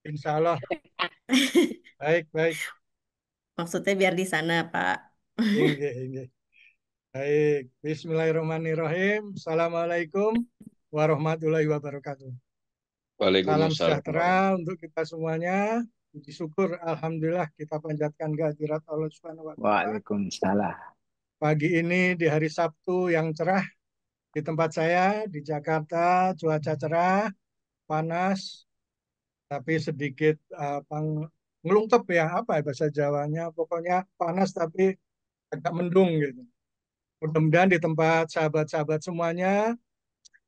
Insya Allah. Baik, baik. Maksudnya biar di sana, Pak. Inggih, inggih. Baik. Bismillahirrahmanirrahim. Assalamualaikum warahmatullahi wabarakatuh. Salam Waalaikumsalam warahmatullahi sejahtera untuk kita semuanya. Puji syukur, Alhamdulillah kita panjatkan kehadirat Allah Subhanahu wa Ta'ala. Waalaikumsalam. Pagi ini di hari Sabtu yang cerah di tempat saya di Jakarta, cuaca cerah, panas, tapi sedikit ngelungkep ya, apa ya bahasa Jawanya, pokoknya panas tapi agak mendung gitu. Mudah-mudahan di tempat sahabat-sahabat semuanya,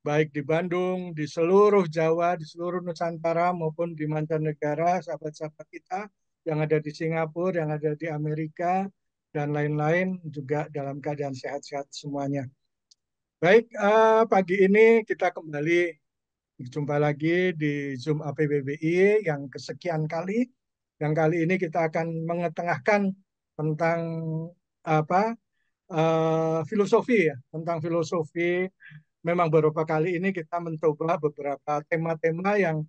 baik di Bandung, di seluruh Jawa, di seluruh Nusantara maupun di mancanegara, sahabat-sahabat kita yang ada di Singapura, yang ada di Amerika, dan lain-lain juga dalam keadaan sehat-sehat semuanya. Baik, pagi ini kita kembali berjumpa lagi di Zoom APBBI yang kesekian kali. Yang kali ini kita akan mengetengahkan tentang apa filosofi ya, tentang filosofi. Memang beberapa kali ini kita mencoba beberapa tema-tema yang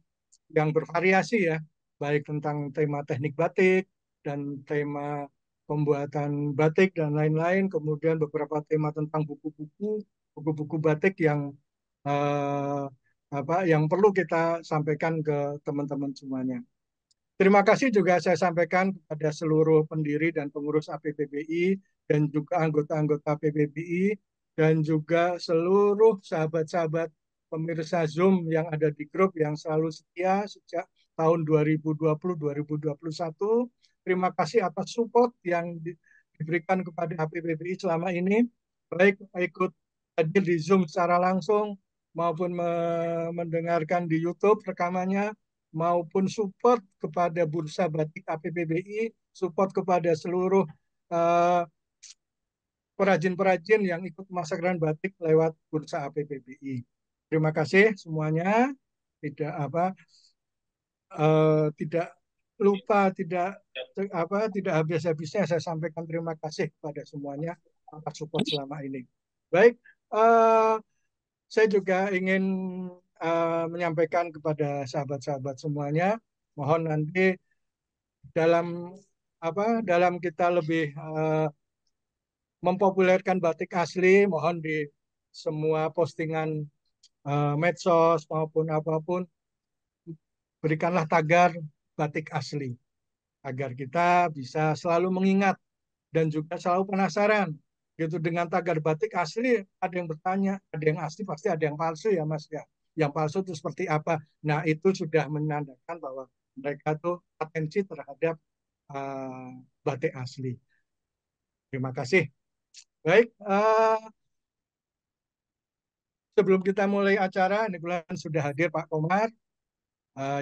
bervariasi ya, baik tentang tema teknik batik dan tema pembuatan batik dan lain-lain, kemudian beberapa tema tentang buku-buku batik eh, yang perlu kita sampaikan ke teman-teman semuanya. Terima kasih juga saya sampaikan kepada seluruh pendiri dan pengurus APBBI dan juga anggota-anggota PBBI dan juga seluruh sahabat-sahabat pemirsa Zoom yang ada di grup yang selalu setia sejak tahun 2020-2021. Terima kasih atas support yang diberikan kepada APBBI selama ini, baik ikut hadir di Zoom secara langsung maupun mendengarkan di YouTube rekamannya, maupun support kepada Bursa Batik APBBI, support kepada seluruh uh, perajin-perajin yang ikut pemasaran batik lewat Bursa APBBI. Terima kasih semuanya. Tidak lupa, tidak habis-habisnya saya sampaikan terima kasih kepada semuanya atas support selama ini. Baik, uh, saya juga ingin menyampaikan kepada sahabat-sahabat semuanya, mohon nanti dalam dalam kita lebih mempopulerkan batik asli, mohon di semua postingan medsos maupun apapun berikanlah tagar batik asli agar kita bisa selalu mengingat dan juga selalu penasaran gitu dengan tagar batik asli. Ada yang bertanya, ada yang asli, pasti ada yang palsu ya Mas ya. Yang palsu itu seperti apa? Nah itu sudah menandakan bahwa mereka tuh atensi terhadap batik asli. Terima kasih. Baik, sebelum kita mulai acara, ini bulan sudah hadir Pak Komar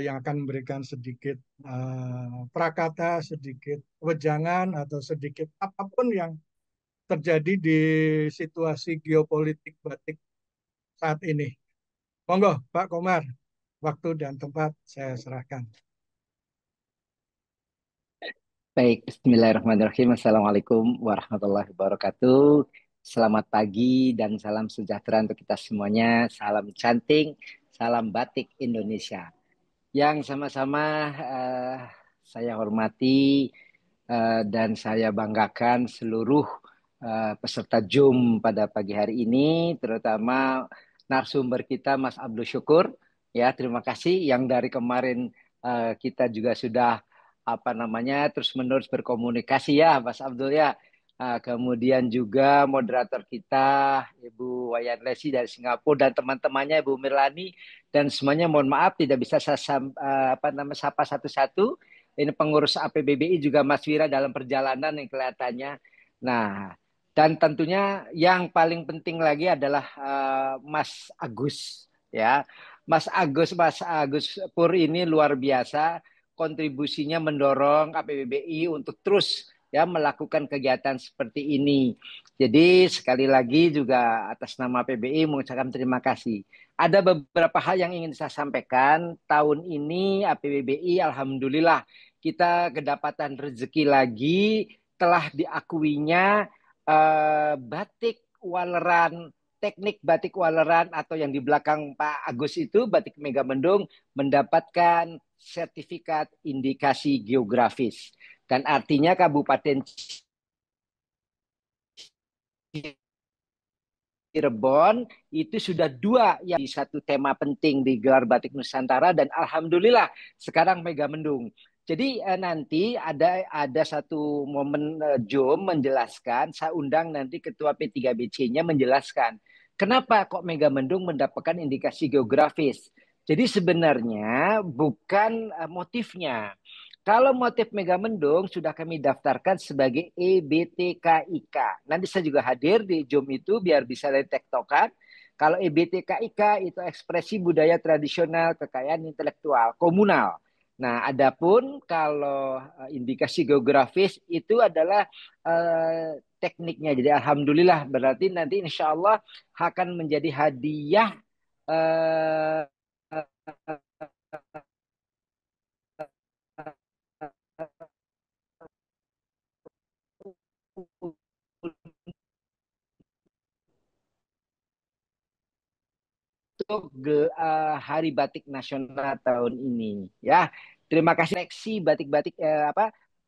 yang akan memberikan sedikit prakata, sedikit wejangan atau sedikit apapun yang terjadi di situasi geopolitik batik saat ini. Monggo Pak Komar, waktu dan tempat saya serahkan. Baik, Bismillahirrahmanirrahim. Assalamualaikum warahmatullahi wabarakatuh. Selamat pagi dan salam sejahtera untuk kita semuanya. Salam cantik, salam batik Indonesia. Yang sama-sama saya hormati dan saya banggakan seluruh peserta Zoom pada pagi hari ini, terutama narasumber kita Mas Abdul Syukur. Ya, terima kasih yang dari kemarin kita juga sudah terus-menerus berkomunikasi ya Mas Abdul ya. Kemudian juga moderator kita Ibu Wayan Lesi dari Singapura dan teman-temannya Ibu Mirlani dan semuanya mohon maaf tidak bisa saya sapa satu-satu. Ini pengurus APBBI juga Mas Wira dalam perjalanan yang kelihatannya. Nah, dan tentunya yang paling penting lagi adalah Mas Agus ya. Mas Agus Pur ini luar biasa kontribusinya mendorong APBBI untuk terus ya melakukan kegiatan seperti ini. Jadi sekali lagi juga atas nama PBI mengucapkan terima kasih. Ada beberapa hal yang ingin saya sampaikan. Tahun ini APBBI alhamdulillah kita kedapatan rezeki lagi telah diakuinya batik Waleran teknik batik Waleran atau yang di belakang Pak Agus itu batik Megamendung mendapatkan sertifikat indikasi geografis. Dan artinya Kabupaten Cirebon itu sudah dua yang di satu tema penting di Gelar Batik Nusantara dan alhamdulillah sekarang Megamendung. Jadi nanti ada satu momen Jom menjelaskan, saya undang nanti Ketua P3BC-nya menjelaskan kenapa kok Megamendung mendapatkan indikasi geografis. Jadi sebenarnya bukan motifnya. Kalau motif Megamendung sudah kami daftarkan sebagai EBTKIK. Nanti saya juga hadir di Zoom itu biar bisa ditektokan. Kalau EBTKIK itu ekspresi budaya tradisional, kekayaan intelektual, komunal. Nah, adapun kalau indikasi geografis itu adalah tekniknya. Jadi alhamdulillah berarti nanti insya Allah akan menjadi hadiah eh, untuk Hari Batik Nasional tahun ini. Ya, terima kasih seleksi batik-batik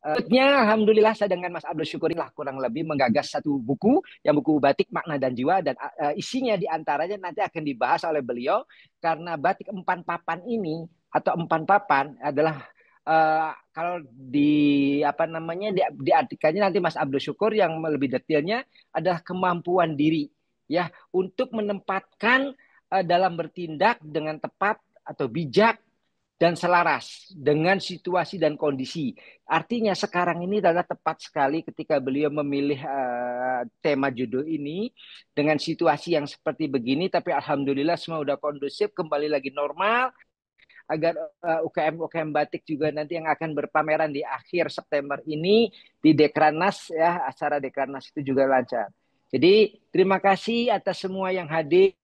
alhamdulillah saya dengan Mas Abdul Syukuri lah kurang lebih menggagas satu buku yang buku batik makna dan jiwa dan isinya diantaranya nanti akan dibahas oleh beliau karena batik empan papan ini atau empan papan adalah kalau diartikannya nanti Mas Abdul Syukur yang lebih detailnya adalah kemampuan diri ya untuk menempatkan dalam bertindak dengan tepat atau bijak dan selaras dengan situasi dan kondisi. Artinya sekarang ini adalah tepat sekali ketika beliau memilih tema judul ini dengan situasi yang seperti begini, tapi alhamdulillah semua udah kondusif, kembali lagi normal, agar UKM-UKM batik juga nanti yang akan berpameran di akhir September ini di Dekrannas ya, acara Dekrannas itu juga lancar. Jadi terima kasih atas semua yang hadir.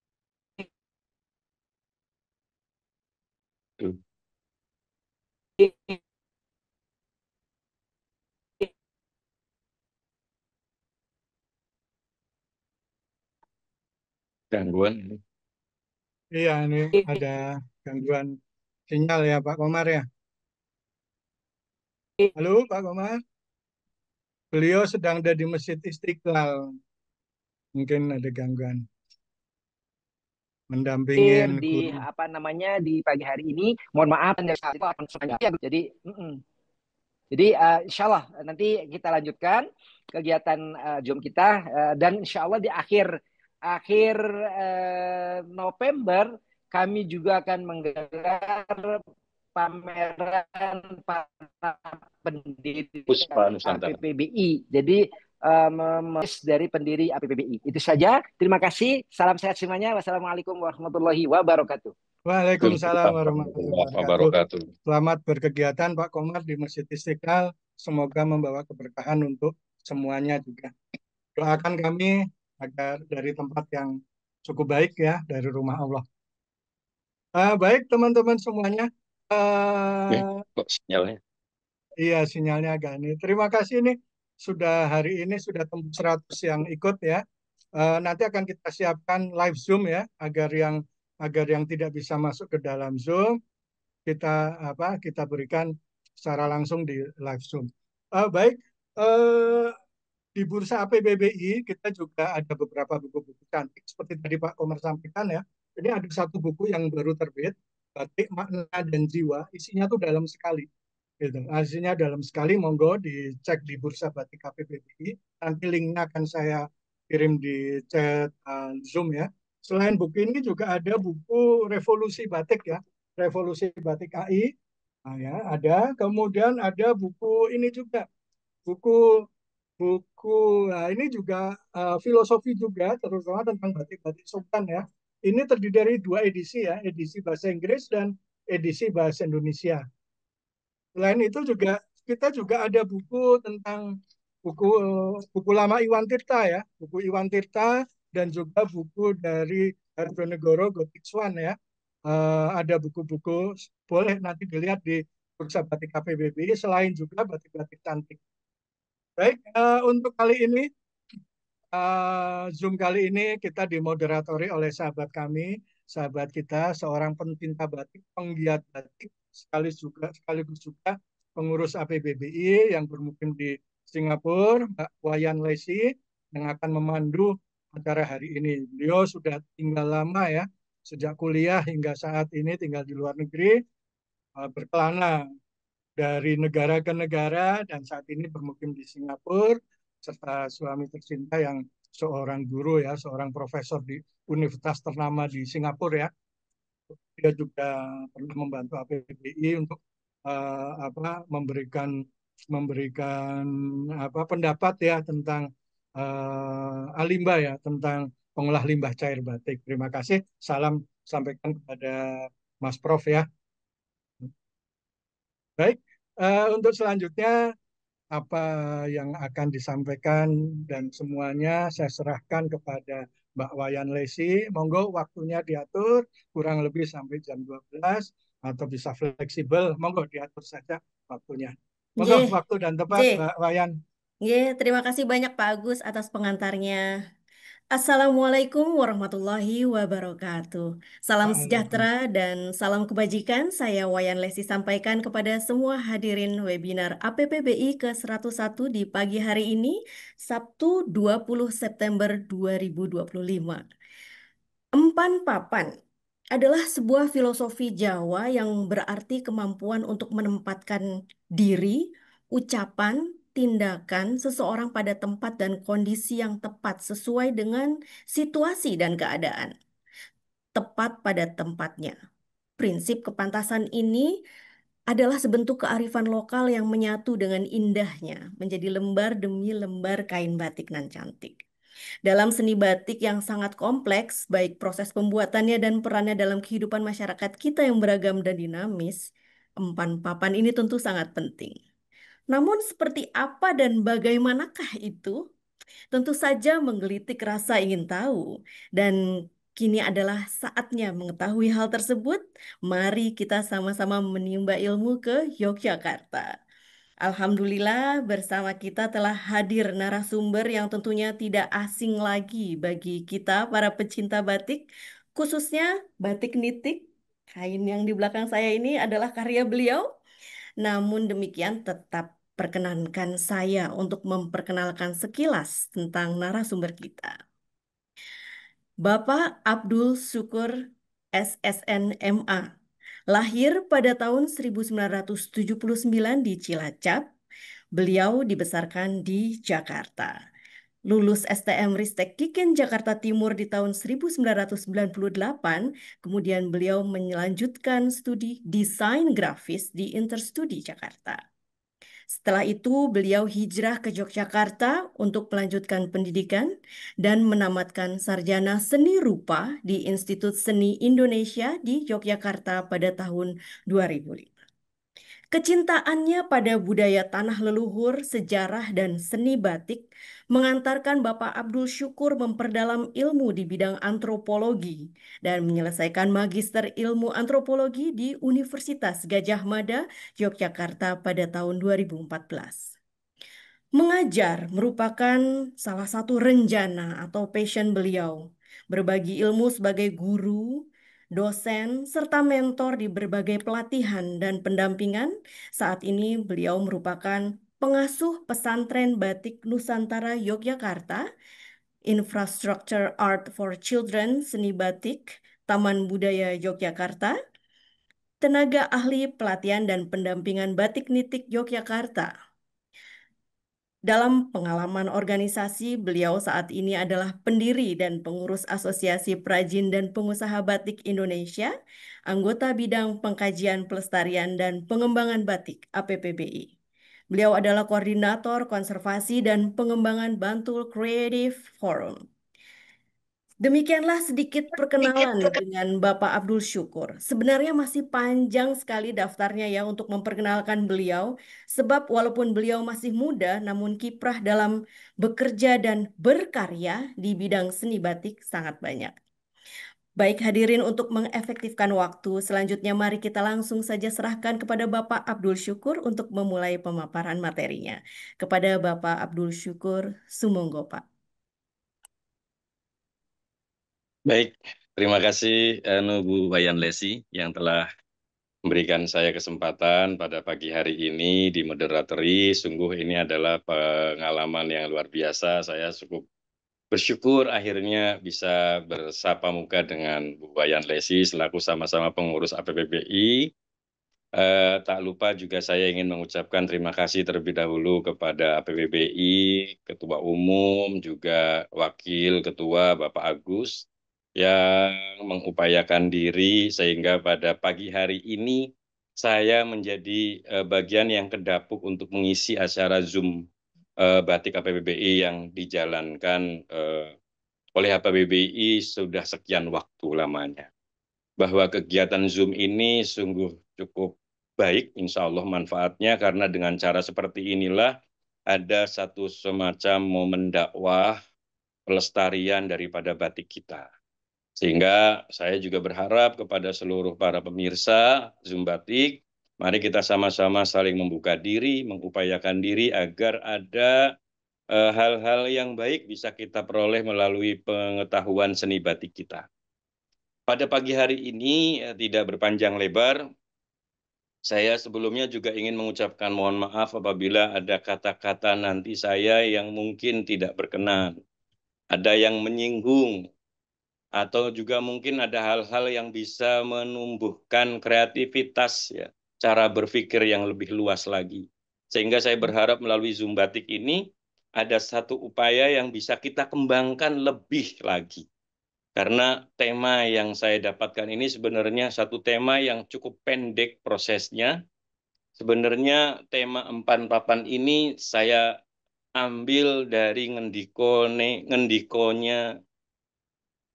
Gangguan ini. Iya, ini ada gangguan sinyal ya Pak Komar ya. Halo Pak Komar, beliau sedang ada di Masjid Istiqlal. Mungkin ada gangguan. Mendampingin Di guru. di pagi hari ini. Mohon maaf itu akan sengaja. Jadi insya Allah nanti kita lanjutkan kegiatan Zoom kita dan insya Allah di akhir November kami juga akan menggelar pameran para pendiri Puspa Nusantara. APPBI. Jadi dari pendiri APPBI. Itu saja. Terima kasih. Salam sehat semuanya. Wassalamualaikum warahmatullahi wabarakatuh. Waalaikumsalam warahmatullahi wabarakatuh. Wabarakatuh. Selamat berkegiatan Pak Komar di Masjid Istiqlal. Semoga membawa keberkahan untuk semuanya juga. Doakan kami agar dari tempat yang cukup baik ya, dari rumah Allah. Baik teman-teman semuanya. Kok sinyalnya? Iya sinyalnya agak ini. Terima kasih nih sudah hari ini sudah tembus 100 yang ikut ya. Nanti akan kita siapkan live Zoom ya agar yang tidak bisa masuk ke dalam Zoom kita berikan secara langsung di live Zoom. Baik, di Bursa APBBI kita juga ada beberapa buku-buku cantik seperti tadi Pak Komar sampaikan ya. Ini ada satu buku yang baru terbit, Batik Makna dan Jiwa, isinya tuh dalam sekali. Gitu. Isinya dalam sekali, monggo dicek di Bursa Batik APBBI. Nanti linknya akan saya kirim di chat Zoom ya. Selain buku ini juga ada buku Revolusi Batik ya, Revolusi Batik AI. Nah, ya, ada. Kemudian ada buku ini juga, buku buku. Nah, ini juga filosofi juga, terutama tentang batik-batik Sultan ya. Ini terdiri dari dua edisi ya, edisi bahasa Inggris dan edisi bahasa Indonesia. Selain itu juga kita juga ada buku tentang buku buku lama Iwan Tirta ya, buku Iwan Tirta dan juga buku dari Harjonegoro Gothic Swan ya. Ada buku-buku boleh nanti dilihat di Bursa Batik KPBB selain juga batik-batik cantik. Baik, untuk kali ini Zoom kali ini kita dimoderatori oleh sahabat kami, sahabat kita, seorang pencinta batik, penggiat batik, sekaligus juga pengurus APBBI yang bermukim di Singapura, Mbak Wayan Lesi, yang akan memandu acara hari ini. Beliau sudah tinggal lama ya, sejak kuliah hingga saat ini tinggal di luar negeri, berkelana dari negara ke negara dan saat ini bermukim di Singapura serta suami tercinta yang seorang guru ya, seorang profesor di universitas ternama di Singapura ya. Dia juga pernah membantu APBI untuk memberikan memberikan pendapat ya tentang Alimba ya, tentang pengolah limbah cair batik. Terima kasih. Salam sampaikan kepada Mas Prof ya. Baik, untuk selanjutnya apa yang akan disampaikan dan semuanya saya serahkan kepada Mbak Wayan Lesi. Monggo waktunya diatur kurang lebih sampai jam 12 atau bisa fleksibel. Monggo diatur saja waktunya. Monggo J, waktu dan J, tempat Mbak Wayan. Terima kasih banyak Pak Agus atas pengantarnya. Assalamualaikum warahmatullahi wabarakatuh. Salam sejahtera Waalaikumsalam. dan salam kebajikan. Saya Wayan Lesti sampaikan kepada semua hadirin webinar APPBI ke-101 di pagi hari ini, Sabtu 20 September 2025. Empan papan adalah sebuah filosofi Jawa yang berarti kemampuan untuk menempatkan diri, ucapan, tindakan seseorang pada tempat dan kondisi yang tepat sesuai dengan situasi dan keadaan, tepat pada tempatnya. Prinsip kepantasan ini adalah sebentuk kearifan lokal yang menyatu dengan indahnya menjadi lembar demi lembar kain batik nan cantik. Dalam seni batik yang sangat kompleks, baik proses pembuatannya dan perannya dalam kehidupan masyarakat kita yang beragam dan dinamis, empan papan ini tentu sangat penting. Namun seperti apa dan bagaimanakah itu? Tentu saja menggelitik rasa ingin tahu. Dan kini adalah saatnya mengetahui hal tersebut. Mari kita sama-sama menimba ilmu ke Yogyakarta. Alhamdulillah bersama kita telah hadir narasumber yang tentunya tidak asing lagi bagi kita para pecinta batik, khususnya batik nitik. Kain yang di belakang saya ini adalah karya beliau. Namun demikian tetap perkenankan saya untuk memperkenalkan sekilas tentang narasumber kita. Bapak Abdul Syukur SSN MA. Lahir pada tahun 1979 di Cilacap. Beliau dibesarkan di Jakarta. Lulus STM Ristek Kikin Jakarta Timur di tahun 1998, kemudian beliau melanjutkan studi desain grafis di Interstudi Jakarta. Setelah itu, beliau hijrah ke Yogyakarta untuk melanjutkan pendidikan dan menamatkan sarjana seni rupa di Institut Seni Indonesia di Yogyakarta pada tahun 2005. Kecintaannya pada budaya tanah leluhur, sejarah, dan seni batik mengantarkan Bapak Abdul Syukur memperdalam ilmu di bidang antropologi dan menyelesaikan magister ilmu antropologi di Universitas Gadjah Mada, Yogyakarta pada tahun 2014. Mengajar merupakan salah satu renjana atau passion beliau. Berbagi ilmu sebagai guru, dosen, serta mentor di berbagai pelatihan dan pendampingan. Saat ini beliau merupakan pengasuh pesantren batik Nusantara Yogyakarta, Infrastructure Art for Children Seni Batik, Taman Budaya Yogyakarta, tenaga ahli pelatihan dan pendampingan batik nitik Yogyakarta. Dalam pengalaman organisasi, beliau saat ini adalah pendiri dan pengurus Asosiasi Perajin dan Pengusaha Batik Indonesia, anggota bidang pengkajian pelestarian dan pengembangan batik APPBI. Beliau adalah koordinator konservasi dan pengembangan Bantul Creative Forum. Demikianlah sedikit perkenalan dengan Bapak Abdul Syukur. Sebenarnya masih panjang sekali daftarnya ya untuk memperkenalkan beliau, sebab walaupun beliau masih muda, namun kiprah dalam bekerja dan berkarya di bidang seni batik sangat banyak. Baik hadirin, untuk mengefektifkan waktu, selanjutnya mari kita langsung saja serahkan kepada Bapak Abdul Syukur untuk memulai pemaparan materinya. Kepada Bapak Abdul Syukur, sumonggo Pak. Baik, terima kasih Bu Wayan Lesi yang telah memberikan saya kesempatan pada pagi hari ini di moderatori. Sungguh ini adalah pengalaman yang luar biasa. Saya cukup bersyukur akhirnya bisa bersapa muka dengan Bu Wayan Lesi selaku sama-sama pengurus APPBI. Tak lupa juga saya ingin mengucapkan terima kasih terlebih dahulu kepada APBBI, Ketua Umum, juga Wakil Ketua Bapak Agus yang mengupayakan diri sehingga pada pagi hari ini saya menjadi bagian yang kedapuk untuk mengisi acara Zoom Batik APBBI yang dijalankan oleh APBBI sudah sekian waktu lamanya. Bahwa kegiatan Zoom ini sungguh cukup baik, insya Allah manfaatnya karena dengan cara seperti inilah ada satu semacam momen dakwah pelestarian daripada batik kita. Sehingga saya juga berharap kepada seluruh para pemirsa Zoom Batik, mari kita sama-sama saling membuka diri, mengupayakan diri agar ada hal-hal yang baik bisa kita peroleh melalui pengetahuan seni batik kita. Pada pagi hari ini tidak berpanjang lebar, saya sebelumnya juga ingin mengucapkan mohon maaf apabila ada kata-kata nanti saya yang mungkin tidak berkenan, ada yang menyinggung, atau juga mungkin ada hal-hal yang bisa menumbuhkan kreativitas ya, cara berpikir yang lebih luas lagi. Sehingga saya berharap melalui Zoom Batik ini ada satu upaya yang bisa kita kembangkan lebih lagi. Karena tema yang saya dapatkan ini sebenarnya satu tema yang cukup pendek prosesnya. Sebenarnya tema empan papan ini saya ambil dari ngendikonya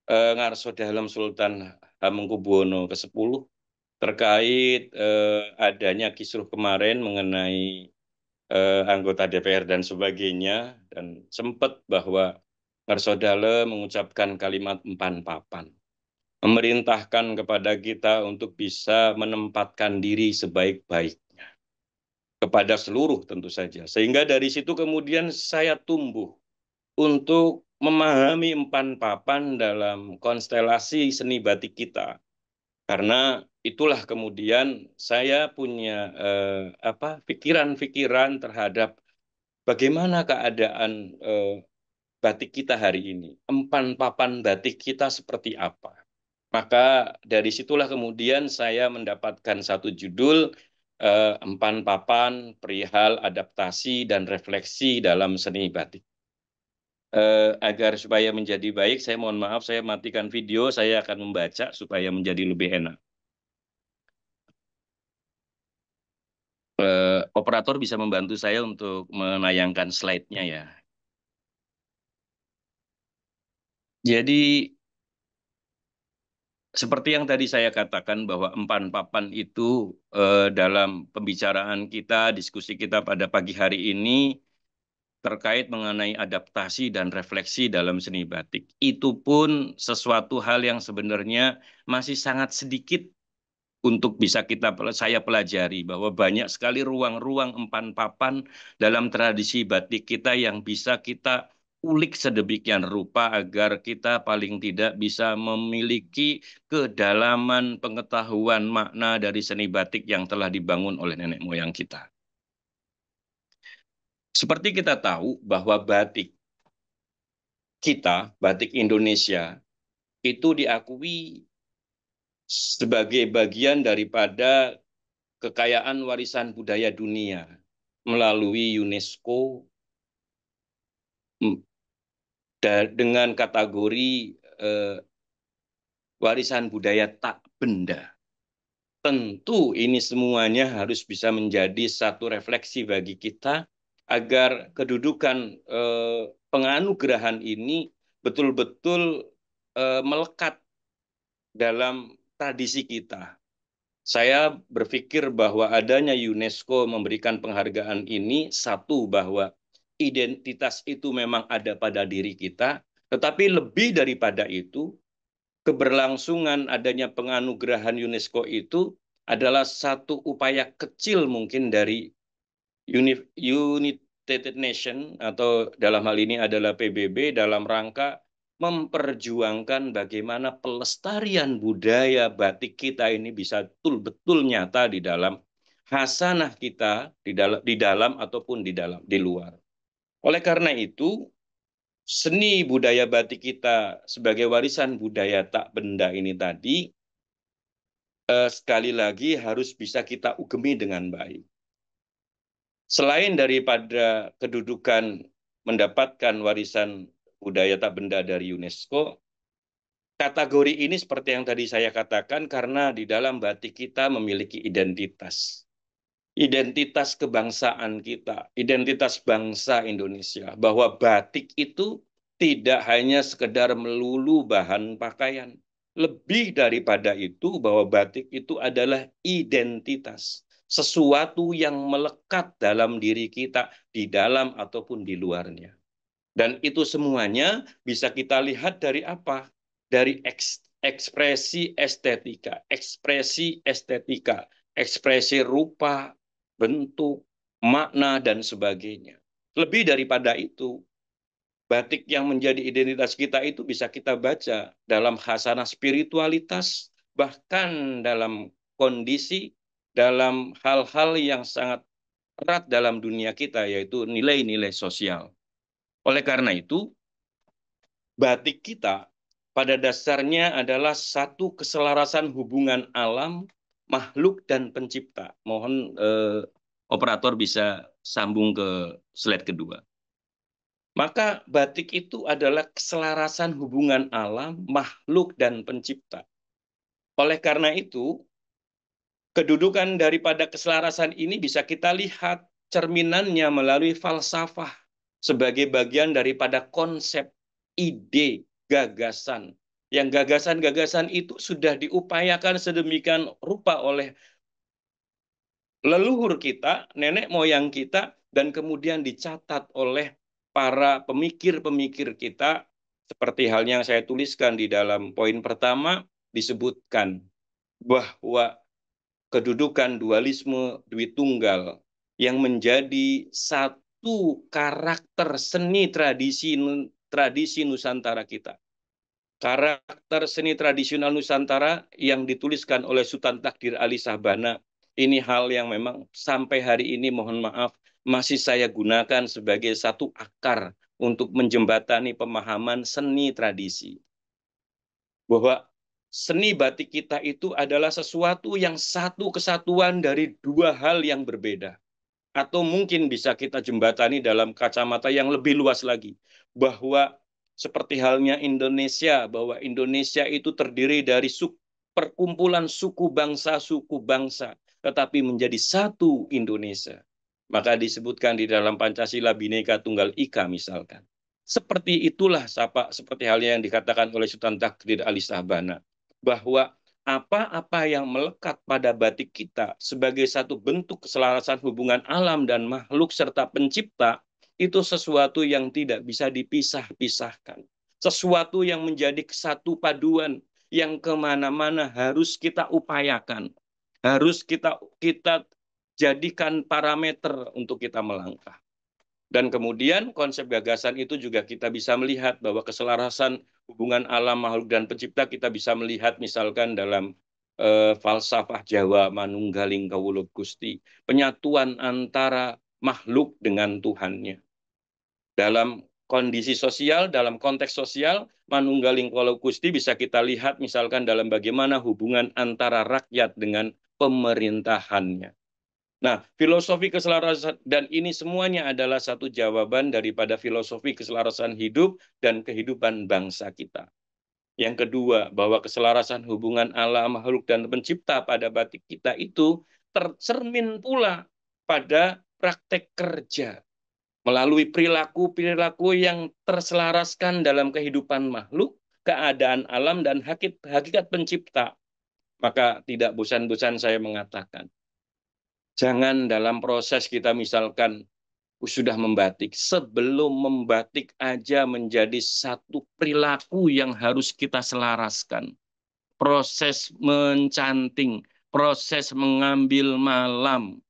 Ngarso Dalam Sultan Hamengkubuwono ke-10 terkait adanya kisruh kemarin mengenai anggota DPR dan sebagainya, dan sempat bahwa Ngarso Dale mengucapkan kalimat empan papan, memerintahkan kepada kita untuk bisa menempatkan diri sebaik-baiknya kepada seluruh tentu saja. Sehingga dari situ kemudian saya tumbuh untuk memahami empan papan dalam konstelasi seni batik kita. Karena itulah kemudian saya punya pikiran-pikiran terhadap bagaimana keadaan batik kita hari ini. Empan papan batik kita seperti apa. Maka dari situlah kemudian saya mendapatkan satu judul Empan Papan Perihal Adaptasi dan Refleksi dalam Seni Batik. Agar supaya menjadi baik, saya mohon maaf, saya matikan video, saya akan membaca supaya menjadi lebih enak. Operator bisa membantu saya untuk menayangkan slide-nya ya. Jadi seperti yang tadi saya katakan bahwa empan papan itu dalam pembicaraan kita, diskusi kita pada pagi hari ini terkait mengenai adaptasi dan refleksi dalam seni batik. Itu pun sesuatu hal yang sebenarnya masih sangat sedikit untuk bisa saya pelajari, bahwa banyak sekali ruang-ruang empan papan dalam tradisi batik kita yang bisa kita ulik sedemikian rupa agar kita paling tidak bisa memiliki kedalaman pengetahuan makna dari seni batik yang telah dibangun oleh nenek moyang kita. Seperti kita tahu bahwa batik kita, batik Indonesia, itu diakui sebagai bagian daripada kekayaan warisan budaya dunia melalui UNESCO dengan kategori warisan budaya tak benda. Tentu ini semuanya harus bisa menjadi satu refleksi bagi kita agar kedudukan penganugerahan ini betul-betul melekat dalam tradisi kita. Saya berpikir bahwa adanya UNESCO memberikan penghargaan ini, satu, bahwa identitas itu memang ada pada diri kita, tetapi lebih daripada itu, keberlangsungan adanya penganugerahan UNESCO itu adalah satu upaya kecil mungkin dari United Nation, atau dalam hal ini adalah PBB, dalam rangka memperjuangkan bagaimana pelestarian budaya batik kita ini bisa betul-betul nyata di dalam hasanah kita, di dalam ataupun di luar. Oleh karena itu, seni budaya batik kita sebagai warisan budaya tak benda ini tadi sekali lagi harus bisa kita ugemi dengan baik. Selain daripada kedudukan mendapatkan warisan budaya tak benda dari UNESCO, kategori ini seperti yang tadi saya katakan karena di dalam batik kita memiliki identitas. Identitas kebangsaan kita, identitas bangsa Indonesia, bahwa batik itu tidak hanya sekedar melulu bahan pakaian. Lebih daripada itu, bahwa batik itu adalah identitas. Sesuatu yang melekat dalam diri kita, di dalam ataupun di luarnya. Dan itu semuanya bisa kita lihat dari apa? Dari ekspresi estetika, ekspresi rupa, bentuk, makna, dan sebagainya. Lebih daripada itu, batik yang menjadi identitas kita itu bisa kita baca dalam khasanah spiritualitas, bahkan dalam kondisi, dalam hal-hal yang sangat erat dalam dunia kita, yaitu nilai-nilai sosial. Oleh karena itu, batik kita pada dasarnya adalah satu keselarasan hubungan alam, makhluk, dan pencipta. Mohon operator bisa sambung ke slide kedua. Maka batik itu adalah keselarasan hubungan alam, makhluk, dan pencipta. Oleh karena itu, kedudukan daripada keselarasan ini bisa kita lihat cerminannya melalui falsafah sebagai bagian daripada konsep, ide, gagasan. Yang gagasan-gagasan itu sudah diupayakan sedemikian rupa oleh leluhur kita, nenek moyang kita, dan kemudian dicatat oleh para pemikir-pemikir kita, seperti halnya yang saya tuliskan di dalam poin pertama, disebutkan bahwa kedudukan dualisme Dwi Tunggal yang menjadi satu karakter seni tradisi Nusantara kita. Karakter seni tradisional Nusantara yang dituliskan oleh Sultan Takdir Ali Sabana, ini hal yang memang sampai hari ini mohon maaf masih saya gunakan sebagai satu akar untuk menjembatani pemahaman seni tradisi. Bahwa seni batik kita itu adalah sesuatu yang satu kesatuan dari dua hal yang berbeda. Atau mungkin bisa kita jembatani dalam kacamata yang lebih luas lagi. Bahwa seperti halnya Indonesia, bahwa Indonesia itu terdiri dari perkumpulan suku bangsa, tetapi menjadi satu Indonesia. Maka disebutkan di dalam Pancasila Bhinneka Tunggal Ika misalkan. Seperti itulah seperti halnya yang dikatakan oleh Sultan Takdir Ali Sabana, bahwa apa-apa yang melekat pada batik kita sebagai satu bentuk keselarasan hubungan alam dan makhluk serta pencipta, itu sesuatu yang tidak bisa dipisah-pisahkan. Sesuatu yang menjadi satu paduan yang kemana-mana harus kita upayakan. Harus kita jadikan parameter untuk kita melangkah. Dan kemudian konsep gagasan itu juga kita bisa melihat bahwa keselarasan hubungan alam, makhluk, dan pencipta kita bisa melihat misalkan dalam falsafah Jawa Manunggaling Kawuluk Gusti. Penyatuan antara makhluk dengan Tuhannya. Dalam kondisi sosial, dalam konteks sosial, Manunggaling Kawuluk Gusti bisa kita lihat misalkan dalam bagaimana hubungan antara rakyat dengan pemerintahannya. Nah, filosofi keselarasan dan ini semuanya adalah satu jawaban daripada filosofi keselarasan hidup dan kehidupan bangsa kita. Yang kedua, bahwa keselarasan hubungan alam, makhluk, dan pencipta pada batik kita itu tercermin pula pada praktek kerja melalui perilaku-perilaku yang terselaraskan dalam kehidupan makhluk, keadaan alam, dan hakikat pencipta. Maka tidak bosan-bosan saya mengatakan, jangan dalam proses kita misalkan sudah membatik, sebelum membatik aja menjadi satu perilaku yang harus kita selaraskan. Proses mencanting, proses mengambil malam,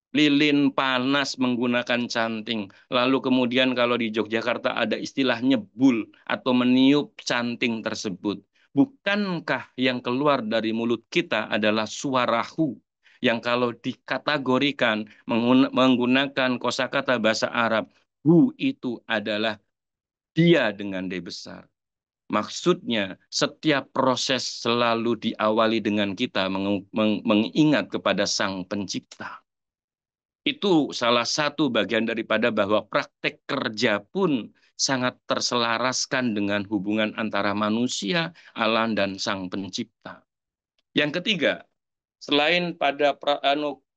lilin panas menggunakan canting. Lalu kemudian kalau di Yogyakarta ada istilah nyebul atau meniup canting tersebut. Bukankah yang keluar dari mulut kita adalah suara hu yang kalau dikategorikan menggunakan kosakata bahasa Arab, hu itu adalah dia dengan D besar. Maksudnya, setiap proses selalu diawali dengan kita mengingat kepada Sang Pencipta. Itu salah satu bagian daripada bahwa praktek kerja pun sangat terselaraskan dengan hubungan antara manusia, alam, dan Sang Pencipta. Yang ketiga, selain pada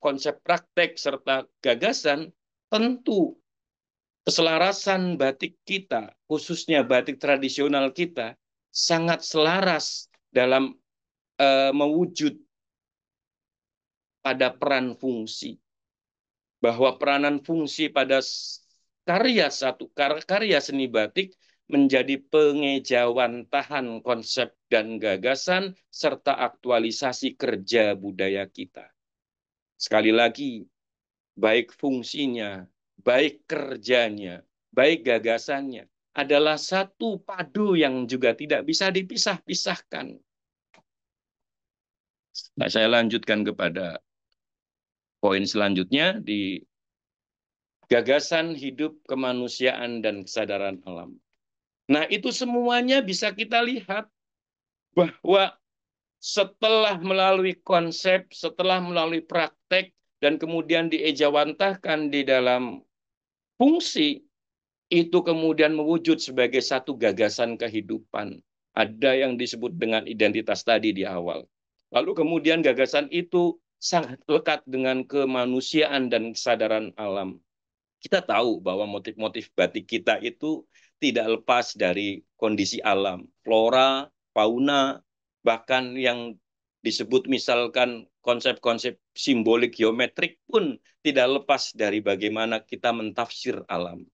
konsep praktek serta gagasan, tentu keselarasan batik kita, khususnya batik tradisional kita, sangat selaras dalam mewujud pada peran fungsi. Bahwa peranan fungsi pada karya seni batik menjadi pengejawantahan konsep dan gagasan serta aktualisasi kerja budaya kita. Sekali lagi, baik fungsinya, baik kerjanya, baik gagasannya adalah satu padu yang juga tidak bisa dipisah-pisahkan. Nah, saya lanjutkan kepada poin selanjutnya di gagasan hidup kemanusiaan dan kesadaran alam. Nah, itu semuanya bisa kita lihat bahwa setelah melalui konsep, setelah melalui praktek, dan kemudian diejawantahkan di dalam fungsi, itu kemudian mewujud sebagai satu gagasan kehidupan. Ada yang disebut dengan identitas tadi di awal. Lalu kemudian gagasan itu sangat lekat dengan kemanusiaan dan kesadaran alam. Kita tahu bahwa motif-motif batik kita itu tidak lepas dari kondisi alam, flora, fauna, bahkan yang disebut misalkan konsep-konsep simbolik geometrik pun tidak lepas dari bagaimana kita mentafsir alam.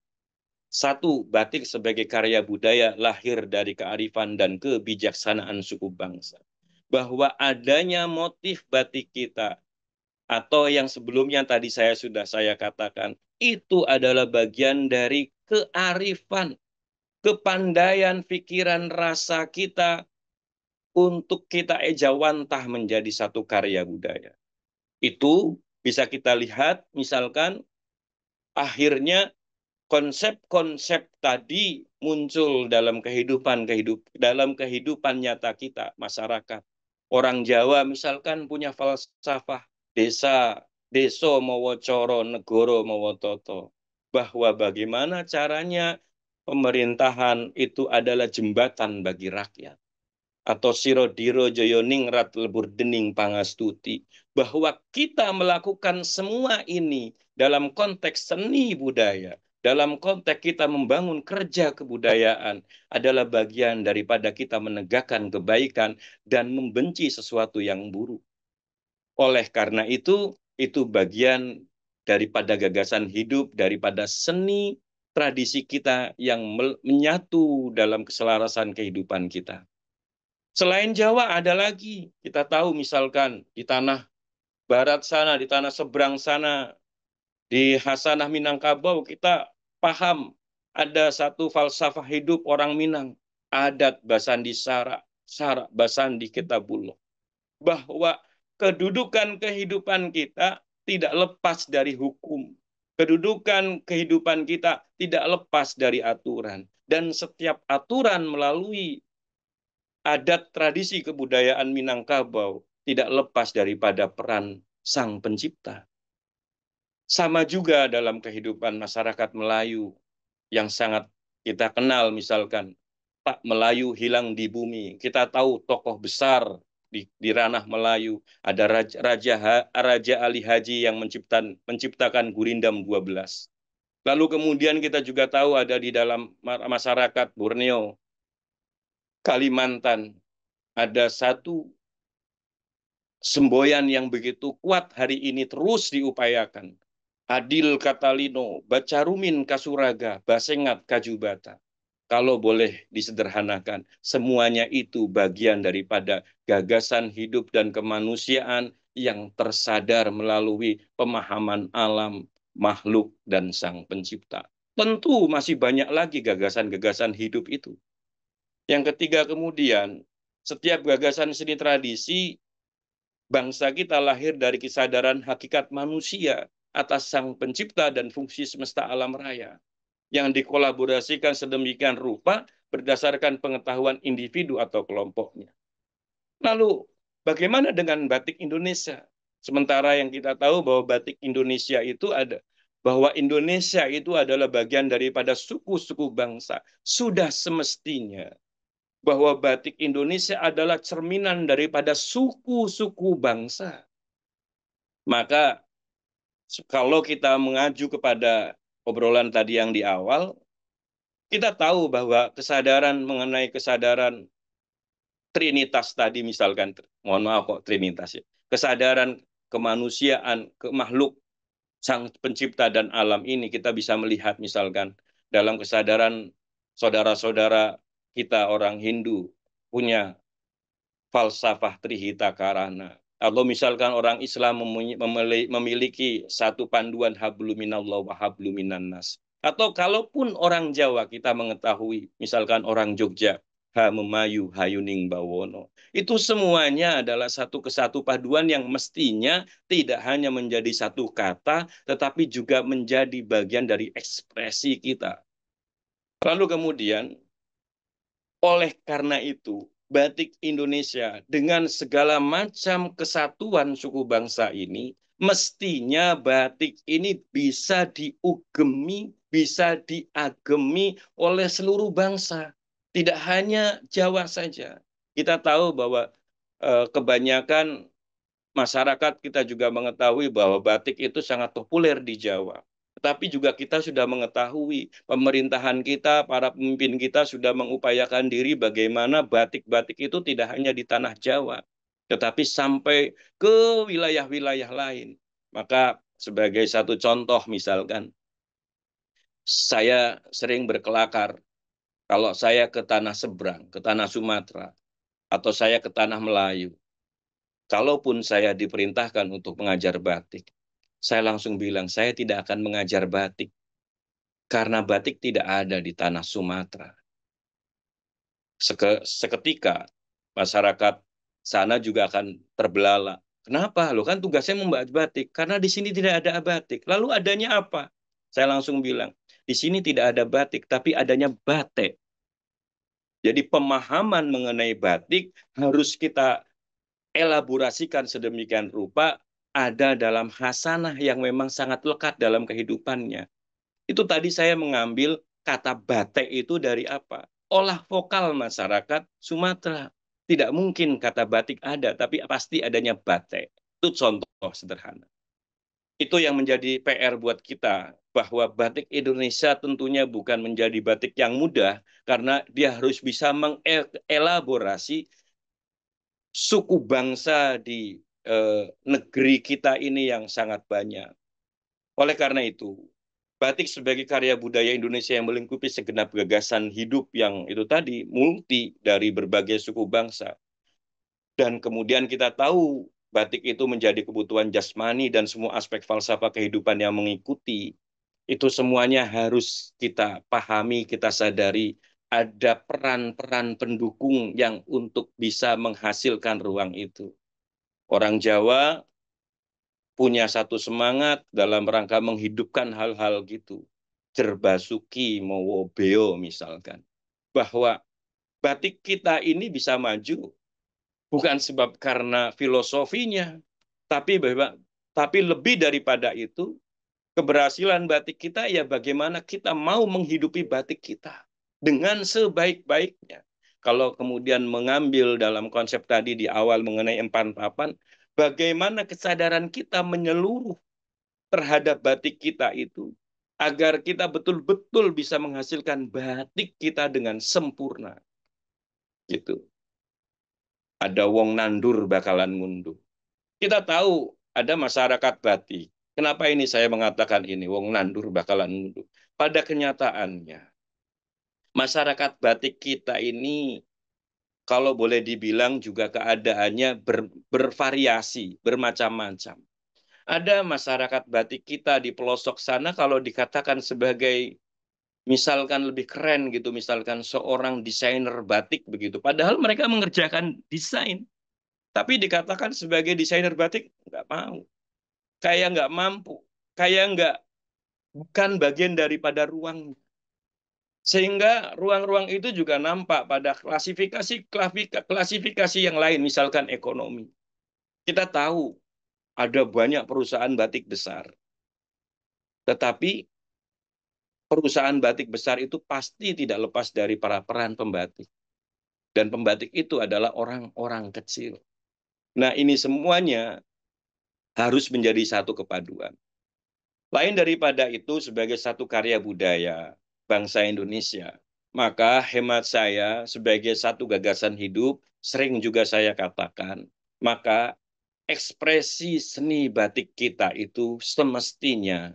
Satu, batik sebagai karya budaya lahir dari kearifan dan kebijaksanaan suku bangsa. Bahwa adanya motif batik kita atau yang sebelumnya tadi sudah saya katakan, itu adalah bagian dari kearifan, kepandaian pikiran rasa kita untuk kita ejawantah menjadi satu karya budaya. Itu bisa kita lihat misalkan akhirnya konsep-konsep tadi muncul dalam kehidupan nyata kita masyarakat. Orang Jawa misalkan punya falsafah desa, deso mawa coro, negoro mawa toto. Bahwa bagaimana caranya pemerintahan itu adalah jembatan bagi rakyat. Atau siro diro joyo ningrat lebur dening pangastuti. Bahwa kita melakukan semua ini dalam konteks seni budaya, dalam konteks kita membangun kerja kebudayaan adalah bagian daripada kita menegakkan kebaikan dan membenci sesuatu yang buruk. Oleh karena itu bagian daripada gagasan hidup, daripada seni tradisi kita yang menyatu dalam keselarasan kehidupan kita. Selain Jawa ada lagi, kita tahu misalkan di tanah barat sana, di tanah seberang sana, di Hasanah Minangkabau kita paham ada satu falsafah hidup orang Minang, adat Basandi Sara, Sara Basandi Ketabulo. Bahwa kedudukan kehidupan kita tidak lepas dari hukum. Kedudukan kehidupan kita tidak lepas dari aturan. Dan setiap aturan melalui adat tradisi kebudayaan Minangkabau tidak lepas daripada peran Sang Pencipta. Sama juga dalam kehidupan masyarakat Melayu yang sangat kita kenal misalkan tak Melayu hilang di bumi. Kita tahu tokoh besar di ranah Melayu ada Raja Ali Haji yang menciptakan Gurindam 12. Lalu kemudian kita juga tahu ada di dalam masyarakat Borneo, Kalimantan, ada satu semboyan yang begitu kuat hari ini terus diupayakan. Adil Katalino, Bacarumin Kasuraga, Basengat Kajubata. Kalau boleh disederhanakan, semuanya itu bagian daripada gagasan hidup dan kemanusiaan yang tersadar melalui pemahaman alam, makhluk, dan Sang Pencipta. Tentu masih banyak lagi gagasan-gagasan hidup itu. Yang ketiga kemudian, setiap gagasan seni tradisi, bangsa kita lahir dari kesadaran hakikat manusia atas Sang Pencipta dan fungsi semesta alam raya, yang dikolaborasikan sedemikian rupa berdasarkan pengetahuan individu atau kelompoknya. Lalu, bagaimana dengan batik Indonesia? Sementara yang kita tahu bahwa batik Indonesia itu ada, bahwa Indonesia itu adalah bagian daripada suku-suku bangsa. Sudah semestinya bahwa batik Indonesia adalah cerminan daripada suku-suku bangsa. Maka kalau kita mengacu kepada obrolan tadi yang di awal, kita tahu bahwa kesadaran mengenai kesadaran Trinitas tadi misalkan, mohon maaf kok Trinitas ya, kesadaran kemanusiaan, ke makhluk, Sang Pencipta dan alam ini kita bisa melihat misalkan dalam kesadaran saudara-saudara kita orang Hindu punya falsafah Trihita Karana. Atau misalkan orang Islam memiliki satu panduan habluminallah wa habluminannas. Atau kalaupun orang Jawa kita mengetahui, misalkan orang Jogja, ha memayu hayuning bawono. Itu semuanya adalah satu kesatu paduan yang mestinya tidak hanya menjadi satu kata, tetapi juga menjadi bagian dari ekspresi kita. Lalu kemudian, oleh karena itu, batik Indonesia dengan segala macam kesatuan suku bangsa ini, mestinya batik ini bisa diugemi, bisa diagemi oleh seluruh bangsa. Tidak hanya Jawa saja. Kita tahu bahwa kebanyakan masyarakat kita juga mengetahui bahwa batik itu sangat populer di Jawa. Tetapi juga kita sudah mengetahui, pemerintahan kita, para pemimpin kita sudah mengupayakan diri bagaimana batik-batik itu tidak hanya di tanah Jawa, tetapi sampai ke wilayah-wilayah lain. Maka sebagai satu contoh misalkan, saya sering berkelakar kalau saya ke tanah seberang, ke tanah Sumatera, atau saya ke tanah Melayu. Kalaupun saya diperintahkan untuk mengajar batik, saya langsung bilang, saya tidak akan mengajar batik. Karena batik tidak ada di tanah Sumatera. Seketika, masyarakat sana juga akan terbelalak. Kenapa? Lo kan tugasnya membuat batik. Karena di sini tidak ada batik. Lalu adanya apa? Saya langsung bilang, di sini tidak ada batik, tapi adanya batik. Jadi pemahaman mengenai batik harus kita elaborasikan sedemikian rupa ada dalam hasanah yang memang sangat lekat dalam kehidupannya. Itu tadi saya mengambil kata batik itu dari apa? Olah vokal masyarakat Sumatera. Tidak mungkin kata batik ada, tapi pasti adanya batik. Itu contoh sederhana. Itu yang menjadi PR buat kita, bahwa batik Indonesia tentunya bukan menjadi batik yang mudah, karena dia harus bisa mengelaborasi suku bangsa di negeri kita ini yang sangat banyak. Oleh karena itu, batik sebagai karya budaya Indonesia yang melingkupi segenap gagasan hidup yang itu tadi, multi dari berbagai suku bangsa. Dan kemudian kita tahu batik itu menjadi kebutuhan jasmani dan semua aspek falsafah kehidupan yang mengikuti. Itu semuanya harus kita pahami, kita sadari ada peran-peran pendukung yang untuk bisa menghasilkan ruang itu. Orang Jawa punya satu semangat dalam rangka menghidupkan hal-hal gitu. Jerbasuki Mowobeo misalkan. Bahwa batik kita ini bisa maju bukan sebab karena filosofinya, tapi lebih daripada itu, keberhasilan batik kita ya bagaimana kita mau menghidupi batik kita dengan sebaik-baiknya. Kalau kemudian mengambil dalam konsep tadi di awal mengenai empan papan, bagaimana kesadaran kita menyeluruh terhadap batik kita itu, agar kita betul-betul bisa menghasilkan batik kita dengan sempurna. Gitu. Ada wong nandur bakalan ngunduh. Kita tahu ada masyarakat batik. Kenapa ini saya mengatakan ini, wong nandur bakalan ngunduh? Pada kenyataannya, masyarakat batik kita ini kalau boleh dibilang juga keadaannya bervariasi, bermacam-macam. Ada masyarakat batik kita di pelosok sana kalau dikatakan sebagai misalkan lebih keren gitu, misalkan seorang desainer batik begitu. Padahal mereka mengerjakan desain. Tapi dikatakan sebagai desainer batik, nggak mau. Kayak nggak mampu. Kayak nggak, bukan bagian daripada ruang. Sehingga ruang-ruang itu juga nampak pada klasifikasi yang lain, misalkan ekonomi. Kita tahu ada banyak perusahaan batik besar. Tetapi perusahaan batik besar itu pasti tidak lepas dari para peran pembatik. Dan pembatik itu adalah orang-orang kecil. Nah, ini semuanya harus menjadi satu kepaduan. Lain daripada itu, sebagai satu karya budaya bangsa Indonesia, maka hemat saya sebagai satu gagasan hidup, sering juga saya katakan, maka ekspresi seni batik kita itu semestinya,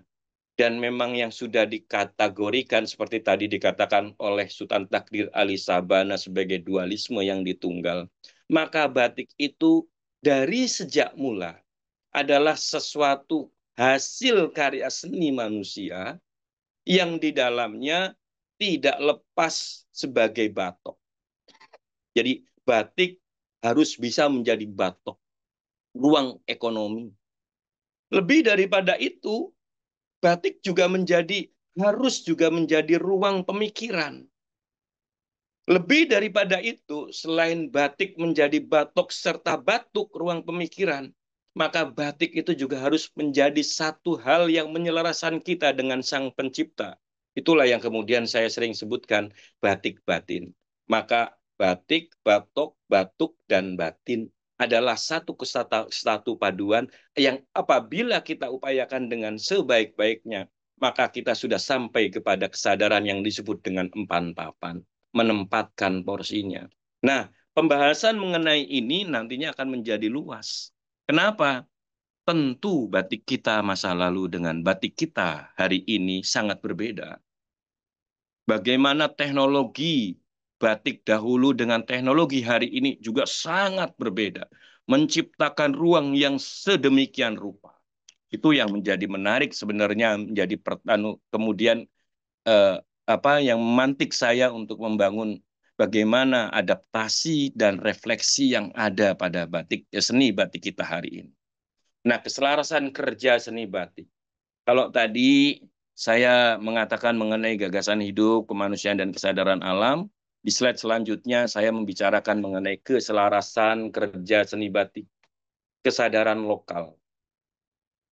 dan memang yang sudah dikategorikan seperti tadi dikatakan oleh Sultan Takdir Ali Sabana sebagai dualisme yang ditunggal, maka batik itu dari sejak mula adalah sesuatu hasil karya seni manusia yang di dalamnya tidak lepas sebagai batok. Jadi batik harus bisa menjadi batok, ruang ekonomi. Lebih daripada itu, batik juga harus juga menjadi ruang pemikiran. Lebih daripada itu, selain batik menjadi batok serta batuk ruang pemikiran, maka batik itu juga harus menjadi satu hal yang menyelaraskan kita dengan Sang Pencipta. Itulah yang kemudian saya sering sebutkan batik batin. Maka batik, batok, batuk, dan batin adalah satu kesatu paduan yang apabila kita upayakan dengan sebaik-baiknya, maka kita sudah sampai kepada kesadaran yang disebut dengan empan papan, menempatkan porsinya. Nah, pembahasan mengenai ini nantinya akan menjadi luas. Kenapa? Tentu batik kita masa lalu dengan batik kita hari ini sangat berbeda. Bagaimana teknologi batik dahulu dengan teknologi hari ini juga sangat berbeda. Menciptakan ruang yang sedemikian rupa. Itu yang menjadi menarik sebenarnya, menjadi kemudian yang memantik saya untuk membangun bagaimana adaptasi dan refleksi yang ada pada seni batik kita hari ini. Nah, keselarasan kerja seni batik. Kalau tadi saya mengatakan mengenai gagasan hidup, kemanusiaan, dan kesadaran alam, di slide selanjutnya saya membicarakan mengenai keselarasan kerja seni batik, kesadaran lokal.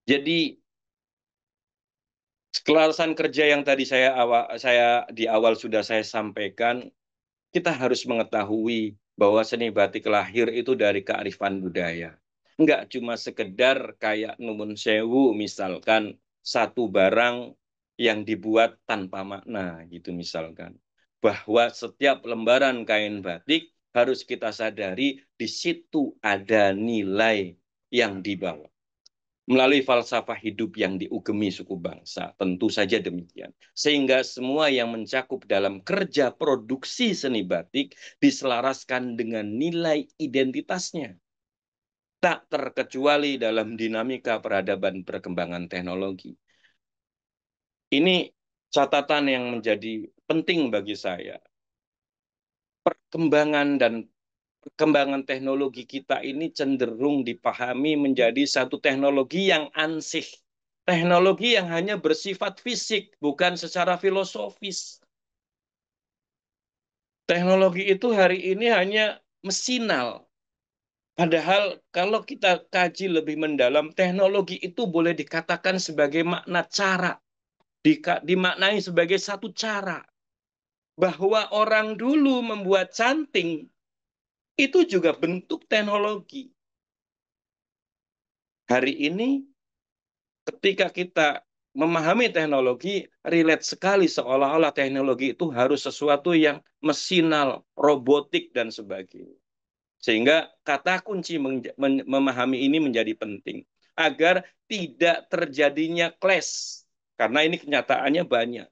Jadi, keselarasan kerja yang tadi di awal sudah saya sampaikan, kita harus mengetahui bahwa seni batik lahir itu dari kearifan budaya. Enggak cuma sekedar kayak numun sewu, misalkan satu barang yang dibuat tanpa makna gitu misalkan. Bahwa setiap lembaran kain batik harus kita sadari di situ ada nilai yang dibawa. Melalui falsafah hidup yang diugemi suku bangsa, tentu saja demikian. Sehingga semua yang mencakup dalam kerja produksi seni batik diselaraskan dengan nilai identitasnya. Tak terkecuali dalam dinamika peradaban perkembangan teknologi. Ini catatan yang menjadi penting bagi saya. Perkembangan teknologi kita ini cenderung dipahami menjadi satu teknologi yang ansih. Teknologi yang hanya bersifat fisik, bukan secara filosofis. Teknologi itu hari ini hanya mesinal. Padahal kalau kita kaji lebih mendalam, teknologi itu boleh dikatakan sebagai makna cara. Dimaknai sebagai satu cara. Bahwa orang dulu membuat canting, itu juga bentuk teknologi. Hari ini ketika kita memahami teknologi, relate sekali seolah-olah teknologi itu harus sesuatu yang mesinal, robotik, dan sebagainya. Sehingga kata kunci memahami ini menjadi penting. Agar tidak terjadinya clash. Karena ini kenyataannya banyak.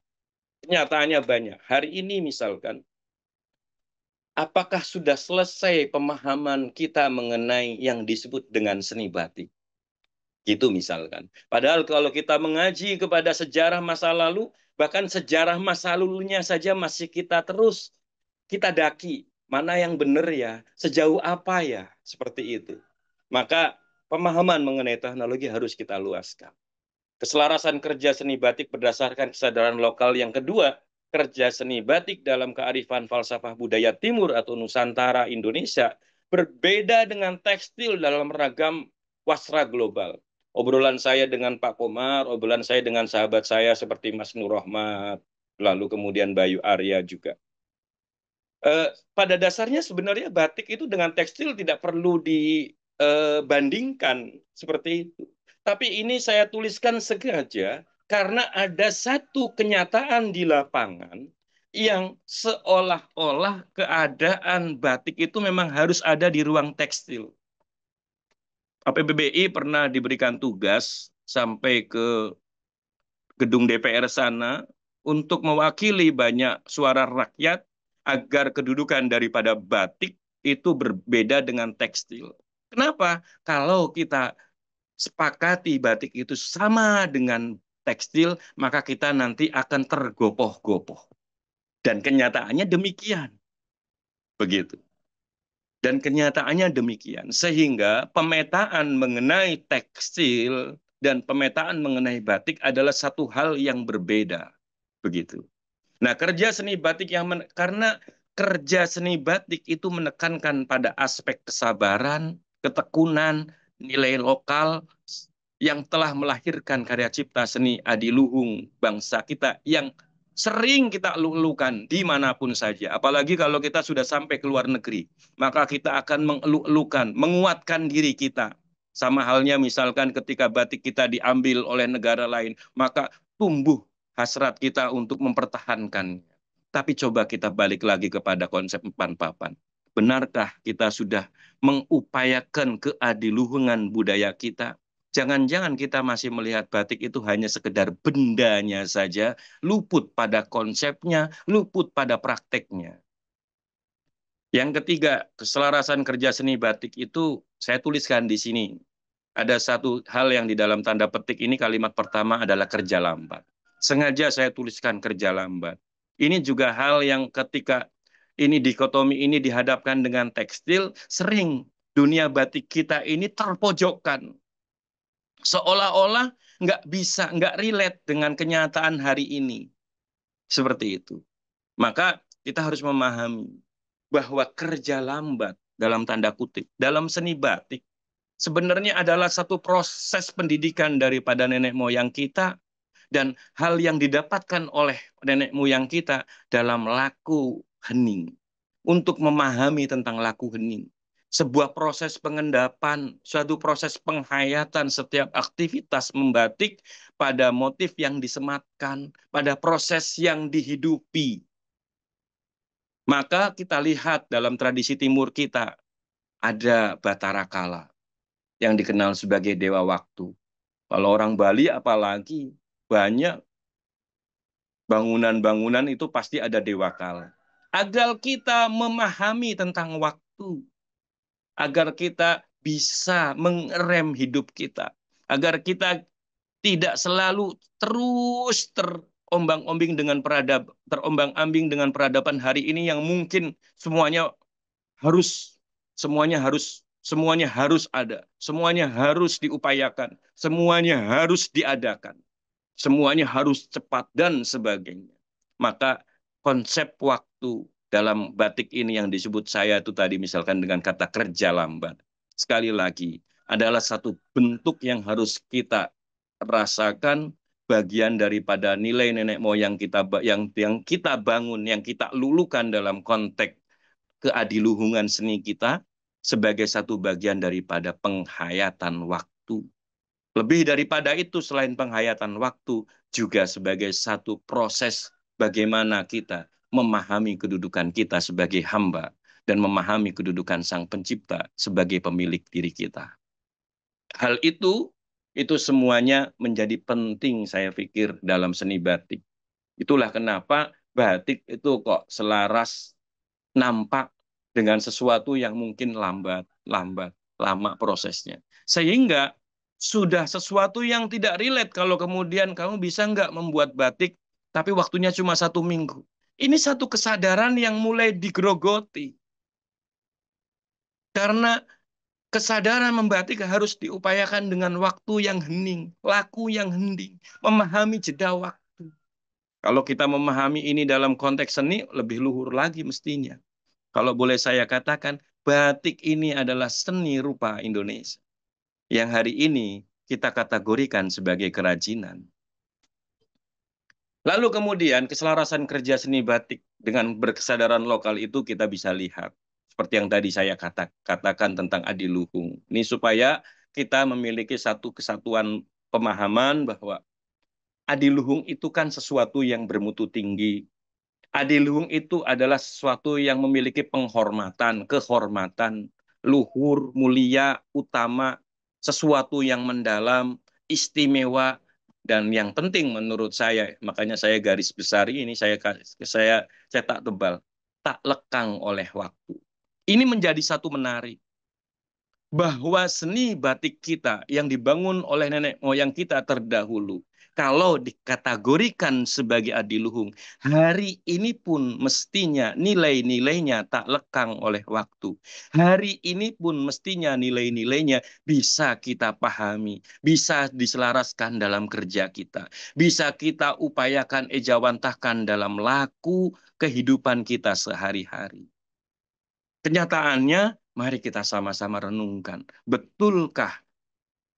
Kenyataannya banyak. Hari ini misalkan, apakah sudah selesai pemahaman kita mengenai yang disebut dengan seni batik? Gitu misalkan. Padahal kalau kita mengaji kepada sejarah masa lalu, bahkan sejarah masa lalunya saja masih kita daki. Mana yang benar ya? Sejauh apa ya? Seperti itu. Maka pemahaman mengenai teknologi harus kita luaskan. Keselarasan kerja seni batik berdasarkan kesadaran lokal. Yang kedua, kerja seni batik dalam kearifan falsafah budaya timur atau Nusantara Indonesia berbeda dengan tekstil dalam ragam wasra global. Obrolan saya dengan Pak Komar, obrolan saya dengan sahabat saya seperti Mas Nur Rahmat, lalu kemudian Bayu Arya juga. Pada dasarnya sebenarnya batik itu dengan tekstil tidak perlu dibandingkan seperti itu. Tapi ini saya tuliskan sengaja karena ada satu kenyataan di lapangan yang seolah-olah keadaan batik itu memang harus ada di ruang tekstil. APBBI pernah diberikan tugas sampai ke gedung DPR sana untuk mewakili banyak suara rakyat agar kedudukan daripada batik itu berbeda dengan tekstil. Kenapa? Kalau kita sepakati batik itu sama dengan tekstil, maka kita nanti akan tergopoh-gopoh. Dan kenyataannya demikian. Begitu. Dan kenyataannya demikian. Sehingga pemetaan mengenai tekstil dan pemetaan mengenai batik adalah satu hal yang berbeda. Begitu. Nah, kerja seni batik karena kerja seni batik itu menekankan pada aspek kesabaran, ketekunan, nilai lokal yang telah melahirkan karya cipta seni adiluhung bangsa kita yang sering kita elu-elukan dimanapun saja. Apalagi kalau kita sudah sampai ke luar negeri, maka kita akan mengelu-elukan, menguatkan diri kita. Sama halnya misalkan ketika batik kita diambil oleh negara lain, maka tumbuh hasrat kita untuk mempertahankannya. Tapi coba kita balik lagi kepada konsep empan papan. Benarkah kita sudah mengupayakan keadiluhungan budaya kita? Jangan-jangan kita masih melihat batik itu hanya sekedar bendanya saja, luput pada konsepnya, luput pada prakteknya. Yang ketiga, keselarasan kerja seni batik itu saya tuliskan di sini. Ada satu hal yang di dalam tanda petik ini kalimat pertama adalah kerja lambat. Sengaja saya tuliskan kerja lambat. Ini juga hal yang ketika ini dikotomi ini dihadapkan dengan tekstil, sering dunia batik kita ini terpojokkan. Seolah-olah nggak bisa, nggak relate dengan kenyataan hari ini. Seperti itu. Maka kita harus memahami bahwa kerja lambat dalam tanda kutip, dalam seni batik, sebenarnya adalah satu proses pendidikan daripada nenek moyang kita dan hal yang didapatkan oleh nenek moyang kita dalam laku hening. Untuk memahami tentang laku hening. Sebuah proses pengendapan, suatu proses penghayatan setiap aktivitas membatik pada motif yang disematkan, pada proses yang dihidupi. Maka kita lihat dalam tradisi timur kita, ada Batara Kala yang dikenal sebagai Dewa Waktu. Kalau orang Bali apalagi banyak bangunan-bangunan itu pasti ada Dewa Kala. Agar kita memahami tentang waktu, agar kita bisa mengerem hidup kita, agar kita tidak selalu terus terombang-ambing dengan terombang-ambing dengan peradaban hari ini yang mungkin harus semuanya harus ada, semuanya harus diupayakan, semuanya harus diadakan, semuanya harus cepat dan sebagainya. Maka konsep waktu dalam batik ini yang disebut saya itu tadi misalkan dengan kata kerja lambat. Sekali lagi, adalah satu bentuk yang harus kita rasakan bagian daripada nilai nenek moyang kita yang kita bangun, yang kita lulukan dalam konteks keadiluhungan seni kita sebagai satu bagian daripada penghayatan waktu. Lebih daripada itu, selain penghayatan waktu, juga sebagai satu proses bagaimana kita memahami kedudukan kita sebagai hamba dan memahami kedudukan Sang Pencipta sebagai pemilik diri kita. Hal itu semuanya menjadi penting saya pikir dalam seni batik. Itulah kenapa batik itu kok selaras nampak dengan sesuatu yang mungkin lama prosesnya. Sehingga sudah sesuatu yang tidak relate kalau kemudian kamu bisa nggak membuat batik, tapi waktunya cuma 1 minggu. Ini satu kesadaran yang mulai digrogoti. Karena kesadaran membatik harus diupayakan dengan waktu yang hening, laku yang hening, memahami jeda waktu. Kalau kita memahami ini dalam konteks seni, lebih luhur lagi mestinya. Kalau boleh saya katakan, batik ini adalah seni rupa Indonesia. Yang hari ini kita kategorikan sebagai kerajinan. Lalu kemudian keselarasan kerja seni batik dengan berkesadaran lokal itu kita bisa lihat. Seperti yang tadi saya katakan tentang adiluhung. Ini supaya kita memiliki satu kesatuan pemahaman bahwa adiluhung itu kan sesuatu yang bermutu tinggi. Adiluhung itu adalah sesuatu yang memiliki penghormatan, kehormatan, luhur, mulia, utama, sesuatu yang mendalam, istimewa, dan yang penting menurut saya, makanya saya garis besar ini, saya cetak tebal, tak lekang oleh waktu. Ini menjadi satu menarik bahwa seni batik kita yang dibangun oleh nenek moyang kita terdahulu, kalau dikategorikan sebagai adiluhung, hari ini pun mestinya nilai-nilainya tak lekang oleh waktu. Hari ini pun mestinya nilai-nilainya bisa kita pahami, bisa diselaraskan dalam kerja kita, bisa kita upayakan ejawantahkan dalam laku kehidupan kita sehari-hari. Kenyataannya, mari kita sama-sama renungkan. Betulkah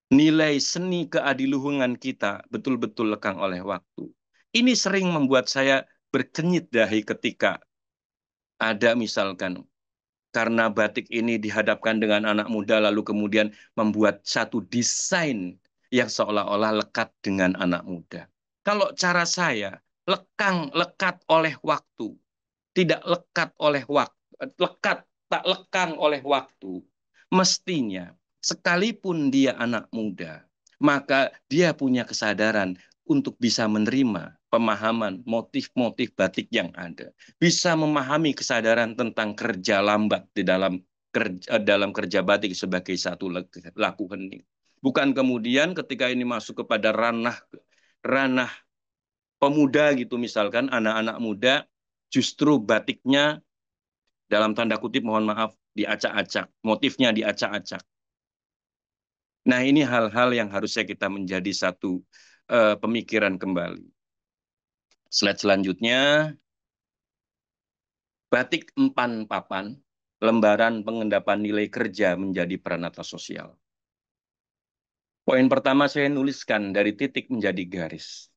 nilai seni keadiluhungan kita betul-betul lekang oleh waktu? Ini sering membuat saya berkenyit dahi ketika ada misalkan karena batik ini dihadapkan dengan anak muda lalu kemudian membuat satu desain yang seolah-olah lekat dengan anak muda. Kalau cara saya, lekat oleh waktu, tidak lekat oleh waktu, tak lekang oleh waktu, mestinya sekalipun dia anak muda, maka dia punya kesadaran untuk bisa menerima pemahaman motif-motif batik yang ada, bisa memahami kesadaran tentang kerja lambat di dalam kerja batik sebagai satu laku hening. Bukan kemudian ketika ini masuk kepada ranah pemuda gitu misalkan anak-anak muda justru batiknya dalam tanda kutip mohon maaf diacak-acak, motifnya diacak-acak. Nah ini hal-hal yang harusnya kita menjadi satu pemikiran kembali. Slide selanjutnya, batik empan papan, lembaran pengendapan nilai kerja menjadi peranata sosial. Poin pertama saya nuliskan dari titik menjadi garis.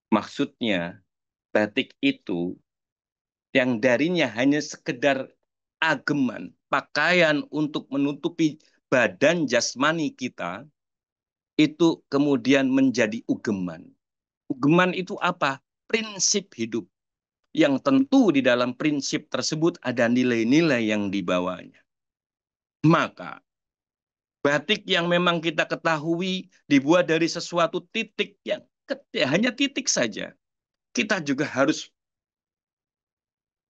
Maksudnya batik itu yang darinya hanya sekedar ageman, pakaian untuk menutupi badan jasmani kita, itu kemudian menjadi ugeman. Ugeman itu apa? Prinsip hidup. Yang tentu di dalam prinsip tersebut ada nilai-nilai yang dibawanya. Maka, batik yang memang kita ketahui dibuat dari sesuatu titik yang hanya titik saja. Kita juga harus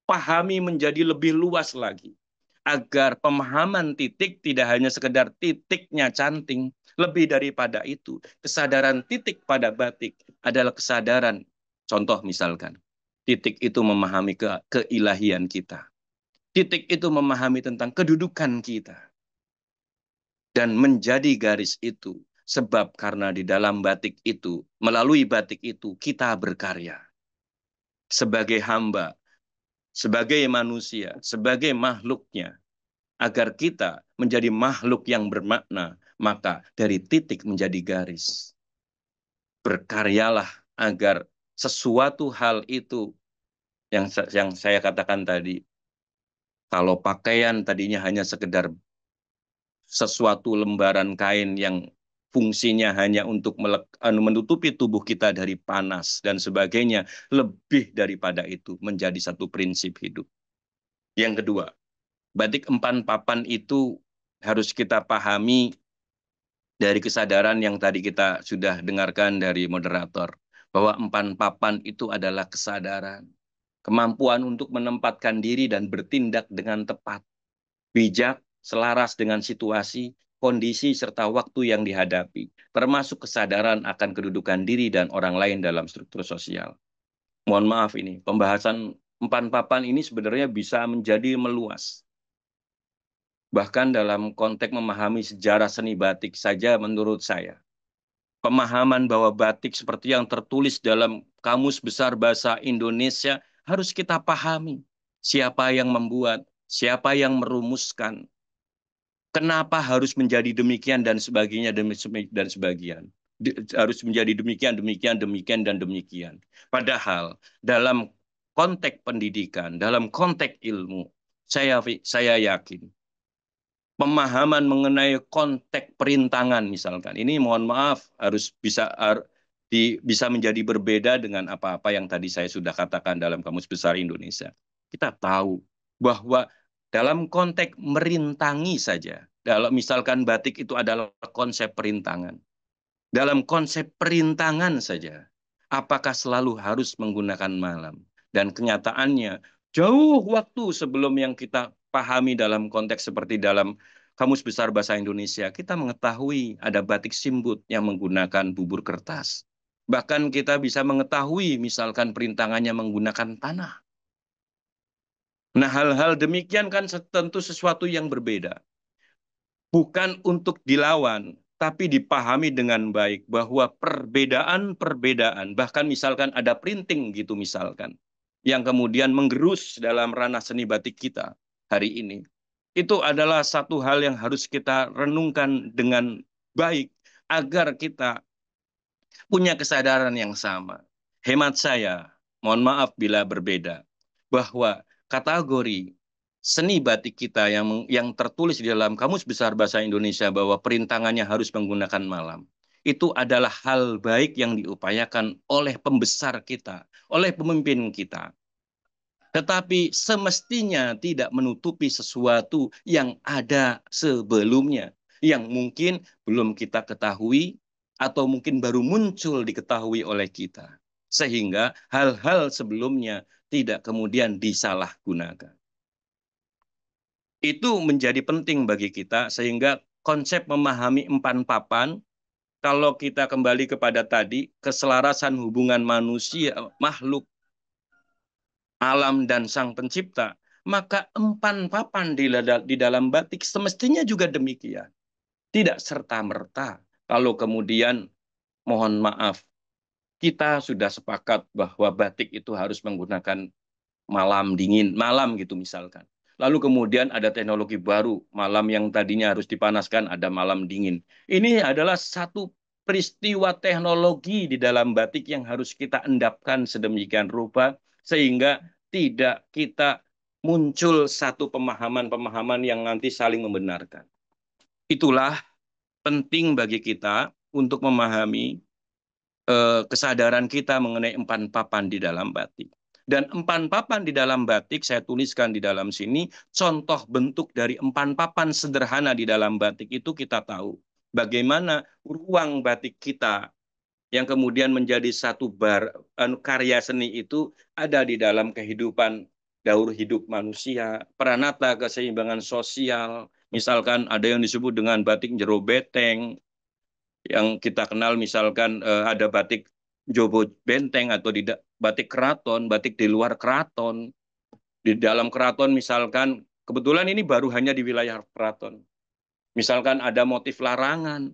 pahami menjadi lebih luas lagi. Agar pemahaman titik tidak hanya sekedar titiknya canting. Lebih daripada itu, kesadaran titik pada batik adalah kesadaran, contoh misalkan, titik itu memahami keilahian kita. Titik itu memahami tentang kedudukan kita. Dan menjadi garis itu, sebab karena di dalam batik itu, melalui batik itu, kita berkarya. Sebagai hamba, sebagai manusia, sebagai makhluknya, agar kita menjadi makhluk yang bermakna, maka dari titik menjadi garis. Berkaryalah agar sesuatu hal itu yang saya katakan tadi, kalau pakaian tadinya hanya sekedar sesuatu lembaran kain yang fungsinya hanya untuk menutupi tubuh kita dari panas dan sebagainya, lebih daripada itu menjadi satu prinsip hidup. Yang kedua, batik empan papan itu harus kita pahami dari kesadaran yang tadi kita sudah dengarkan dari moderator, bahwa empan papan itu adalah kesadaran, kemampuan untuk menempatkan diri dan bertindak dengan tepat. bijak, selaras dengan situasi, kondisi, serta waktu yang dihadapi, termasuk kesadaran akan kedudukan diri dan orang lain dalam struktur sosial. Mohon maaf ini, pembahasan empan papan ini sebenarnya bisa menjadi meluas. Bahkan dalam konteks memahami sejarah seni batik saja menurut saya. Pemahaman bahwa batik seperti yang tertulis dalam Kamus Besar Bahasa Indonesia harus kita pahami. Siapa yang membuat, siapa yang merumuskan, kenapa harus menjadi demikian dan sebagainya dan sebagian. Harus menjadi demikian, demikian, demikian, dan demikian. Padahal dalam konteks pendidikan, dalam konteks ilmu, saya yakin pemahaman mengenai konteks perintangan misalkan. Ini mohon maaf harus bisa menjadi berbeda dengan apa-apa yang tadi saya sudah katakan dalam Kamus Besar Indonesia. Kita tahu bahwa dalam konteks merintangi saja, dalam misalkan batik itu adalah konsep perintangan. Dalam konsep perintangan saja, apakah selalu harus menggunakan malam? Dan kenyataannya, jauh waktu sebelum yang kita pahami dalam konteks seperti dalam Kamus Besar Bahasa Indonesia, kita mengetahui ada batik simbut yang menggunakan bubur kertas. Bahkan kita bisa mengetahui misalkan perintangannya menggunakan tanah. Nah, hal-hal demikian kan tentu sesuatu yang berbeda. Bukan untuk dilawan, tapi dipahami dengan baik bahwa perbedaan-perbedaan, bahkan misalkan ada printing gitu misalkan, yang kemudian menggerus dalam ranah seni batik kita hari ini. Itu adalah satu hal yang harus kita renungkan dengan baik agar kita punya kesadaran yang sama. Hemat saya, mohon maaf bila berbeda, bahwa kategori seni batik kita yang tertulis di dalam Kamus Besar Bahasa Indonesia bahwa perintangannya harus menggunakan malam. Itu adalah hal baik yang diupayakan oleh pembesar kita, oleh pemimpin kita. Tetapi semestinya tidak menutupi sesuatu yang ada sebelumnya, yang mungkin belum kita ketahui, atau mungkin baru muncul diketahui oleh kita. Sehingga hal-hal sebelumnya tidak kemudian disalahgunakan. Itu menjadi penting bagi kita, sehingga konsep memahami empan papan, kalau kita kembali kepada tadi, keselarasan hubungan manusia, makhluk, alam, dan sang pencipta, maka empan papan di dalam batik semestinya juga demikian. Tidak serta-merta, kalau kemudian, mohon maaf, kita sudah sepakat bahwa batik itu harus menggunakan malam dingin, malam gitu misalkan. Lalu kemudian ada teknologi baru, malam yang tadinya harus dipanaskan, ada malam dingin. Ini adalah satu peristiwa teknologi di dalam batik yang harus kita endapkan sedemikian rupa, sehingga tidak kita muncul satu pemahaman-pemahaman yang nanti saling membenarkan. Itulah penting bagi kita untuk memahami kesadaran kita mengenai empan papan di dalam batik. Dan empan papan di dalam batik, saya tuliskan di dalam sini, contoh bentuk dari empan papan sederhana di dalam batik itu kita tahu. Bagaimana ruang batik kita yang kemudian menjadi satu karya seni itu ada di dalam kehidupan daur hidup manusia, peranata keseimbangan sosial. Misalkan ada yang disebut dengan batik jero beteng, yang kita kenal misalkan ada batik Jobo Benteng atau batik keraton, batik di luar keraton. Di dalam keraton misalkan, kebetulan ini baru hanya di wilayah keraton. Misalkan ada motif larangan,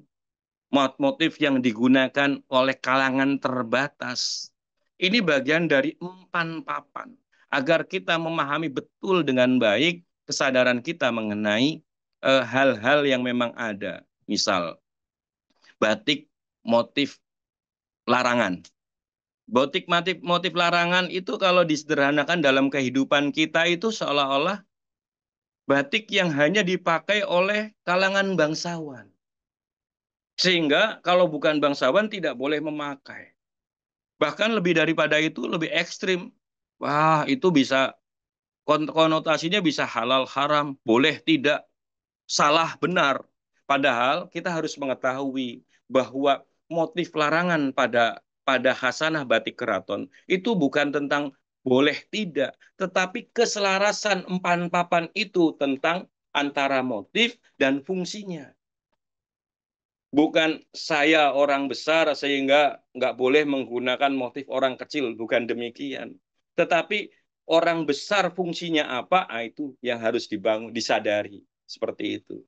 motif yang digunakan oleh kalangan terbatas. Ini bagian dari empan papan. Agar kita memahami betul dengan baik kesadaran kita mengenai hal-hal yang memang ada. Misal, batik motif larangan. Batik motif larangan itu kalau disederhanakan dalam kehidupan kita itu seolah-olah batik yang hanya dipakai oleh kalangan bangsawan. Sehingga kalau bukan bangsawan tidak boleh memakai. Bahkan lebih daripada itu lebih ekstrim. Wah, itu bisa konotasinya bisa halal haram, boleh tidak, salah benar. Padahal kita harus mengetahui bahwa motif larangan pada khasanah batik keraton itu bukan tentang boleh tidak, tetapi keselarasan empan papan itu tentang antara motif dan fungsinya. Bukan saya orang besar sehingga nggak boleh menggunakan motif orang kecil, bukan demikian. Tetapi orang besar fungsinya apa, itu yang harus dibangun, disadari. Seperti itu.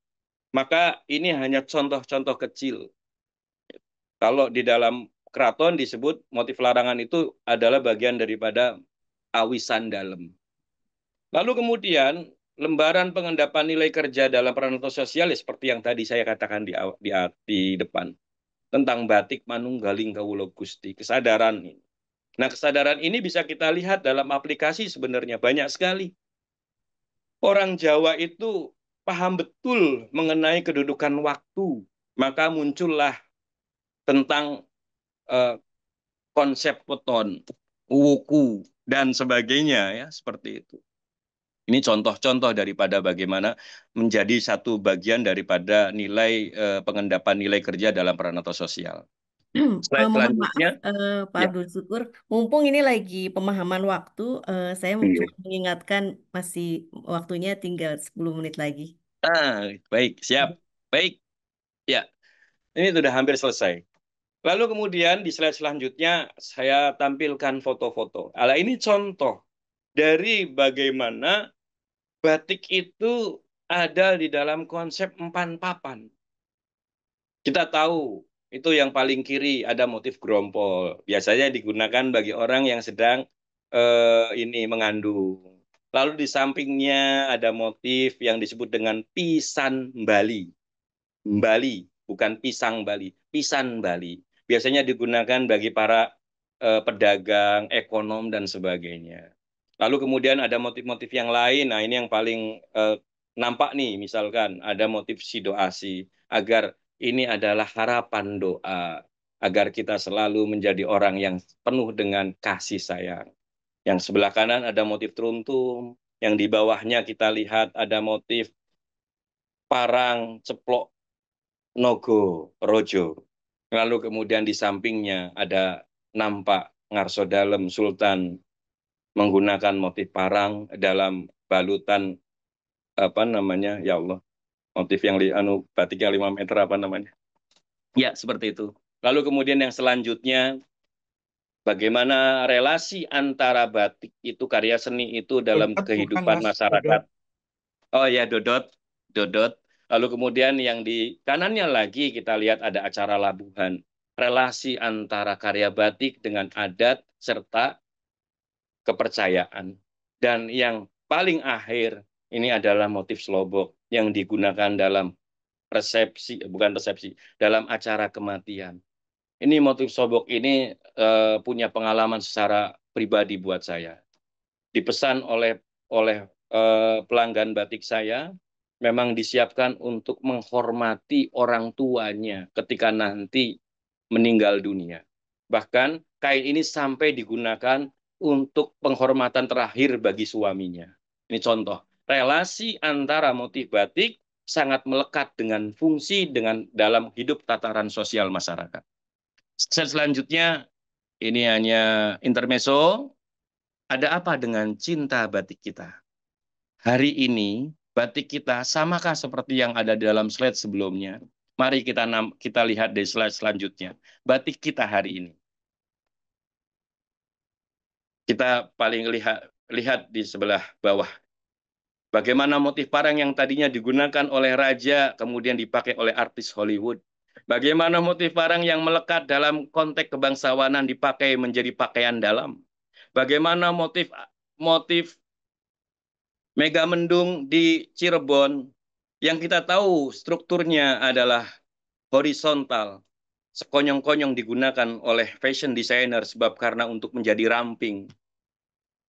Maka ini hanya contoh-contoh kecil. Kalau di dalam keraton disebut motif larangan itu adalah bagian daripada awisan dalam. Lalu kemudian lembaran pengendapan nilai kerja dalam Pranoto Sosial seperti yang tadi saya katakan di depan tentang batik manunggaling kawula Gusti, kesadaran ini. Nah, kesadaran ini bisa kita lihat dalam aplikasi sebenarnya banyak sekali. Orang Jawa itu paham betul mengenai kedudukan waktu, maka muncullah tentang eh, konsep weton, wuku, dan sebagainya ya, seperti itu. Ini contoh-contoh daripada bagaimana menjadi satu bagian daripada nilai pengendapan nilai kerja dalam Pranoto Sosial. Slide Mohon maaf, selanjutnya, Pak ya. Abdul Syukur. Mumpung ini lagi pemahaman waktu, saya Iya. cuma mengingatkan masih waktunya tinggal 10 menit lagi. Baik, siap. Baik, ya. Ini sudah hampir selesai. Lalu kemudian di slide selanjutnya saya tampilkan foto-foto. Ini contoh dari bagaimana batik itu ada di dalam konsep empan papan. Kita tahu itu yang paling kiri ada motif grompol. Biasanya digunakan bagi orang yang sedang ini mengandung. Lalu di sampingnya ada motif yang disebut dengan pisan Bali. Bali, bukan pisang Bali, pisan Bali. Biasanya digunakan bagi para pedagang, ekonom, dan sebagainya. Lalu kemudian ada motif-motif yang lain. Nah, ini yang paling nampak nih, misalkan ada motif sidoasi, agar ini adalah harapan doa, agar kita selalu menjadi orang yang penuh dengan kasih sayang. Yang sebelah kanan ada motif teruntum, yang di bawahnya kita lihat ada motif parang ceplok Nogo Rojo. Lalu kemudian di sampingnya ada nampak Ngarso Dalem Sultan menggunakan motif parang dalam balutan apa namanya, ya Allah, motif yang batik yang 5 meter apa namanya. Ya, seperti itu. Lalu kemudian yang selanjutnya, bagaimana relasi antara batik itu, karya seni itu dalam Dodot bukan kehidupan Mas, masyarakat. Dodot. Oh ya, Dodot, Dodot. Lalu kemudian yang di kanannya lagi kita lihat ada acara labuhan. Relasi antara karya batik dengan adat serta kepercayaan. Dan yang paling akhir ini adalah motif slobok yang digunakan dalam resepsi, bukan resepsi, dalam acara kematian. Ini motif slobok ini punya pengalaman secara pribadi buat saya. Dipesan oleh pelanggan batik saya, memang disiapkan untuk menghormati orang tuanya ketika nanti meninggal dunia. Bahkan kain ini sampai digunakan untuk penghormatan terakhir bagi suaminya. Ini contoh. Relasi antara motif batik sangat melekat dengan fungsi dalam hidup tataran sosial masyarakat. Selanjutnya, ini hanya intermezzo. Ada apa dengan cinta batik kita? Hari ini, batik kita samakah seperti yang ada di dalam slide sebelumnya? Mari kita lihat di slide selanjutnya. Batik kita hari ini. Kita paling lihat di sebelah bawah. Bagaimana motif parang yang tadinya digunakan oleh raja, kemudian dipakai oleh artis Hollywood. Bagaimana motif parang yang melekat dalam konteks kebangsawanan dipakai menjadi pakaian dalam. Bagaimana motif Megamendung di Cirebon yang kita tahu strukturnya adalah horizontal, sekonyong-konyong digunakan oleh fashion designer sebab karena untuk menjadi ramping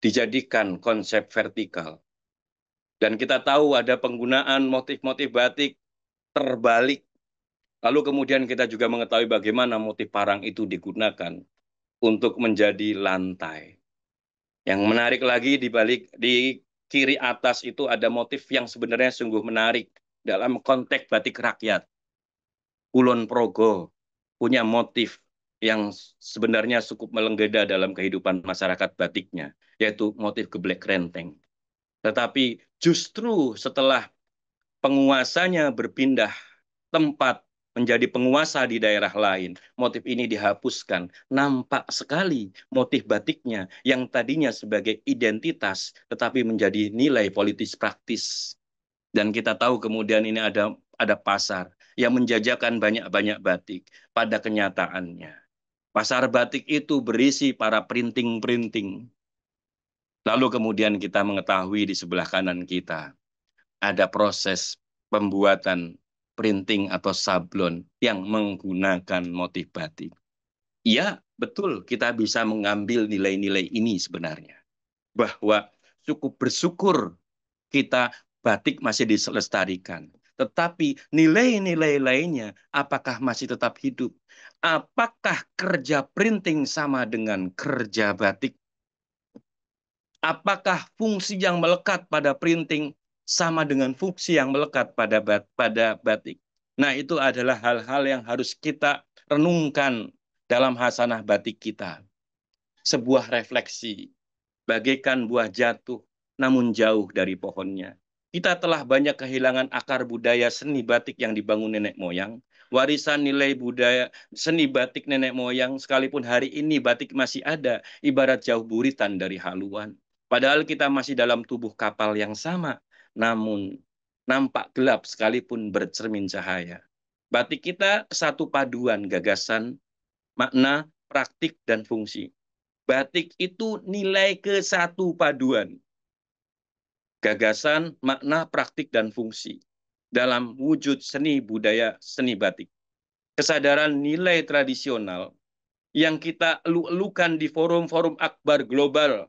dijadikan konsep vertikal. Dan kita tahu ada penggunaan motif-motif batik terbalik. Lalu kemudian kita juga mengetahui bagaimana motif parang itu digunakan untuk menjadi lantai. Yang menarik lagi di kiri atas itu ada motif yang sebenarnya sungguh menarik dalam konteks batik rakyat. Kulon Progo punya motif yang sebenarnya cukup melenggeda dalam kehidupan masyarakat batiknya, yaitu motif geblek renteng. Tetapi justru setelah penguasanya berpindah tempat menjadi penguasa di daerah lain, motif ini dihapuskan. Nampak sekali motif batiknya yang tadinya sebagai identitas, tetapi menjadi nilai politis praktis. Dan kita tahu kemudian ini ada pasar yang menjajakan banyak-banyak batik. Pada kenyataannya, pasar batik itu berisi para printing-printing. Lalu kemudian kita mengetahui di sebelah kanan kita ada proses pembuatan printing atau sablon yang menggunakan motif batik. Iya, betul, kita bisa mengambil nilai-nilai ini sebenarnya. Bahwa cukup bersyukur kita batik masih dilestarikan. Tetapi nilai-nilai lainnya apakah masih tetap hidup? Apakah kerja printing sama dengan kerja batik? Apakah fungsi yang melekat pada printing sama dengan fungsi yang melekat pada batik? Nah, itu adalah hal-hal yang harus kita renungkan dalam hasanah batik kita. Sebuah refleksi, bagaikan buah jatuh, namun jauh dari pohonnya. Kita telah banyak kehilangan akar budaya seni batik yang dibangun nenek moyang. Warisan nilai budaya seni batik nenek moyang, sekalipun hari ini batik masih ada, ibarat jauh buritan dari haluan. Padahal kita masih dalam tubuh kapal yang sama, namun nampak gelap sekalipun bercermin cahaya. Batik kita satu paduan gagasan, makna, praktik, dan fungsi. Batik itu nilai ke satu paduan. Gagasan, makna, praktik, dan fungsi. Dalam wujud seni budaya seni batik. Kesadaran nilai tradisional yang kita elu-elukan di forum-forum akbar global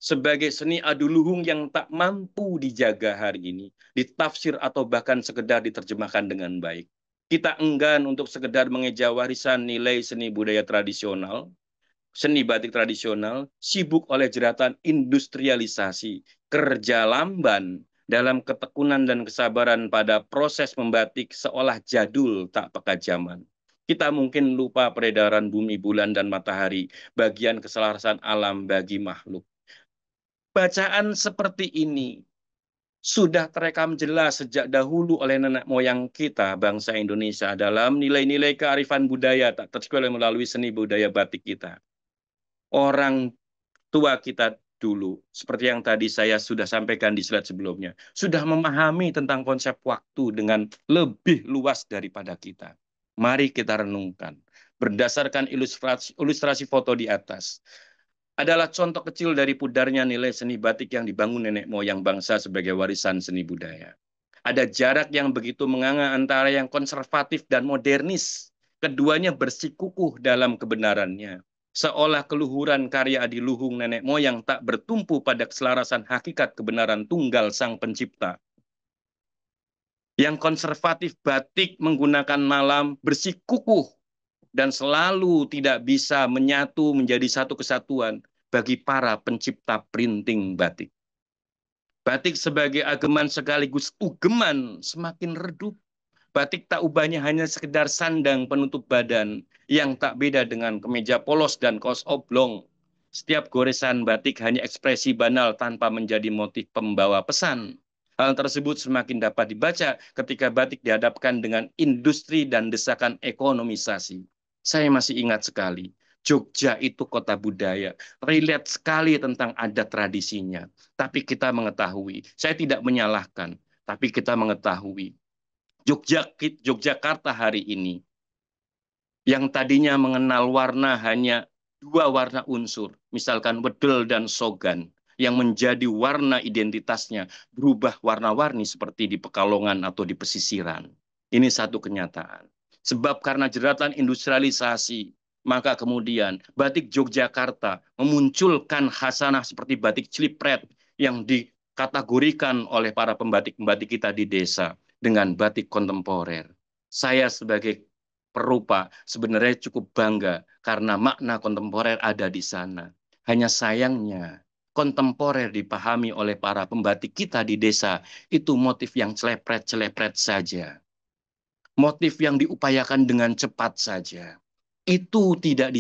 sebagai seni aduluhung yang tak mampu dijaga hari ini, ditafsir atau bahkan sekedar diterjemahkan dengan baik. Kita enggan untuk sekedar mengeja warisan nilai seni budaya tradisional, seni batik tradisional, sibuk oleh jeratan industrialisasi, kerja lamban dalam ketekunan dan kesabaran pada proses membatik seolah jadul tak peka zaman. Kita mungkin lupa peredaran bumi, bulan, dan matahari, bagian keselarasan alam bagi makhluk. Bacaan seperti ini sudah terekam jelas sejak dahulu oleh nenek moyang kita, bangsa Indonesia, dalam nilai-nilai kearifan budaya tak terkecuali melalui seni budaya batik kita. Orang tua kita dulu, seperti yang tadi saya sudah sampaikan di slide sebelumnya, sudah memahami tentang konsep waktu dengan lebih luas daripada kita. Mari kita renungkan. Berdasarkan ilustrasi foto di atas, adalah contoh kecil dari pudarnya nilai seni batik yang dibangun nenek moyang bangsa sebagai warisan seni budaya. Ada jarak yang begitu menganga antara yang konservatif dan modernis. Keduanya bersikukuh dalam kebenarannya. Seolah keluhuran karya adiluhung nenek moyang tak bertumpu pada keselarasan hakikat kebenaran tunggal sang pencipta. Yang konservatif batik menggunakan nalam bersikukuh dan selalu tidak bisa menyatu menjadi satu kesatuan bagi para pencipta printing batik. Batik sebagai ageman sekaligus ugeman semakin redup. Batik tak ubahnya hanya sekedar sandang penutup badan yang tak beda dengan kemeja polos dan kaos oblong. Setiap goresan batik hanya ekspresi banal tanpa menjadi motif pembawa pesan. Hal tersebut semakin dapat dibaca ketika batik dihadapkan dengan industri dan desakan ekonomisasi. Saya masih ingat sekali, Jogja itu kota budaya, relate sekali tentang adat tradisinya. Tapi kita mengetahui, saya tidak menyalahkan, tapi kita mengetahui, Yogyakarta hari ini, yang tadinya mengenal warna hanya dua warna unsur, misalkan wedel dan sogan, yang menjadi warna identitasnya berubah warna-warni seperti di Pekalongan atau di pesisiran. Ini satu kenyataan. Sebab karena jeratan industrialisasi, maka kemudian batik Yogyakarta memunculkan khasanah seperti batik Cilipret yang dikategorikan oleh para pembatik-pembatik kita di desa dengan batik kontemporer. Saya sebagai perupa sebenarnya cukup bangga karena makna kontemporer ada di sana. Hanya sayangnya kontemporer dipahami oleh para pembatik kita di desa itu motif yang celepret-celepret saja. Motif yang diupayakan dengan cepat saja. Itu tidak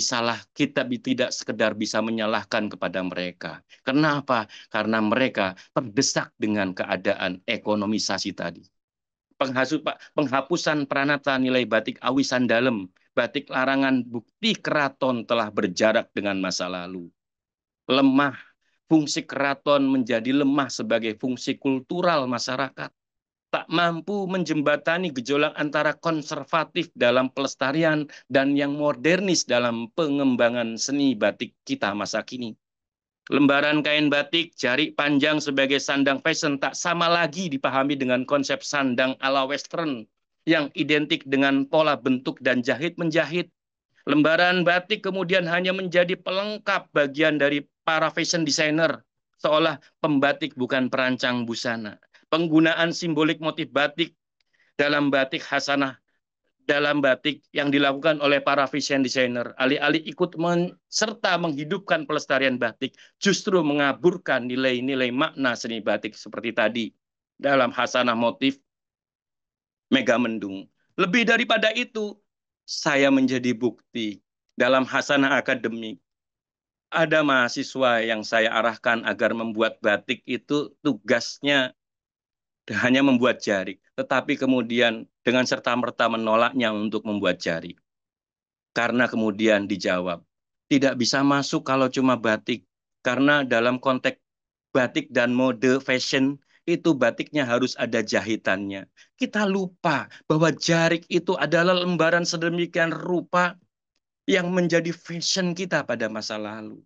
kita tidak sekedar bisa menyalahkan kepada mereka. Kenapa? Karena mereka terdesak dengan keadaan ekonomisasi tadi. penghapusan pranata nilai batik awisan dalem, batik larangan bukti keraton telah berjarak dengan masa lalu. Lemah, fungsi keraton menjadi lemah sebagai fungsi kultural masyarakat. Tak mampu menjembatani gejolak antara konservatif dalam pelestarian dan yang modernis dalam pengembangan seni batik kita masa kini. Lembaran kain batik, jarik panjang sebagai sandang fashion tak sama lagi dipahami dengan konsep sandang ala western yang identik dengan pola bentuk dan jahit-menjahit. Lembaran batik kemudian hanya menjadi pelengkap bagian dari para fashion designer, seolah pembatik bukan perancang busana. Penggunaan simbolik motif batik dalam batik hasanah dalam batik yang dilakukan oleh para fashion designer, alih-alih ikut serta menghidupkan pelestarian batik, justru mengaburkan nilai-nilai makna seni batik seperti tadi dalam hasanah motif Megamendung. Lebih daripada itu, saya menjadi bukti dalam hasanah akademik. Ada mahasiswa yang saya arahkan agar membuat batik itu tugasnya hanya membuat jarik, tetapi kemudian dengan serta-merta menolaknya untuk membuat jarik. Karena kemudian dijawab, tidak bisa masuk kalau cuma batik. Karena dalam konteks batik dan mode fashion, itu batiknya harus ada jahitannya. Kita lupa bahwa jarik itu adalah lembaran sedemikian rupa yang menjadi fashion kita pada masa lalu.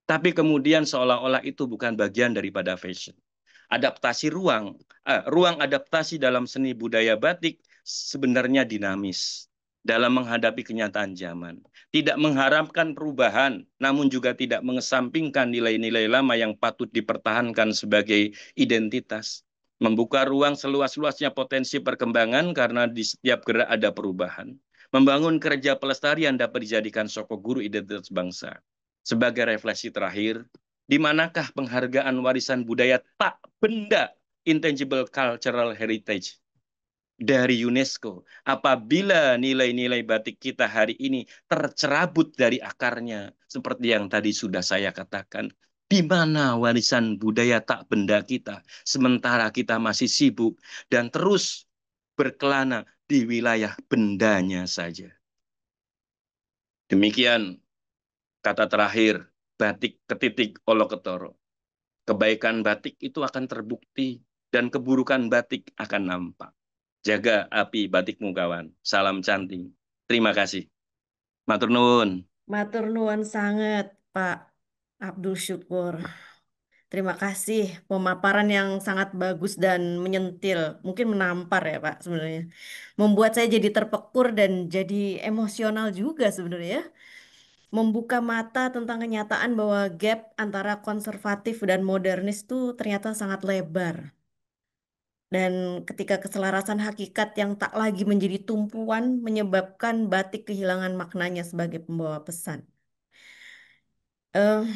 Tapi kemudian seolah-olah itu bukan bagian daripada fashion. Adaptasi ruang adaptasi dalam seni budaya batik sebenarnya dinamis dalam menghadapi kenyataan zaman. Tidak mengharapkan perubahan, namun juga tidak mengesampingkan nilai-nilai lama yang patut dipertahankan sebagai identitas. Membuka ruang seluas-luasnya potensi perkembangan karena di setiap gerak ada perubahan. Membangun kerja pelestarian dapat dijadikan sokok guru identitas bangsa. Sebagai refleksi terakhir, di manakah penghargaan warisan budaya tak benda intangible cultural heritage dari UNESCO apabila nilai-nilai batik kita hari ini tercerabut dari akarnya seperti yang tadi sudah saya katakan, di mana warisan budaya tak benda kita sementara kita masih sibuk dan terus berkelana di wilayah bendanya saja. Demikian kata terakhir batik ketitik Oloketoro. Kebaikan batik itu akan terbukti dan keburukan batik akan nampak. Jaga api batikmu kawan. Salam cantik. Terima kasih. Matur nuwun. Matur nuwun sangat, Pak Abdul Syukur. Terima kasih pemaparan yang sangat bagus dan menyentil, mungkin menampar ya Pak sebenarnya. Membuat saya jadi terpekur dan jadi emosional juga sebenarnya. Membuka mata tentang kenyataan bahwa gap antara konservatif dan modernis itu ternyata sangat lebar. Dan ketika keselarasan hakikat yang tak lagi menjadi tumpuan menyebabkan batik kehilangan maknanya sebagai pembawa pesan. Eh,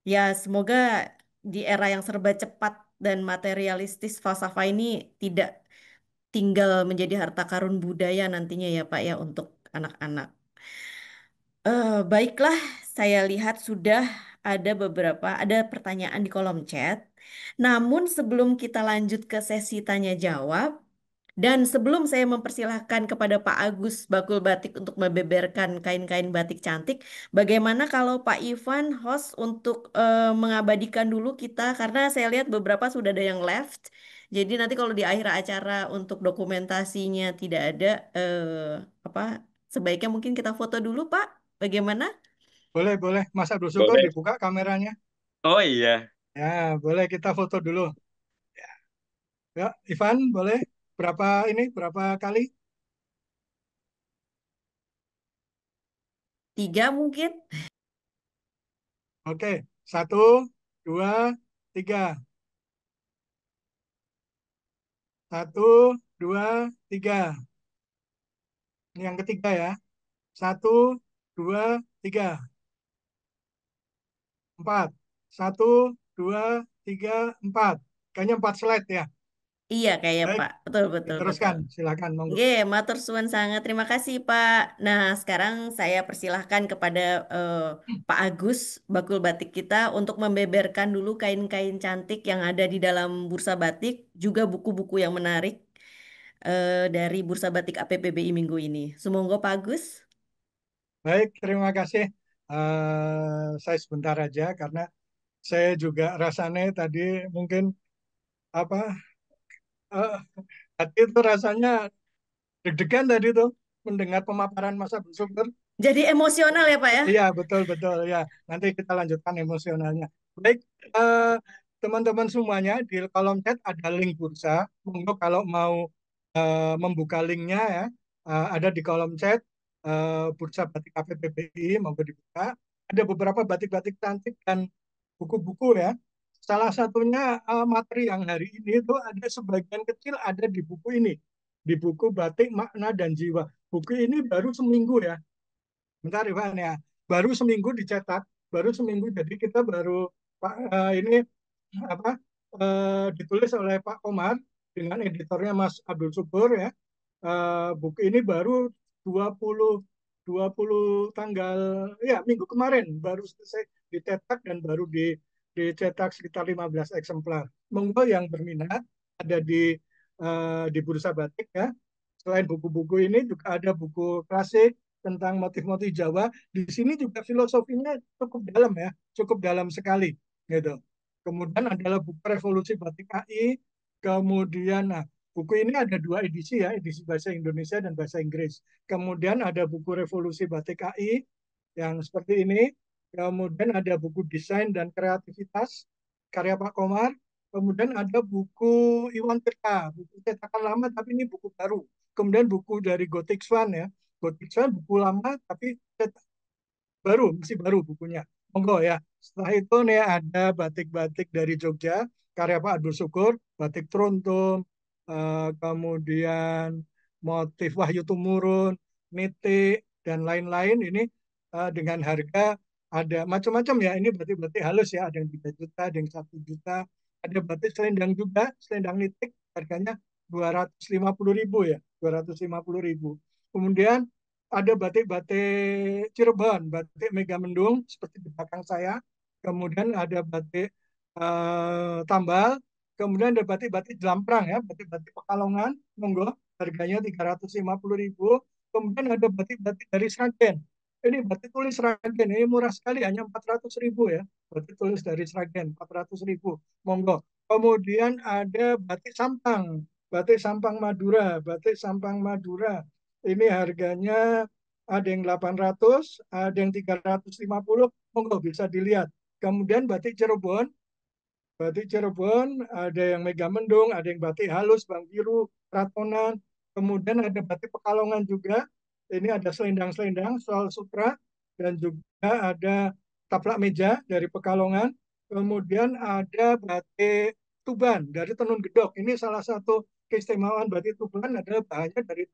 ya, semoga di era yang serba cepat dan materialistis, falsafah ini tidak tinggal menjadi harta karun budaya nantinya ya Pak ya untuk anak-anak. Baiklah, saya lihat sudah ada pertanyaan di kolom chat. Namun sebelum kita lanjut ke sesi tanya jawab, dan sebelum saya mempersilahkan kepada Pak Agus Bakul Batik untuk membeberkan kain-kain batik cantik, bagaimana kalau Pak Ivan host untuk mengabadikan dulu kita, karena saya lihat beberapa sudah ada yang left. Jadi nanti kalau di akhir acara untuk dokumentasinya tidak ada, apa, sebaiknya mungkin kita foto dulu, Pak. Bagaimana? Boleh, boleh. Mas Abdul Syukur Boleh. dibuka kameranya. Oh iya. Ya, boleh kita foto dulu. Ya, Ivan, boleh? Berapa kali? 3 mungkin. Oke, 1, 2, 3. 1, 2, 3. Ini yang ketiga ya. 1, 2, 3. 4. 1, 2, 3, 4. Kayaknya 4 slide ya. Iya kayak Baik, Pak. Betul, betul, betul. diteruskan. Silakan, monggo. Oke, matur suwun sangat. Terima kasih, Pak. Nah, sekarang saya persilahkan kepada Pak Agus, bakul batik kita, untuk membeberkan dulu kain-kain cantik yang ada di dalam bursa batik, juga buku-buku yang menarik. dari Bursa Batik APPBI minggu ini. Sumangga Pak Agus. Baik, terima kasih. Saya sebentar aja karena saya juga rasanya tadi mungkin apa eh, hati itu rasanya deg-degan tadi tuh mendengar pemaparan Mas Abdul Syukur. Jadi emosional ya Pak ya? Iya, betul betul ya. Nanti kita lanjutkan emosionalnya. Baik, eh, teman-teman semuanya di kolom chat ada link bursa. Monggo kalau mau membuka linknya ya, ada di kolom chat Bursa Batik KPPBI, monggo dibuka. Ada beberapa batik-batik cantik dan buku-buku ya. Salah satunya materi yang hari ini itu ada sebagian kecil ada di buku ini, di buku Batik Makna dan Jiwa. Buku ini baru seminggu ya. Bentar Ivan ya, baru seminggu dicetak, baru seminggu. Jadi kita baru Pak ini apa ditulis oleh Pak Komar dengan editornya Mas Abdul Syukur ya. Buku ini baru 20 20 tanggal ya minggu kemarin baru selesai dicetak dan baru dicetak sekitar 15 eksemplar. Monggo yang berminat ada di Bursa Batik ya. Selain buku-buku ini juga ada buku klasik tentang motif-motif Jawa. Di sini juga filosofinya cukup dalam ya, cukup dalam sekali gitu. Kemudian adalah buku Revolusi Batik AI. Kemudian, nah, buku ini ada dua edisi ya, edisi bahasa Indonesia dan bahasa Inggris. Kemudian ada buku Revolusi Batik AI yang seperti ini. Kemudian ada buku Desain dan Kreativitas karya Pak Komar. Kemudian ada buku Iwan Tirta, buku cetakan lama tapi ini buku baru. Kemudian buku dari Gothic Swan ya. Gothic Swan buku lama tapi baru, masih baru bukunya. Monggo ya. Setelah itu nih ada batik-batik dari Jogja, karya Pak Abdul Syukur, batik Trontum, kemudian motif Wahyu Tumurun, nitik, dan lain-lain. Ini dengan harga ada macam-macam ya. Ini batik-batik halus ya, ada yang 3 juta, ada yang 1 juta. Ada batik selendang juga, selendang nitik, harganya 250.000 ya, 250.000. Kemudian ada batik-batik Cirebon, batik Megamendung seperti di belakang saya. Kemudian ada batik Tambal. Kemudian ada batik-batik Jelamprang ya, batik-batik Pekalongan, monggo harganya 350.000. Kemudian ada batik-batik dari Sragen. Ini batik tulis Sragen, ini murah sekali, hanya 400.000 ya. Batik tulis dari Sragen, 400.000. Monggo. Kemudian ada batik Sampang Madura, batik Sampang Madura. Ini harganya ada yang 800, ada yang 350, monggo bisa dilihat. Kemudian batik Cirebon ada yang Megamendung, ada yang batik halus, Bang Biru, Ratonan. Kemudian ada batik Pekalongan juga. Ini ada selendang-selendang, soal sutra, dan juga ada taplak meja dari Pekalongan. Kemudian ada batik Tuban dari Tenun Gedok. Ini salah satu keistimewaan batik Tuban adalah bahannya dari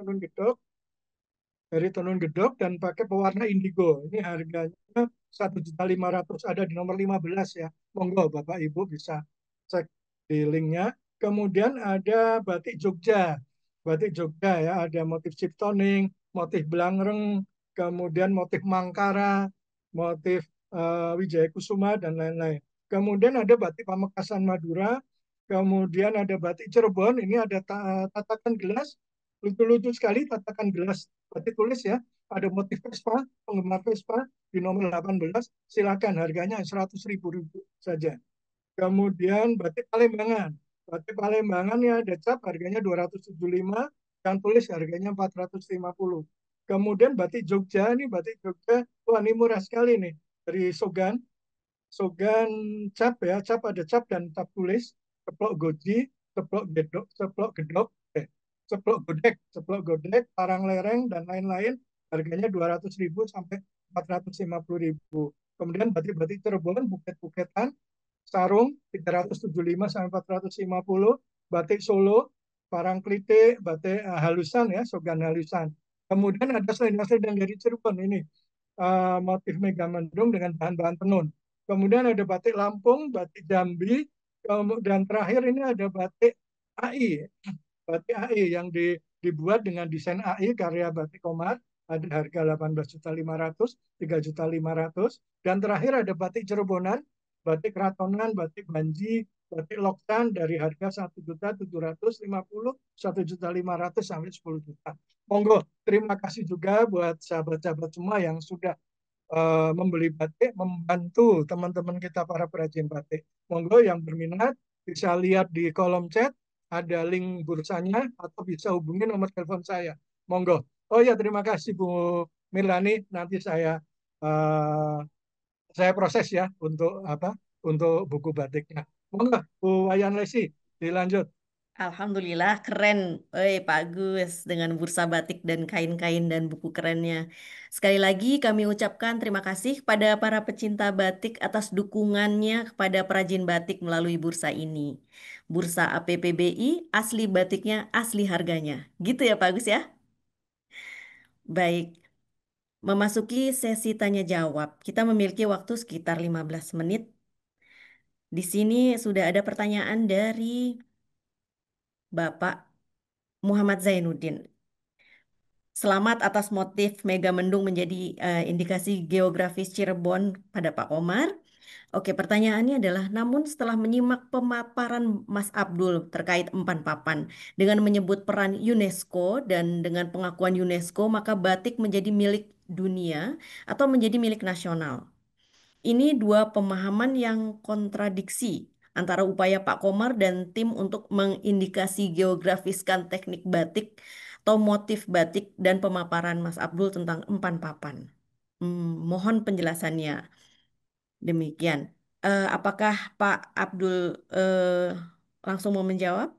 tenun gedok dan pakai pewarna indigo. Ini harganya 1.500.000, ada di nomor 15 ya. Monggo Bapak Ibu bisa cek di linknya. Kemudian ada batik Jogja. Batik Jogja ya, ada motif chiptoning, motif belangreng, kemudian motif Mangkara, motif Wijaya Kusuma dan lain-lain. Kemudian ada batik Pamekasan Madura, kemudian ada batik Cirebon, ini ada tatakan gelas, lucu-lucu sekali tatakan gelas batik tulis ya. Ada motif Vespa, penggemar Vespa di nomor 18, silakan harganya 100.000 saja. Kemudian batik Palembangan. Batik Palembangan ya ada cap harganya 275, yang tulis harganya 450. Kemudian batik Jogja, ini batik Jogja, wah ini murah sekali nih. Dari Sogan, Sogan cap ya, cap ada cap dan cap tulis, ceplok goji, ceplok gedok, ceplok godek, parang lereng dan lain-lain, harganya 200.000 sampai 450.000. Kemudian batik-batik Cirebon, buket-buketan, sarung 375 sampai 450, batik Solo, parang klitik, batik halusan ya, sogan halusan. Kemudian ada selendang-selendang dari Cirebon ini, motif Megamendung dengan bahan-bahan tenun. Kemudian ada batik Lampung, batik Jambi, dan terakhir ini ada batik AI, batik AI yang dibuat dengan desain AI karya Batik Komar, ada harga 18.500.000, 3.500.000, dan terakhir ada batik Cirebonan, batik Ratonan, batik Banji, batik Loksan dari harga 1.750.000, 1.500.000 sampai 10 juta. Monggo, terima kasih juga buat sahabat-sahabat semua yang sudah membeli batik, membantu teman-teman kita para perajin batik. Monggo yang berminat bisa lihat di kolom chat, ada link bursanya atau bisa hubungi nomor telepon saya. Monggo. Oh ya, terima kasih Bu Milani. Nanti saya proses ya untuk untuk buku batiknya. Monggo Bu Wayan Lesi, dilanjut. Alhamdulillah keren, Pak Gus dengan bursa batik dan kain-kain dan buku kerennya. Sekali lagi kami ucapkan terima kasih kepada para pecinta batik atas dukungannya kepada perajin batik melalui bursa ini. Bursa APPBI, asli batiknya, asli harganya. Gitu ya Pak Gus ya? Baik, memasuki sesi tanya jawab. Kita memiliki waktu sekitar 15 menit. Di sini sudah ada pertanyaan dari Bapak Muhammad Zainuddin. Selamat atas motif Megamendung menjadi indikasi geografis Cirebon pada Pak Komar. Oke, pertanyaannya adalah, namun setelah menyimak pemaparan Mas Abdul terkait Empan Papan dengan menyebut peran UNESCO dan dengan pengakuan UNESCO, maka batik menjadi milik dunia atau menjadi milik nasional. Ini dua pemahaman yang kontradiksi antara upaya Pak Komar dan tim untuk mengindikasi geografiskan teknik batik atau motif batik dan pemaparan Mas Abdul tentang Empan Papan. Mohon penjelasannya. Demikian. Apakah Pak Abdul langsung mau menjawab?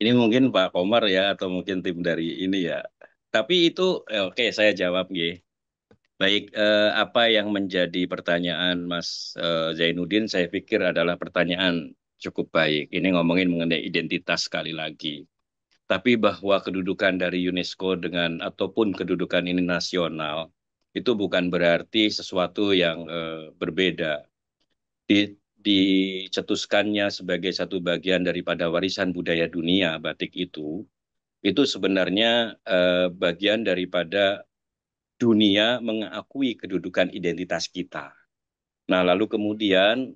Ini mungkin Pak Komar ya, atau mungkin tim dari ini ya. Tapi itu, oke, saya jawab, nggih. Baik, apa yang menjadi pertanyaan Mas Zainuddin, saya pikir adalah pertanyaan cukup baik. Ini ngomongin mengenai identitas sekali lagi. Tapi bahwa kedudukan dari UNESCO dengan ataupun kedudukan ini nasional, itu bukan berarti sesuatu yang berbeda. Dicetuskannya sebagai satu bagian daripada warisan budaya dunia, batik itu sebenarnya bagian daripada dunia mengakui kedudukan identitas kita. Nah, lalu kemudian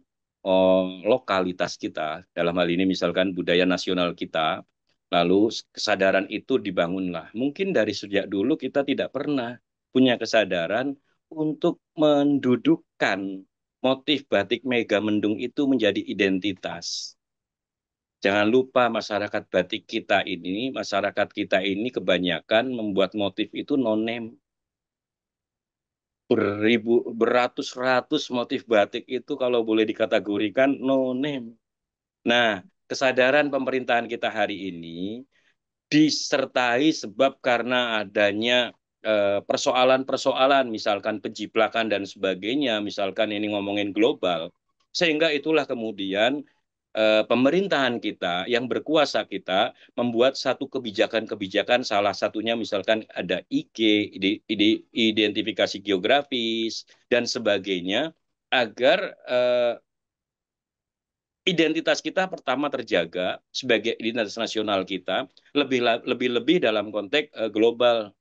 lokalitas kita, dalam hal ini misalkan budaya nasional kita, lalu kesadaran itu dibangunlah. Mungkin dari sejak dulu kita tidak pernah punya kesadaran untuk mendudukkan motif batik Megamendung itu menjadi identitas. Jangan lupa masyarakat kita ini kebanyakan membuat motif itu no-name. Beratus-ratus motif batik itu kalau boleh dikategorikan no-name. Nah, kesadaran pemerintahan kita hari ini disertai sebab karena adanya persoalan-persoalan, misalkan penjiplakan dan sebagainya, misalkan ini ngomongin global, sehingga itulah kemudian pemerintahan kita yang berkuasa kita membuat satu kebijakan-kebijakan, salah satunya misalkan ada IG, identifikasi geografis, dan sebagainya, agar identitas kita pertama terjaga sebagai identitas nasional kita, lebih dalam konteks global,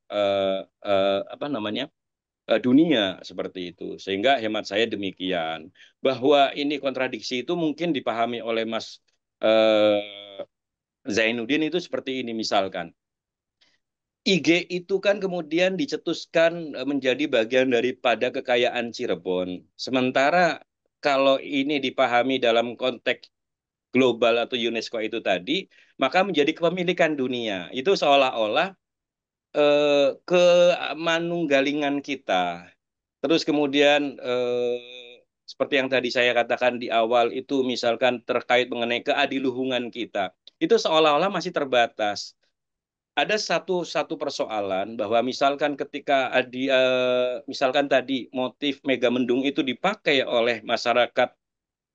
dunia seperti itu. Sehingga hemat saya demikian, bahwa ini kontradiksi itu mungkin dipahami oleh Mas Zainuddin itu seperti ini, misalkan. IG itu kan kemudian dicetuskan menjadi bagian daripada kekayaan Cirebon. Sementara kalau ini dipahami dalam konteks global atau UNESCO itu tadi, maka menjadi kepemilikan dunia. Itu seolah-olah kemanunggalingan kita. Terus kemudian seperti yang tadi saya katakan di awal itu, misalkan terkait mengenai keadiluhungan kita, itu seolah-olah masih terbatas. Ada satu persoalan bahwa misalkan ketika misalkan tadi motif Megamendung itu dipakai oleh masyarakat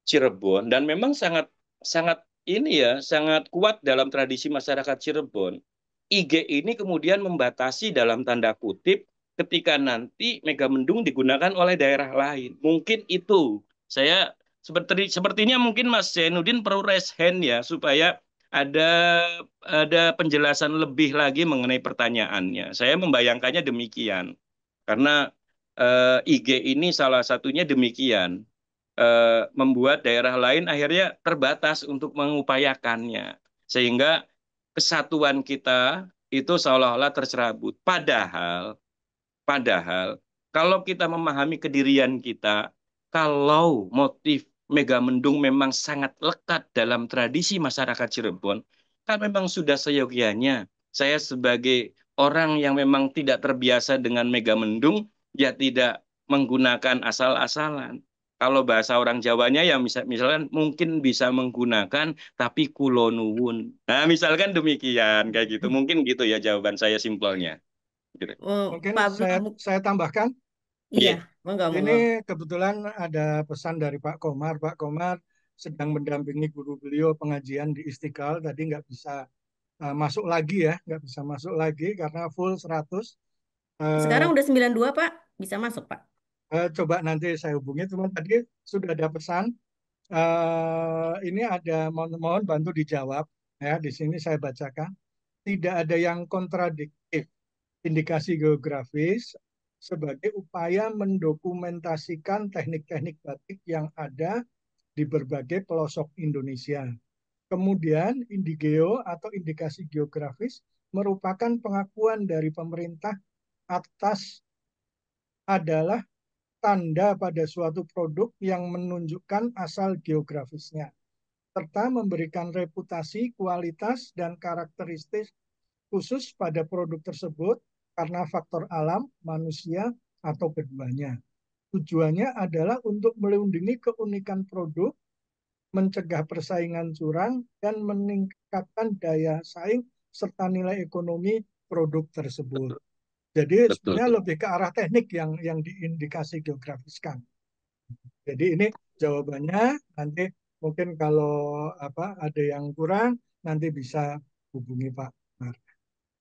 Cirebon, dan memang sangat sangat ini ya, sangat kuat dalam tradisi masyarakat Cirebon. IG ini kemudian membatasi dalam tanda kutip ketika nanti Megamendung digunakan oleh daerah lain. Mungkin itu. Saya sepertinya mungkin Mas Zainuddin perlu raise hand ya, supaya ada penjelasan lebih lagi mengenai pertanyaannya. Saya membayangkannya demikian. Karena IG ini salah satunya demikian. membuat daerah lain akhirnya terbatas untuk mengupayakannya. Sehingga kesatuan kita itu seolah-olah tercerabut. Padahal kalau kita memahami kedirian kita, kalau motif Megamendung memang sangat lekat dalam tradisi masyarakat Cirebon, kan memang sudah seyogianya saya sebagai orang yang memang tidak terbiasa dengan Megamendung, ya tidak menggunakan asal-asalan. Kalau bahasa orang Jawanya ya misalkan mungkin bisa menggunakan tapi kulo nuwun. Nah, misalkan demikian kayak gitu. Mungkin gitu ya jawaban saya simpelnya. Gitu. Mungkin Pak Abdul, saya tambahkan, iya, Iya. monggo, ini monggo. kebetulan ada pesan dari Pak Komar. Pak Komar sedang mendampingi guru beliau pengajian di Istiqlal, tadi nggak bisa masuk lagi ya, nggak bisa masuk lagi karena full 100. Sekarang Eh, udah 92, Pak. Bisa masuk, Pak. coba nanti saya hubungi, teman tadi sudah ada pesan. Ini ada mohon bantu dijawab ya. Di sini saya bacakan. Tidak ada yang kontradiktif. Indikasi geografis sebagai upaya mendokumentasikan teknik-teknik batik yang ada di berbagai pelosok Indonesia. Kemudian indigeo atau indikasi geografis merupakan pengakuan dari pemerintah atas adalah tanda pada suatu produk yang menunjukkan asal geografisnya, serta memberikan reputasi, kualitas, dan karakteristik khusus pada produk tersebut karena faktor alam, manusia, atau keduanya. Tujuannya adalah untuk melindungi keunikan produk, mencegah persaingan curang, dan meningkatkan daya saing serta nilai ekonomi produk tersebut. Betul, Jadi betul, sebenarnya betul. lebih ke arah teknik yang diindikasi geografiskan. Jadi ini jawabannya. Nanti mungkin kalau ada yang kurang nanti bisa hubungi Pak Mar.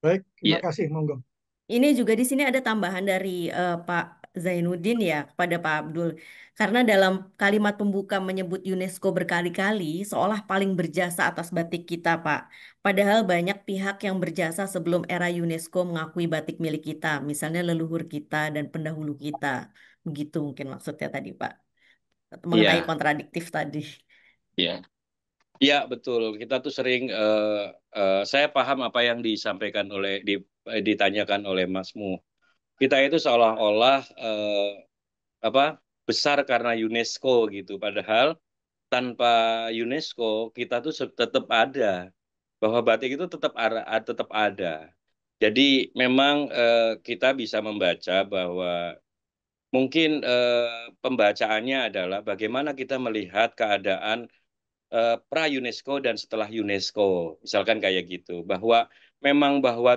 Baik, terima Iya, kasih. Monggo. Ini juga di sini ada tambahan dari Pak Zainuddin ya kepada Pak Abdul. Karena dalam kalimat pembuka menyebut UNESCO berkali-kali seolah paling berjasa atas batik kita, Pak. Padahal banyak pihak yang berjasa sebelum era UNESCO mengakui batik milik kita, misalnya leluhur kita dan pendahulu kita. Begitu mungkin maksudnya tadi, Pak. Mengenai iya, kontradiktif tadi. iya. Iya, betul. Kita tuh sering, saya paham apa yang disampaikan ditanyakan oleh Masmu. Kita itu seolah-olah apa besar karena UNESCO gitu. Padahal tanpa UNESCO kita tuh tetap ada, bahwa batik itu tetap ada. Jadi memang kita bisa membaca bahwa mungkin pembacaannya adalah bagaimana kita melihat keadaan pra-UNESCO dan setelah UNESCO. Misalkan kayak gitu. Bahwa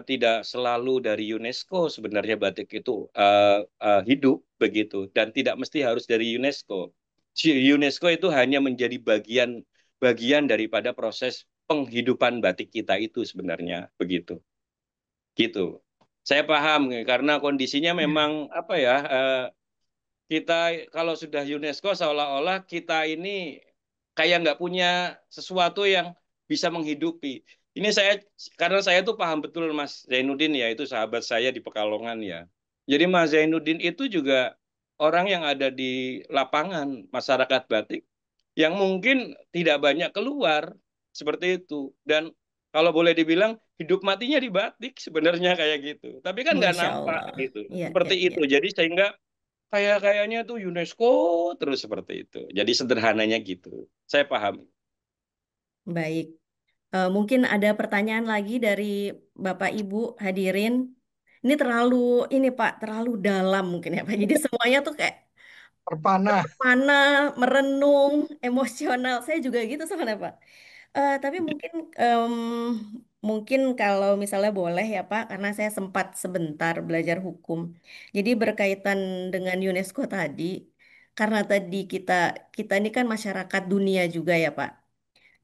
tidak selalu dari UNESCO sebenarnya batik itu hidup begitu dan tidak mesti harus dari UNESCO. UNESCO itu hanya menjadi bagian bagian daripada proses penghidupan batik kita itu sebenarnya begitu. Gitu. Saya paham karena kondisinya memang apa ya, kita kalau sudah UNESCO seolah-olah kita ini kayak nggak punya sesuatu yang bisa menghidupi. Ini saya karena saya tuh paham betul Mas Zainuddin ya, itu sahabat saya di Pekalongan ya. Jadi Mas Zainuddin itu juga orang yang ada di lapangan masyarakat batik yang mungkin tidak banyak keluar seperti itu. Dan kalau boleh dibilang hidup matinya di batik sebenarnya kayak gitu. Tapi kan nggak Masya nampak Allah. gitu. Iya, iya, Seperti iya. itu. Jadi sehingga kayaknya tuh UNESCO terus seperti itu. Jadi sederhananya gitu. Saya paham. Baik. Mungkin ada pertanyaan lagi dari Bapak Ibu hadirin. Ini terlalu ini Pak, terlalu dalam mungkin ya Pak. Jadi semuanya tuh kayak Perpanah. mana, merenung, emosional. Saya juga gitu soalnya Pak. Tapi mungkin kalau misalnya boleh ya Pak, karena saya sempat sebentar belajar hukum. Jadi berkaitan dengan UNESCO tadi, karena tadi kita kita ini kan masyarakat dunia juga ya Pak.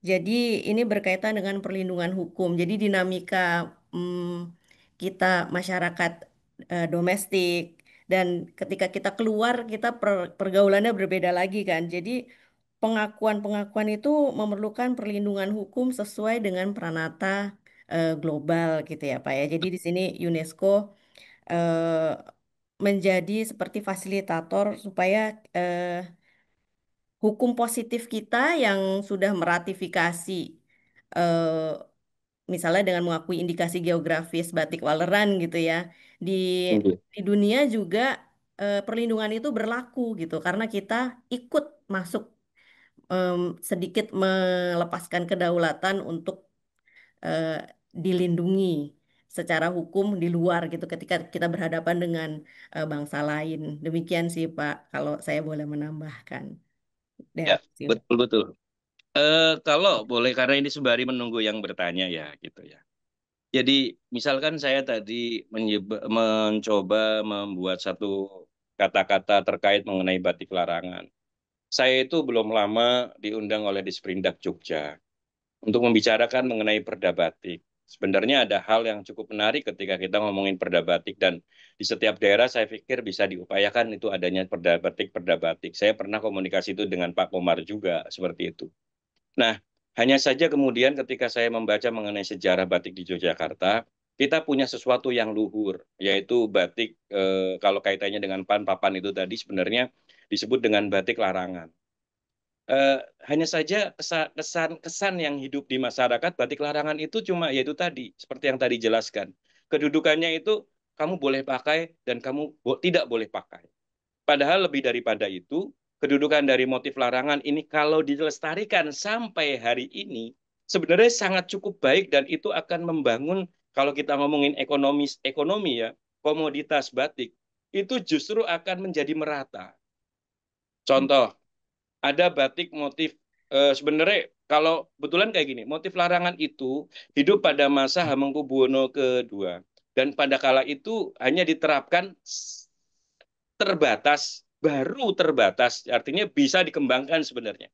Jadi ini berkaitan dengan perlindungan hukum. Jadi dinamika kita masyarakat domestik dan ketika kita keluar kita pergaulannya berbeda lagi kan. Jadi pengakuan-pengakuan itu memerlukan perlindungan hukum sesuai dengan peranata global gitu ya Pak ya. Jadi di sini UNESCO menjadi seperti fasilitator supaya hukum positif kita yang sudah meratifikasi eh, misalnya dengan mengakui indikasi geografis batik Waleran gitu ya. Di Iya. di dunia juga perlindungan itu berlaku gitu karena kita ikut masuk em, sedikit melepaskan kedaulatan untuk eh, dilindungi secara hukum di luar gitu ketika kita berhadapan dengan bangsa lain. Demikian sih Pak, kalau saya boleh menambahkan. Ya, Ya, betul betul. Kalau boleh karena ini sembari menunggu yang bertanya ya gitu ya. Jadi misalkan saya tadi mencoba membuat satu kata-kata terkait mengenai batik larangan. Saya itu belum lama diundang oleh Disperindak Jogja untuk membicarakan mengenai perda batik. Sebenarnya ada hal yang cukup menarik ketika kita ngomongin perda batik dan di setiap daerah saya pikir bisa diupayakan itu adanya perda batik. Saya pernah komunikasi itu dengan Pak Komar juga seperti itu. Nah, hanya saja kemudian ketika saya membaca mengenai sejarah batik di Yogyakarta, kita punya sesuatu yang luhur, yaitu batik kalau kaitannya dengan papan itu tadi sebenarnya disebut dengan batik larangan. Eh, Hanya saja kesan-kesan yang hidup di masyarakat batik larangan itu cuma yaitu tadi, seperti yang tadi jelaskan. Kedudukannya itu kamu boleh pakai dan kamu tidak boleh pakai. Padahal lebih daripada itu, kedudukan dari motif larangan ini kalau dilestarikan sampai hari ini, sebenarnya sangat cukup baik dan itu akan membangun, kalau kita ngomongin ekonomi ya, komoditas batik, itu justru akan menjadi merata. Contoh, ada batik motif, sebenarnya kalau kebetulan kayak gini, motif larangan itu hidup pada masa Hamengkubuwono kedua. Dan pada kala itu hanya diterapkan terbatas, baru terbatas, artinya bisa dikembangkan sebenarnya.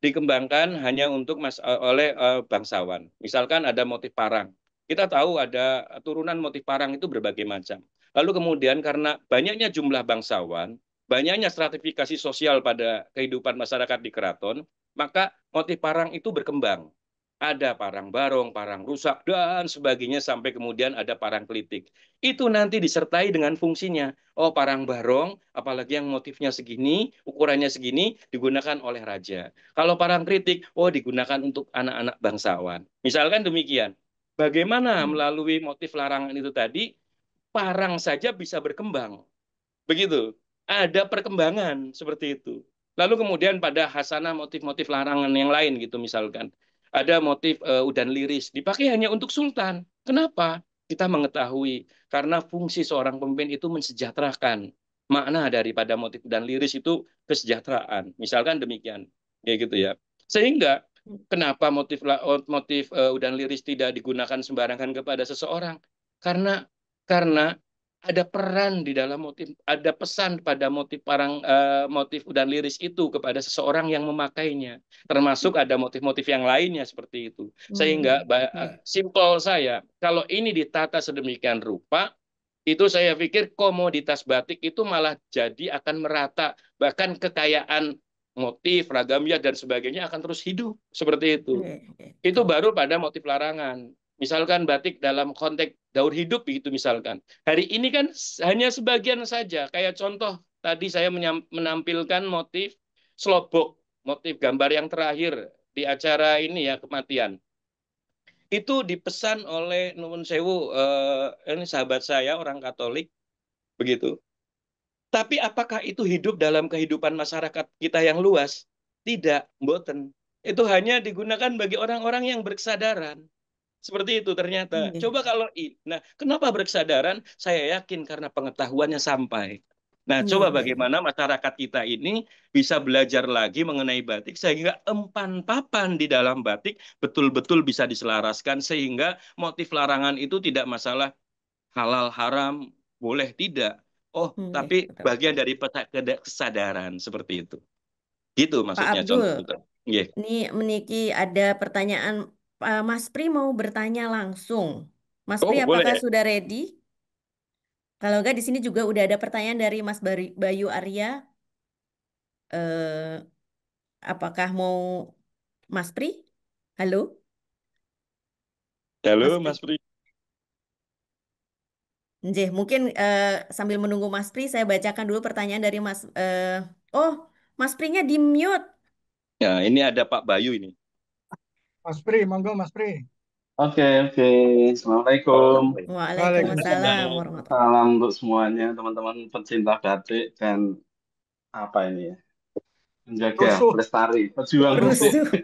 Dikembangkan hanya untuk oleh bangsawan. Misalkan ada motif parang. Kita tahu ada turunan motif parang itu berbagai macam. Lalu kemudian karena banyaknya jumlah bangsawan, banyaknya stratifikasi sosial pada kehidupan masyarakat di keraton, maka motif parang itu berkembang. Ada parang barong, parang rusak, dan sebagainya sampai kemudian ada parang kelitik. Itu nanti disertai dengan fungsinya. Oh, parang barong, apalagi yang motifnya segini, ukurannya segini, digunakan oleh raja. Kalau parang kritik, oh digunakan untuk anak-anak bangsawan. Misalkan demikian. Bagaimana melalui motif larangan itu tadi, parang saja bisa berkembang. Begitu. Ada perkembangan seperti itu. Lalu kemudian pada hasanah motif-motif larangan yang lain gitu misalkan. Ada motif udan liris dipakai hanya untuk sultan. Kenapa? Kita mengetahui karena fungsi seorang pemimpin itu mensejahterakan. Makna daripada motif udan liris itu kesejahteraan. Misalkan demikian. Ya gitu ya. Sehingga kenapa motif udan liris tidak digunakan sembarangan kepada seseorang? Karena ada peran di dalam motif, ada pesan pada motif udan liris itu kepada seseorang yang memakainya. Termasuk ada motif-motif yang lainnya seperti itu. Sehingga Ya. simpel saya, kalau ini ditata sedemikian rupa, itu saya pikir komoditas batik itu malah jadi akan merata, bahkan kekayaan motif, ragamnya dan sebagainya akan terus hidup seperti itu. Itu Gitu. baru pada motif larangan. Misalkan batik dalam konteks daur hidup begitu misalkan. Hari ini kan hanya sebagian saja. Kayak contoh tadi saya menampilkan motif slobok, motif gambar yang terakhir di acara ini ya kematian. Itu dipesan oleh Nuwun Sewu, ini sahabat saya orang Katolik begitu. Tapi apakah itu hidup dalam kehidupan masyarakat kita yang luas? Tidak, mboten. Itu hanya digunakan bagi orang-orang yang berkesadaran. Seperti itu ternyata. Iya. Coba kalau nah, kenapa berkesadaran? Saya yakin karena pengetahuannya sampai. Nah, Iya, coba iya, iya. bagaimana masyarakat kita ini bisa belajar lagi mengenai batik sehingga empan papan di dalam batik betul-betul bisa diselaraskan sehingga motif larangan itu tidak masalah halal haram, boleh tidak. Oh, Iya, tapi betul-betul. bagian dari kesadaran seperti itu. Gitu Pak maksudnya Abdul, contoh itu. Nggih. ini Meniki ada pertanyaan. Mas Pri mau bertanya langsung. Mas Pri, Oh, apakah boleh. sudah ready? Kalau enggak, di sini juga udah ada pertanyaan dari Mas Bayu Arya. Eh, apakah mau Mas Pri? Halo, Mas Halo, Pri. Mas Pri. Nggih, mungkin sambil menunggu Mas Pri, saya bacakan dulu pertanyaan dari Mas. Oh, Mas Prinya di mute. Ya, ini ada Pak Bayu ini. Mas Pri, monggo Mas Pri. Oke, oke. Assalamualaikum. Waalaikumsalam Waalaikumsalam. warahmatullahi Salam untuk semuanya, teman-teman pecinta batik dan apa ini ya, menjaga Rusuh, pelestari, pejuang rusuh. batik, Rusuh.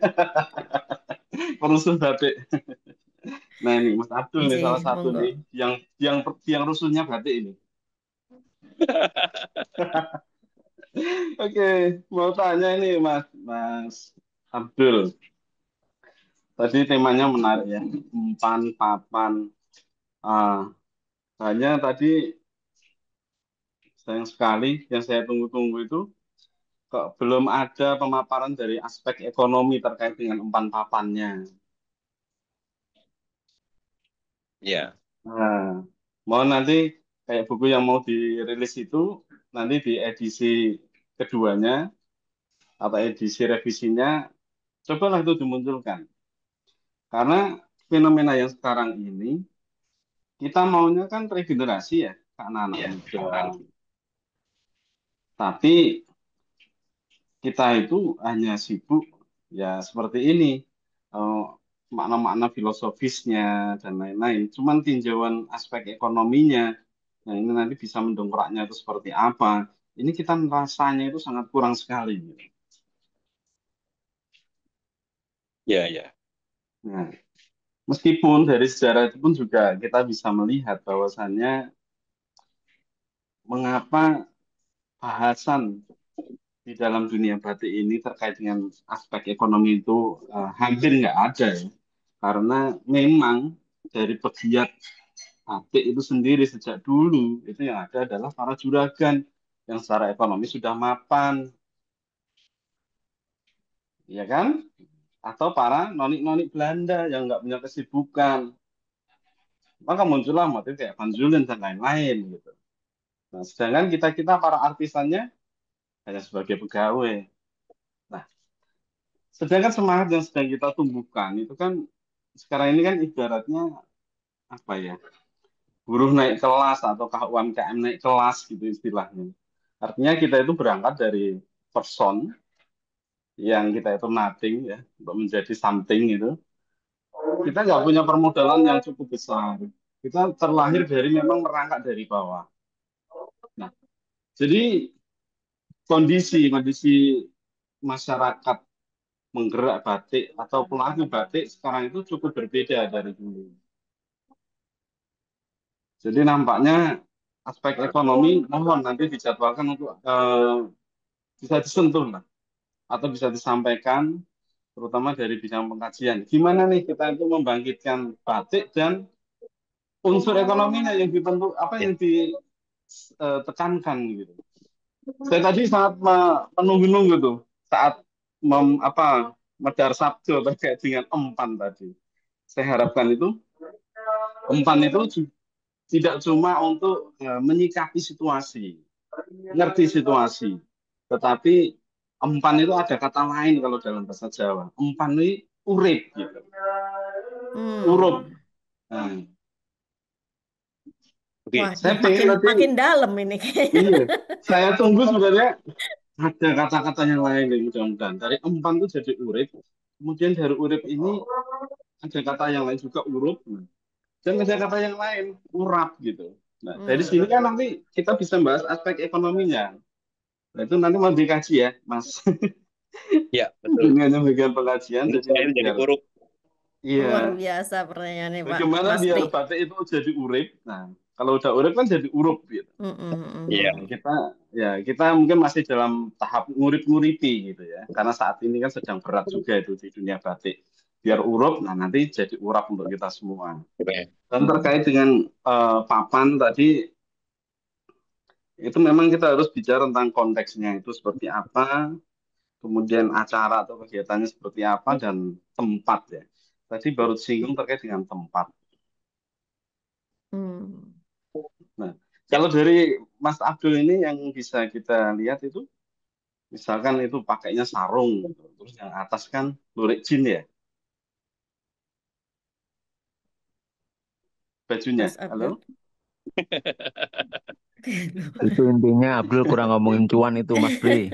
perusuh batik. Nah ini Mas Abdul nih salah J, satu monggo. nih, yang rusuhnya batik ini. Oke, mau tanya ini Mas Abdul. Tadi temanya menarik ya, empan, papan. Ah, hanya tadi sayang sekali yang saya tunggu-tunggu itu kok belum ada pemaparan dari aspek ekonomi terkait dengan empan papannya. Ya, Nah, mau nanti kayak buku yang mau dirilis itu nanti di edisi keduanya atau edisi revisinya, cobalah itu dimunculkan. Karena fenomena yang sekarang ini kita maunya kan regenerasi ya, ke anak-anak muda. Tapi kita itu hanya sibuk ya seperti ini. Eh, makna-makna filosofisnya dan lain-lain. Cuman tinjauan aspek ekonominya, nah ini nanti bisa mendongkraknya itu seperti apa. Ini kita rasanya itu sangat kurang sekali, gitu. ya, ya. Nah, meskipun dari sejarah itu pun juga kita bisa melihat bahwasannya mengapa bahasan di dalam dunia batik ini terkait dengan aspek ekonomi itu hampir nggak ada ya. Karena memang dari pegiat batik itu sendiri sejak dulu itu yang ada adalah para juragan yang secara ekonomi sudah mapan, ya kan? Atau para nonik-nonik Belanda yang nggak punya kesibukan. Maka muncullah motif kayak Van Zulen dan lain-lain gitu. Nah, sedangkan kita-kita para artisannya hanya sebagai pegawai. Nah, sedangkan semangat yang sedang kita tumbuhkan itu kan sekarang ini kan ibaratnya apa ya? Buruh naik kelas ataukah UMKM naik kelas gitu istilahnya. Artinya kita itu berangkat dari person yang kita itu nothing ya untuk menjadi something itu. Kita nggak punya permodalan yang cukup besar. Kita terlahir dari memang merangkak dari bawah. Nah, jadi kondisi kondisi masyarakat menggerak batik atau pelaku batik sekarang itu cukup berbeda dari dulu. Jadi nampaknya aspek ekonomi mohon nanti dijadwalkan untuk bisa disentuh lah atau bisa disampaikan terutama dari bidang pengkajian. Gimana nih kita itu membangkitkan batik dan unsur ekonominya yang dibentuk apa Ya. yang ditekankan gitu. Saya tadi sangat menunggu-nunggu tuh saat medar sabdo terkait dengan empan tadi. Saya harapkan itu empan itu tidak cuma untuk menyikapi situasi, ngerti situasi, tetapi empan itu ada kata lain kalau dalam bahasa Jawa. Empan ini urip gitu, urup. Hmm. Nah, Oke. saya Waduh, pengen makin nanti, makin dalam ini kayaknya. iya, saya tunggu sebenarnya ada kata-kata yang lain nih mudah-mudahan. Dari empan itu jadi urip, kemudian dari urip ini ada kata yang lain juga urup, dan ada kata yang lain urap gitu. Nah, dari sini Hmm. kan nanti kita bisa bahas aspek ekonominya. Nah, itu nanti mau dikaji ya, Mas. Ya, betul. Dengan bagian pengajian, Ini jadi saya nanti jadi biar, korup. iya, Luar biasa pertanyaannya Pak bagaimana Mas biar Pri. batik itu jadi urip. Nah, kalau udah urip kan jadi urup gitu. Iya. Nah, kita mungkin masih dalam tahap ngurip-nguripi gitu ya. Karena saat ini kan sedang berat juga itu di dunia batik. Biar urup, nah nanti jadi urap untuk kita semua. Oke. Dan terkait dengan papan tadi, itu memang kita harus bicara tentang konteksnya itu seperti apa, kemudian acara atau kegiatannya seperti apa, dan tempat ya. Tadi baru singgung terkait dengan tempat. Hmm. Nah, Ya. kalau dari Mas Abdul ini yang bisa kita lihat itu, misalkan itu pakainya sarung, gitu. Terus yang atas kan lurik jin ya, bajunya. Mas Abdul. Halo? Itu intinya Abdul kurang ngomongin cuan itu Mas Pri.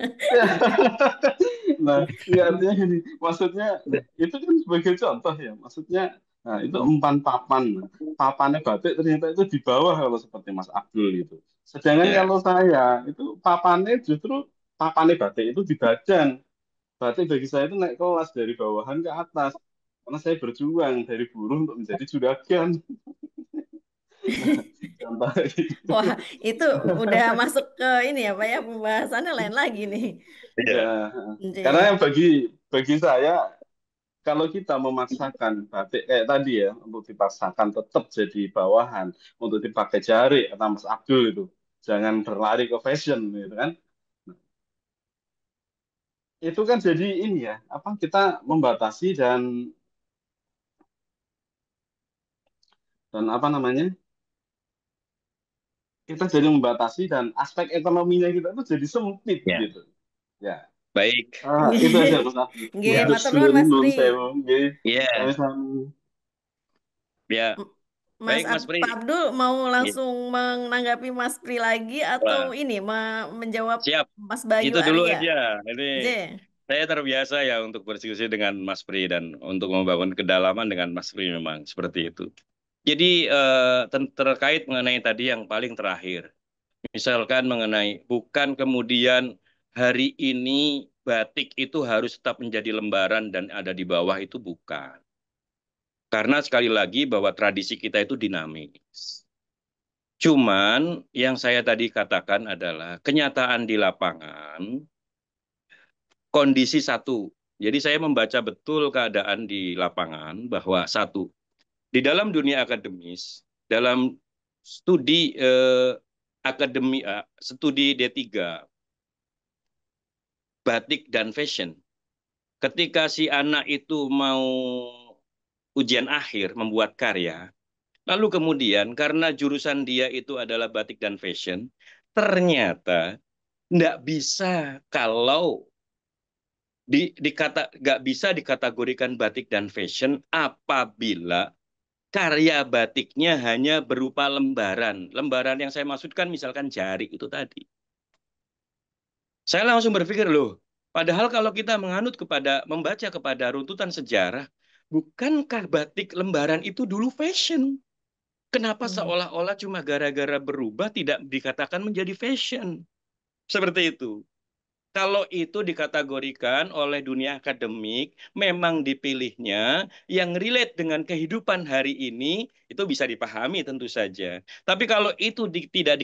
Nah, ya artinya gini, maksudnya itu kan sebagai contoh ya, maksudnya nah, itu empan papan. Nah, papannya batik ternyata itu di bawah kalau seperti Mas Abdul itu. Sedangkan Ya, kalau saya itu papannya justru papannya batik itu di badan. Batik bagi saya itu naik kelas dari bawahan ke atas. Karena saya berjuang dari buruh untuk menjadi juragan. Nah, contoh itu. Wah, itu udah masuk ke ini ya, Pak ya, pembahasannya lain lagi nih. Ya, ya, karena Iya. bagi saya kalau kita memaksakan batik kayak tadi ya, untuk dipaksakan tetap jadi bawahan, untuk dipakai jari, kata Mas Abdul itu, jangan berlari ke fashion gitu kan. Itu kan jadi ini ya, apa kita membatasi dan apa namanya, kita jadi membatasi dan aspek ekonominya kita itu jadi sempit ya. gitu. Ya, Baik. Itu aja Mas Abdul. Nggih, Untuk matur nuwun Mas nun Pri. sewu, nggih. Ya, Sami-sami. ya. M- Baik, Mas Pak Pri. Abdul mau Ya. langsung menanggapi Mas Pri lagi atau Wah, ini menjawab siap. Mas Bayu Itu dulu Arya? aja. Ini J. saya terbiasa ya untuk berdiskusi dengan Mas Pri dan untuk membangun kedalaman dengan Mas Pri memang seperti itu. Jadi terkait mengenai tadi yang paling terakhir, misalkan mengenai bukan kemudian hari ini batik itu harus tetap menjadi lembaran dan ada di bawah itu bukan. Karena sekali lagi bahwa tradisi kita itu dinamis. Cuman yang saya tadi katakan adalah kenyataan di lapangan, kondisi satu. Jadi saya membaca betul keadaan di lapangan bahwa satu, di dalam dunia akademis, dalam studi studi D3, batik dan fashion, ketika si anak itu mau ujian akhir membuat karya, lalu kemudian karena jurusan dia itu adalah batik dan fashion, ternyata nggak bisa kalau nggak bisa dikategorikan batik dan fashion apabila karya batiknya hanya berupa lembaran. Lembaran yang saya maksudkan misalkan jari itu tadi. Saya langsung berpikir loh, padahal kalau kita menganut kepada membaca kepada runtutan sejarah, bukankah batik lembaran itu dulu fashion? Kenapa Hmm. seolah-olah cuma gara-gara berubah tidak dikatakan menjadi fashion? Seperti itu. Kalau itu dikategorikan oleh dunia akademik, memang dipilihnya yang relate dengan kehidupan hari ini, itu bisa dipahami tentu saja. Tapi kalau itu tidak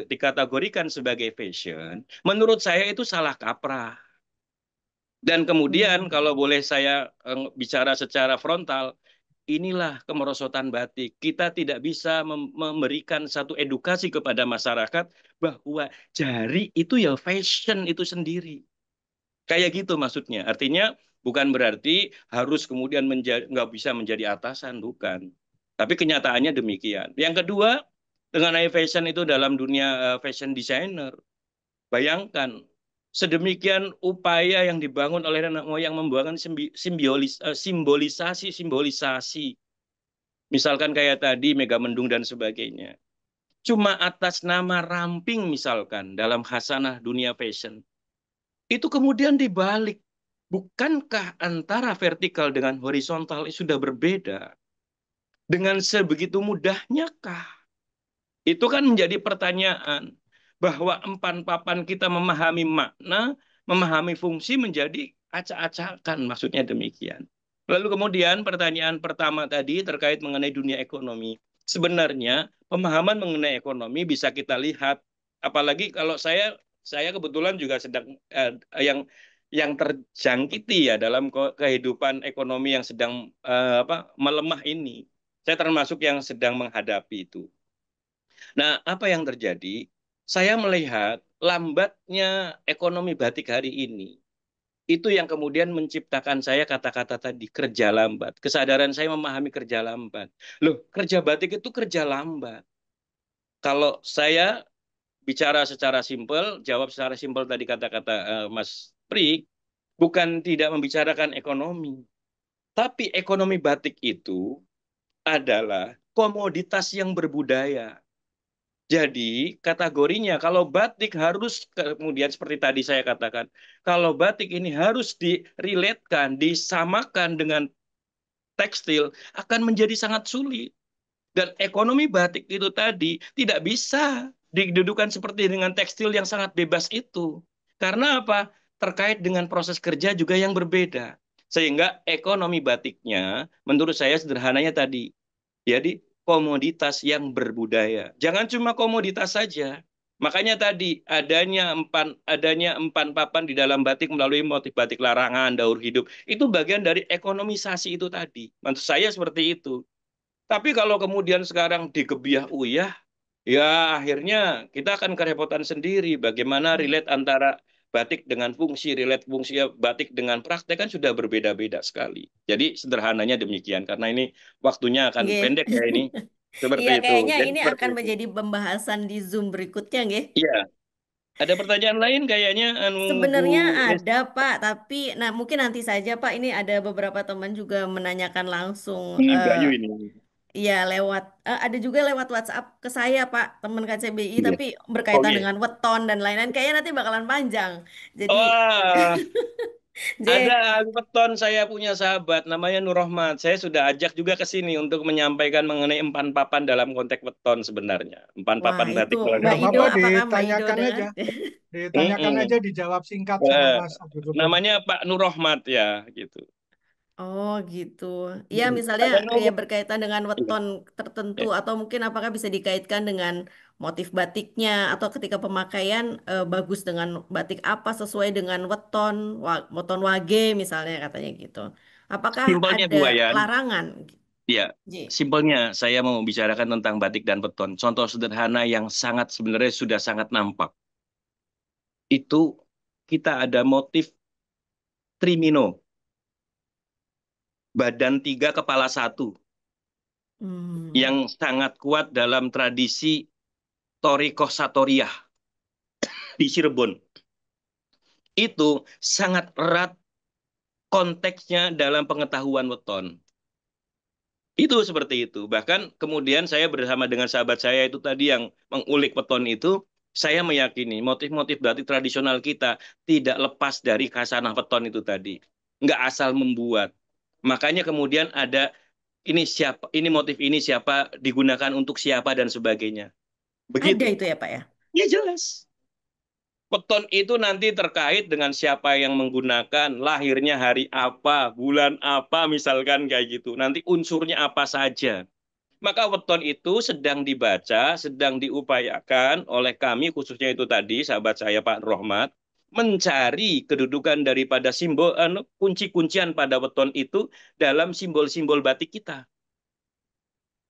dikategorikan sebagai fashion, menurut saya itu salah kaprah. Dan kemudian Hmm. kalau boleh saya bicara secara frontal, inilah kemerosotan batik. Kita tidak bisa memberikan satu edukasi kepada masyarakat bahwa jari itu ya fashion itu sendiri. Kayak gitu maksudnya. Artinya bukan berarti harus kemudian nggak bisa menjadi atasan, bukan. Tapi kenyataannya demikian. Yang kedua, mengenai fashion itu dalam dunia fashion designer. Bayangkan, sedemikian upaya yang dibangun oleh nenek moyang membangun simbolisasi. Misalkan kayak tadi Megamendung dan sebagainya. Cuma atas nama ramping misalkan dalam khasanah dunia fashion. Itu kemudian dibalik. Bukankah antara vertikal dengan horizontal sudah berbeda? Dengan sebegitu mudahnya kah? Itu kan menjadi pertanyaan. Bahwa empan papan kita memahami makna, memahami fungsi menjadi acak-acakan. Maksudnya demikian. Lalu kemudian pertanyaan pertama tadi terkait mengenai dunia ekonomi. Sebenarnya pemahaman mengenai ekonomi bisa kita lihat. Apalagi kalau saya kebetulan juga sedang yang terjangkiti ya dalam kehidupan ekonomi yang sedang melemah ini. Saya termasuk yang sedang menghadapi itu. Nah, apa yang terjadi? Saya melihat lambatnya ekonomi batik hari ini. Itu yang kemudian menciptakan saya kata-kata tadi, kerja lambat. Kesadaran saya memahami kerja lambat. Loh, kerja batik itu kerja lambat. Kalau saya bicara secara simpel, jawab secara simpel tadi kata-kata Mas Pri, bukan tidak membicarakan ekonomi. Tapi ekonomi batik itu adalah komoditas yang berbudaya. Jadi kategorinya kalau batik harus kemudian seperti tadi saya katakan, kalau batik ini harus direlatekan, disamakan dengan tekstil akan menjadi sangat sulit. Dan ekonomi batik itu tadi tidak bisa didudukan seperti dengan tekstil yang sangat bebas itu. Karena apa? Terkait dengan proses kerja juga yang berbeda. Sehingga ekonomi batiknya menurut saya sederhananya tadi. Jadi komoditas yang berbudaya. Jangan cuma komoditas saja. Makanya tadi adanya empan papan di dalam batik melalui motif batik larangan, daur hidup. Itu bagian dari ekonomisasi itu tadi. Maksud saya seperti itu. Tapi kalau kemudian sekarang digebiah uyah, ya akhirnya kita akan kerepotan sendiri. Bagaimana relate antara batik dengan fungsi, relate fungsi batik dengan praktek kan sudah berbeda-beda sekali. Jadi sederhananya demikian, karena ini waktunya akan Nggih. pendek ya ini. Seperti Iya, itu. kayaknya Jadi ini seperti akan itu. menjadi pembahasan di Zoom berikutnya, nggih. Iya, ada pertanyaan lain kayaknya Bu Sebenarnya Nes. ada, Pak, tapi nah mungkin nanti saja, Pak. Ini ada beberapa teman juga menanyakan langsung. Ini Bayu ini. Ya lewat ada juga lewat WhatsApp ke saya Pak, teman KCBI Iya. tapi berkaitan Oke. dengan weton dan lain-lain. Kayaknya nanti bakalan panjang. Jadi Wah, ada J weton, saya punya sahabat namanya Nur Rohmat. Saya sudah ajak juga ke sini untuk menyampaikan mengenai empan papan dalam konteks weton sebenarnya. Empan wah papan itu batik Nggak Mbak larangan. Ido, apa-apa, apakah Mbak Ido ditanyakan dengar? aja. Ditanyakan aja, Mm-mm. dijawab singkat sama Eh, Mas Abdul Syukur. namanya Pak Nur Rohmat ya gitu. Oh gitu. Ya misalnya Ada ya nomor. berkaitan dengan Iya, weton tertentu iya. atau mungkin apakah bisa dikaitkan dengan motif batiknya atau ketika pemakaian bagus dengan batik apa sesuai dengan weton wage misalnya katanya gitu. Apakah Simpelnya ada Bu Wayan, larangan? ya J. simpelnya saya mau bicarakan tentang batik dan weton. Contoh sederhana yang sangat sebenarnya sudah sangat nampak. Itu kita ada motif Trimino, badan tiga kepala satu, Hmm. yang sangat kuat dalam tradisi Torikoh Satoriyah di Cirebon. Itu sangat erat konteksnya dalam pengetahuan weton. Itu seperti itu. Bahkan kemudian saya bersama dengan sahabat saya itu tadi yang mengulik weton itu, saya meyakini motif-motif batik tradisional kita tidak lepas dari khasanah weton itu tadi. Nggak asal membuat. Makanya kemudian ada ini siapa, ini motif ini siapa, digunakan untuk siapa dan sebagainya. Ada Begitu. itu ya Pak ya? Ya jelas. Weton itu nanti terkait dengan siapa yang menggunakan, lahirnya hari apa, bulan apa, misalkan kayak gitu. Nanti unsurnya apa saja. Maka weton itu sedang dibaca, sedang diupayakan oleh kami, khususnya itu tadi, sahabat saya Pak Rohmat, mencari kedudukan daripada simbol, kunci-kuncian pada weton itu dalam simbol-simbol batik kita.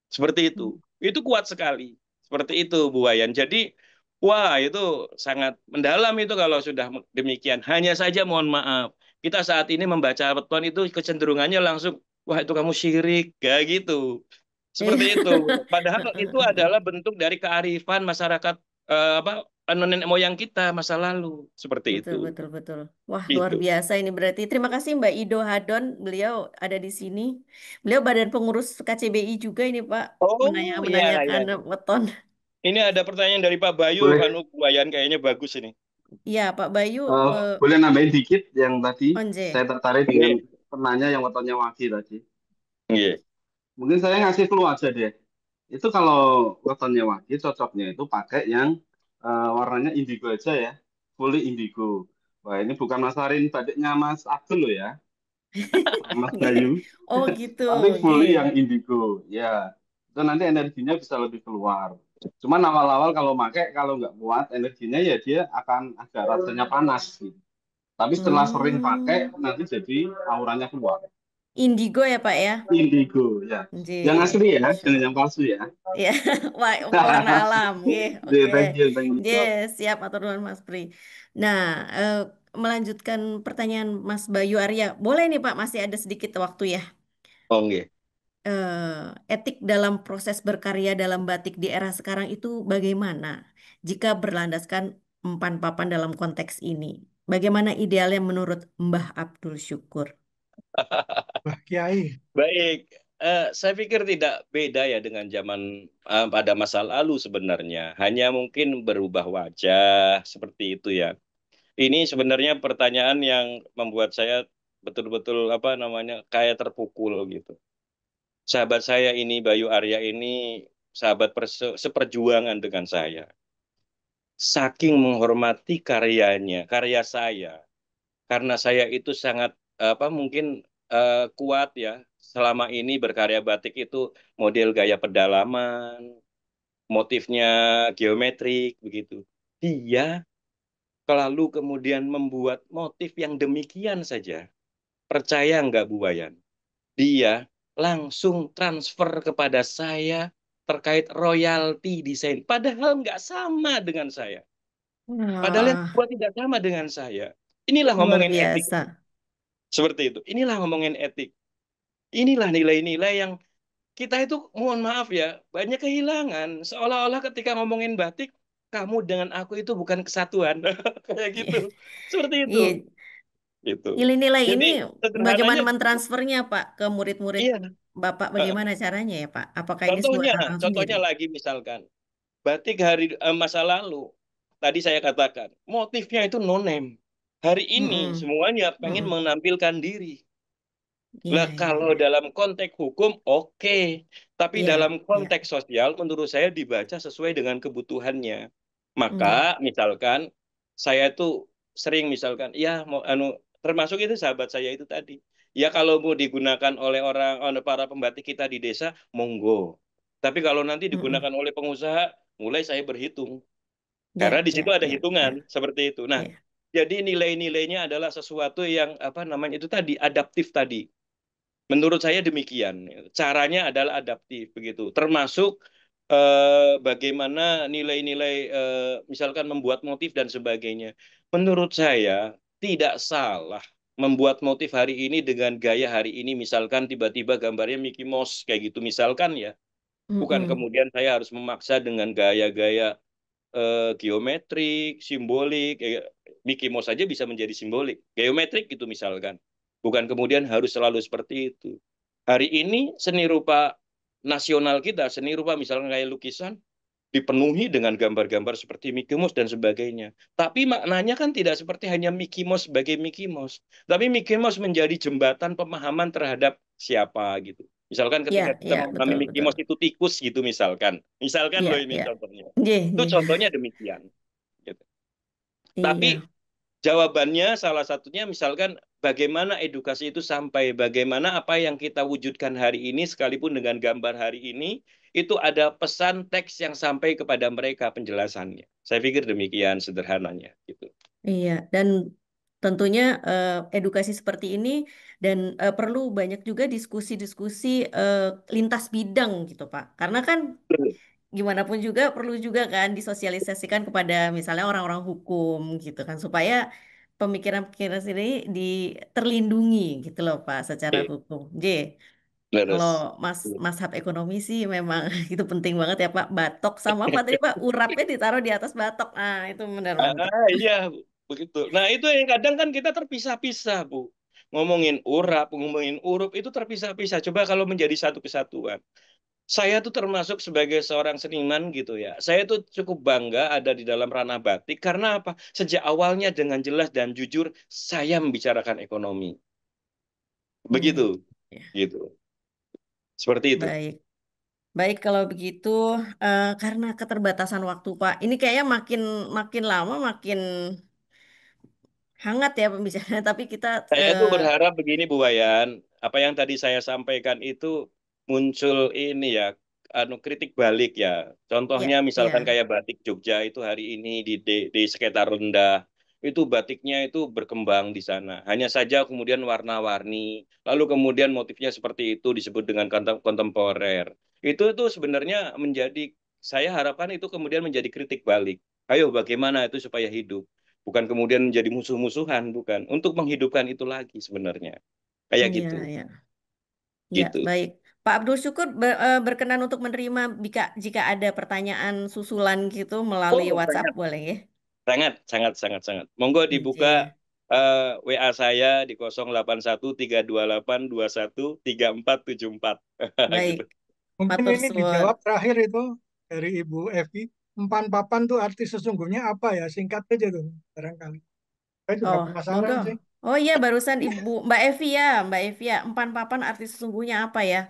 Seperti itu. Itu kuat sekali. Seperti itu, Bu Wayan. Jadi, wah itu sangat mendalam itu kalau sudah demikian. Hanya saja mohon maaf, kita saat ini membaca weton itu kecenderungannya langsung, wah itu kamu syirik, kayak gitu. Iya. Seperti itu. Padahal itu adalah bentuk dari kearifan masyarakat apa nenek moyang kita masa lalu. Seperti Betul, itu. betul, betul. Wah, luar Gitu. biasa ini berarti. Terima kasih Mbak Ido Hadon. Beliau ada di sini. Beliau badan pengurus KCBI juga ini Pak. Oh iya, Menanyakan iya. weton. Ini ada pertanyaan dari Pak Bayu, Boleh anu Bu Wayan kayaknya bagus ini. Iya, Pak Bayu boleh nambahin dikit yang tadi saya Onje. tertarik dengan Iya. penanya yang wetonnya Wagi tadi. Iya. Mungkin saya ngasih clue aja deh. Itu kalau wetonnya Wagi cocoknya itu pakai yang warnanya indigo aja ya, fully indigo. Wah ini bukan masarin batiknya Mas Abdul loh ya, Mas Bayu. Oh gitu. Tapi Oke. fully yang indigo, ya. Itu nanti energinya bisa lebih keluar. Cuman awal-awal kalau pakai, kalau nggak kuat energinya ya dia akan agak rasanya panas gitu. Tapi setelah sering pakai, Hmm. nanti jadi auranya keluar. Indigo ya Pak ya? Indigo, ya. Onje. Yang asli ya, Masya jangan Allah. yang palsu ya. Ya, wah, warna alam. Ya, Oke. thank you, thank you. Siap atur nuhun Mas Pri. Nah, melanjutkan pertanyaan Mas Bayu Arya. Boleh nih Pak, masih ada sedikit waktu ya. Oh, nggih. Etik dalam proses berkarya dalam batik di era sekarang itu bagaimana? Jika berlandaskan empan papan dalam konteks ini, bagaimana idealnya menurut Mbah Abdul Syukur? Bah Kiai, Baik. saya pikir tidak beda ya dengan zaman pada masa lalu sebenarnya. Hanya mungkin berubah wajah seperti itu ya. Ini sebenarnya pertanyaan yang membuat saya betul-betul apa namanya kayak terpukul gitu. Sahabat saya ini Bayu Arya ini sahabat seperjuangan dengan saya. Saking menghormati karyanya, karya saya. Karena saya itu sangat apa mungkin kuat ya selama ini berkarya batik itu model gaya pedalaman, motifnya geometrik begitu. Dia lalu kemudian membuat motif yang demikian saja. Percaya nggak Bu Wayan? Dia langsung transfer kepada saya terkait royalti desain. Padahal nggak sama dengan saya. Padahal yang Wah, buat tidak sama dengan saya. Inilah luar ngomongin etik. biasa. Seperti itu. Inilah ngomongin etik. Inilah nilai-nilai yang kita itu, mohon maaf ya, banyak kehilangan. Seolah-olah ketika ngomongin batik, kamu dengan aku itu bukan kesatuan. Kayak gitu. Seperti itu. Iya, Gitu. nilai-nilai Jadi ini bagaimana sederhananya, mentransfernya, Pak, ke murid-murid iya. Bapak? eh, Bagaimana caranya ya, Pak? Apakah ini Contohnya, buatan orang sendiri? contohnya lagi misalkan, batik hari masa lalu, tadi saya katakan, motifnya itu no name. Hari ini Mm-mm. semuanya pengen Mm-mm. menampilkan diri. Iya, Lah iya, kalau iya. dalam konteks hukum oke, tapi Iya, dalam iya. konteks sosial menurut saya dibaca sesuai dengan kebutuhannya. Maka Iya. misalkan saya itu sering misalkan ya mau anu termasuk itu sahabat saya itu tadi. Ya kalau mau digunakan oleh para pembatik kita di desa monggo. Tapi kalau nanti Mm-mm. digunakan oleh pengusaha mulai saya berhitung. Iya, Karena di iya, situ ada iya, hitungan iya. seperti itu. Nah, Iya. jadi nilai-nilainya adalah sesuatu yang apa namanya itu tadi adaptif tadi. Menurut saya demikian. Caranya adalah adaptif begitu. Termasuk bagaimana nilai-nilai misalkan membuat motif dan sebagainya. Menurut saya tidak salah membuat motif hari ini dengan gaya hari ini. Misalkan tiba-tiba gambarnya Mickey Mouse kayak gitu misalkan ya. Bukan Mm-mm. kemudian saya harus memaksa dengan gaya-gaya geometrik, simbolik, Mickey Mouse saja bisa menjadi simbolik, geometrik gitu misalkan. Bukan kemudian harus selalu seperti itu. Hari ini seni rupa nasional kita, seni rupa misalnya kayak lukisan, dipenuhi dengan gambar-gambar seperti Mickey Mouse dan sebagainya. Tapi maknanya kan tidak seperti hanya Mickey Mouse sebagai Mickey Mouse. Tapi Mickey Mouse menjadi jembatan pemahaman terhadap siapa gitu. Misalkan Iya, ketika kita iya, memahami betul, Mickey betul. Mouse itu tikus gitu misalkan. Misalkan Iya, loh ini iya. contohnya. Iya, Itu iya. contohnya demikian. Gitu. Tapi Iya. jawabannya salah satunya misalkan bagaimana edukasi itu sampai bagaimana apa yang kita wujudkan hari ini sekalipun dengan gambar hari ini itu ada pesan teks yang sampai kepada mereka penjelasannya. Saya pikir demikian sederhananya gitu. Iya, dan tentunya edukasi seperti ini dan perlu banyak juga diskusi-diskusi eh, lintas bidang gitu, Pak. Karena kan gimana pun juga perlu juga kan disosialisasikan kepada misalnya orang-orang hukum gitu kan supaya pemikiran-pemikiran sini di terlindungi gitu loh, Pak, secara Oke, hukum. Kalau terus. mazhab ekonomi sih memang itu penting banget ya, Pak. Batok sama apa tadi, Pak? Urapnya ditaruh di atas batok. Ah, itu benar mantap. Iya, begitu. Nah, itu yang kadang kan kita terpisah-pisah, Bu. Ngomongin urap, ngomongin urup itu terpisah-pisah. Coba kalau menjadi satu kesatuan. Saya tuh termasuk sebagai seorang seniman gitu ya. Saya tuh cukup bangga ada di dalam ranah batik karena apa? Sejak awalnya dengan jelas dan jujur saya membicarakan ekonomi. Iya. Begitu, Ya, gitu. Seperti itu. baik. Baik kalau begitu karena keterbatasan waktu, Pak. Ini kayaknya makin makin lama makin hangat ya pembicaraan, tapi kita Saya tuh eh, berharap begini Bu Wayan, apa yang tadi saya sampaikan itu muncul ini ya, kritik balik ya. Contohnya ya, misalkan ya. kayak batik Jogja itu hari ini di sekitar rendah, itu batiknya itu berkembang di sana. Hanya saja kemudian warna-warni, lalu kemudian motifnya seperti itu disebut dengan kontemporer. Itu tuh sebenarnya menjadi, saya harapkan itu kemudian menjadi kritik balik. Ayo bagaimana itu supaya hidup? Bukan kemudian menjadi musuh-musuhan, bukan. Untuk menghidupkan itu lagi sebenarnya. Kayak Iya, gitu. ya. Ya, Gitu. baik. Pak Abdul Syukur berkenan untuk menerima jika ada pertanyaan susulan gitu melalui Oh, WhatsApp sangat, boleh ya? sangat, sangat, sangat, sangat. Monggo dibuka Oke. WA saya di 081328213474. Baik, Gitu. Mungkin matur ini suwun. dijawab terakhir itu dari Ibu Evi. Empan papan tuh arti sesungguhnya apa ya? Singkat aja tuh barangkali. Saya juga Oh, penasaran monggo. sih. Oh iya, barusan Mbak Evi ya, Mbak Evi ya. Empan papan arti sesungguhnya apa ya?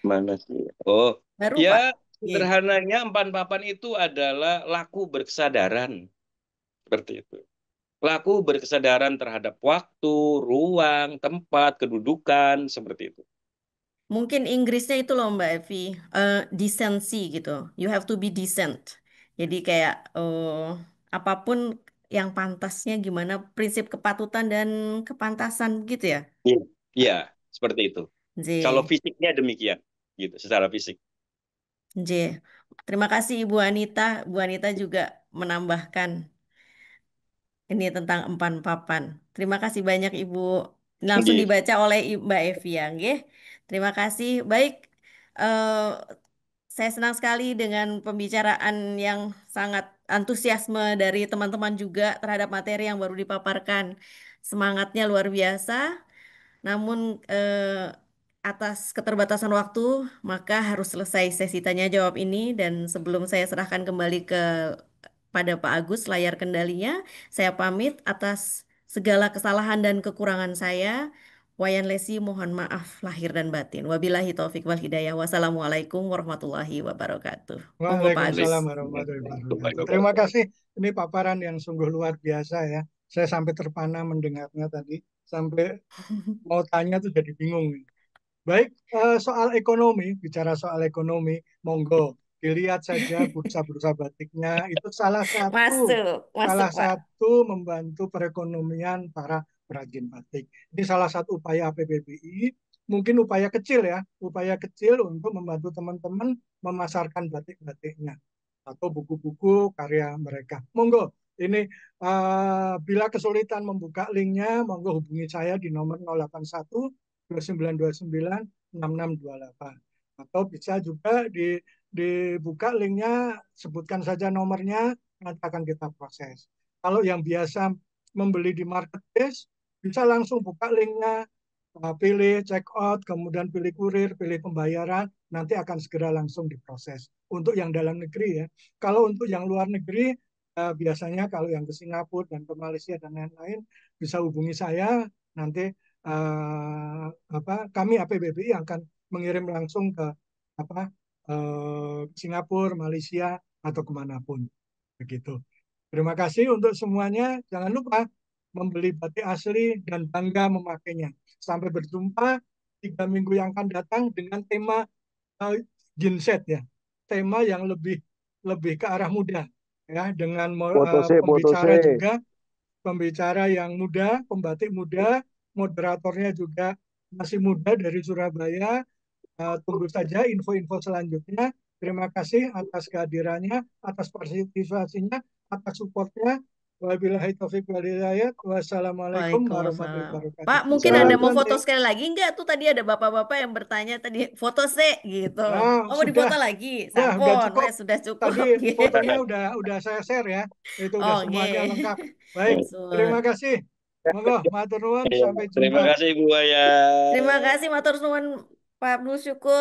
Mana sih? Oh, Baru ya Pak. Ye. sederhananya empan papan itu adalah laku berkesadaran. Seperti itu. Laku berkesadaran terhadap waktu, ruang, tempat, kedudukan, seperti itu. Mungkin Inggrisnya itu loh Mbak Evi, decency gitu. You have to be decent. Jadi kayak apapun yang pantasnya gimana, prinsip kepatutan dan kepantasan gitu ya. Iya, iya, seperti itu. Kalau J. fisiknya demikian, gitu, secara fisik. J. Terima kasih Ibu Anita. Bu Anita juga menambahkan ini tentang empan papan. Terima kasih banyak Ibu. Langsung Gitu. dibaca oleh Mbak Evi ya, nggih. Terima kasih. Baik, eh, saya senang sekali dengan pembicaraan yang sangat antusiasme dari teman-teman juga terhadap materi yang baru dipaparkan. Semangatnya luar biasa. Namun atas keterbatasan waktu, maka harus selesai sesi tanya jawab ini dan sebelum saya serahkan kembali pada Pak Agus layar kendalinya, saya pamit atas segala kesalahan dan kekurangan saya. Wayan Lesi mohon maaf lahir dan batin. Wabillahi taufik wal hidayah. Wassalamualaikum warahmatullahi wabarakatuh. Monggo Pak Agus. Waalaikumsalam warahmatullahi wabarakatuh. Terima kasih. Ini paparan yang sungguh luar biasa ya. Saya sampai terpana mendengarnya tadi. Sampai mau tanya tuh jadi bingung. Baik, soal ekonomi, bicara soal ekonomi, monggo dilihat saja bursa-bursa batiknya. Itu Masuk, masuk salah Pak. satu membantu perekonomian para perajin batik. Ini salah satu upaya APBBI, mungkin upaya kecil ya, upaya kecil untuk membantu teman-teman memasarkan batik-batiknya atau buku-buku karya mereka. Monggo, ini bila kesulitan membuka linknya, monggo hubungi saya di nomor 081 2929 6628 atau bisa juga dibuka linknya, sebutkan saja nomornya, nanti akan kita proses. Kalau yang biasa membeli di marketplace, bisa langsung buka linknya, pilih check out, kemudian pilih kurir, pilih pembayaran, nanti akan segera langsung diproses. Untuk yang dalam negeri ya. Kalau untuk yang luar negeri, biasanya kalau yang ke Singapura dan ke Malaysia dan lain-lain, bisa hubungi saya, nanti kami APBBI akan mengirim langsung ke Singapura, Malaysia, atau kemanapun. Begitu. Terima kasih untuk semuanya. Jangan lupa membeli batik asli dan bangga memakainya. Sampai berjumpa 3 minggu yang akan datang dengan tema Ginset ya. Tema yang lebih lebih ke arah muda ya, dengan Foto pembicara C. juga, pembicara yang muda, pembatik muda, moderatornya juga masih muda dari Surabaya. Tunggu saja info-info selanjutnya. Terima kasih atas kehadirannya, atas partisipasinya, atas supportnya. Wabillahi taufiq wal hidayah. Wassalamualaikum warahmatullahi Waalaikumsalam. wabarakatuh. Pak, mungkin Anda Salam mau foto cantik. sekali lagi enggak? Tuh tadi ada bapak-bapak yang bertanya tadi foto gitu. Nah, Oh, mau sudah, difoto lagi? udah Sampun, cukup. sudah cukup. Tadi fotonya udah saya share ya. Itu udah Oke. semuanya lengkap. Baik, terima Sun. kasih. Monggo, matur nuwun, Iya, sampai terima jumpa. kasih Bu Terima Wayan. kasih matur nuwun Pak Abdul Syukur.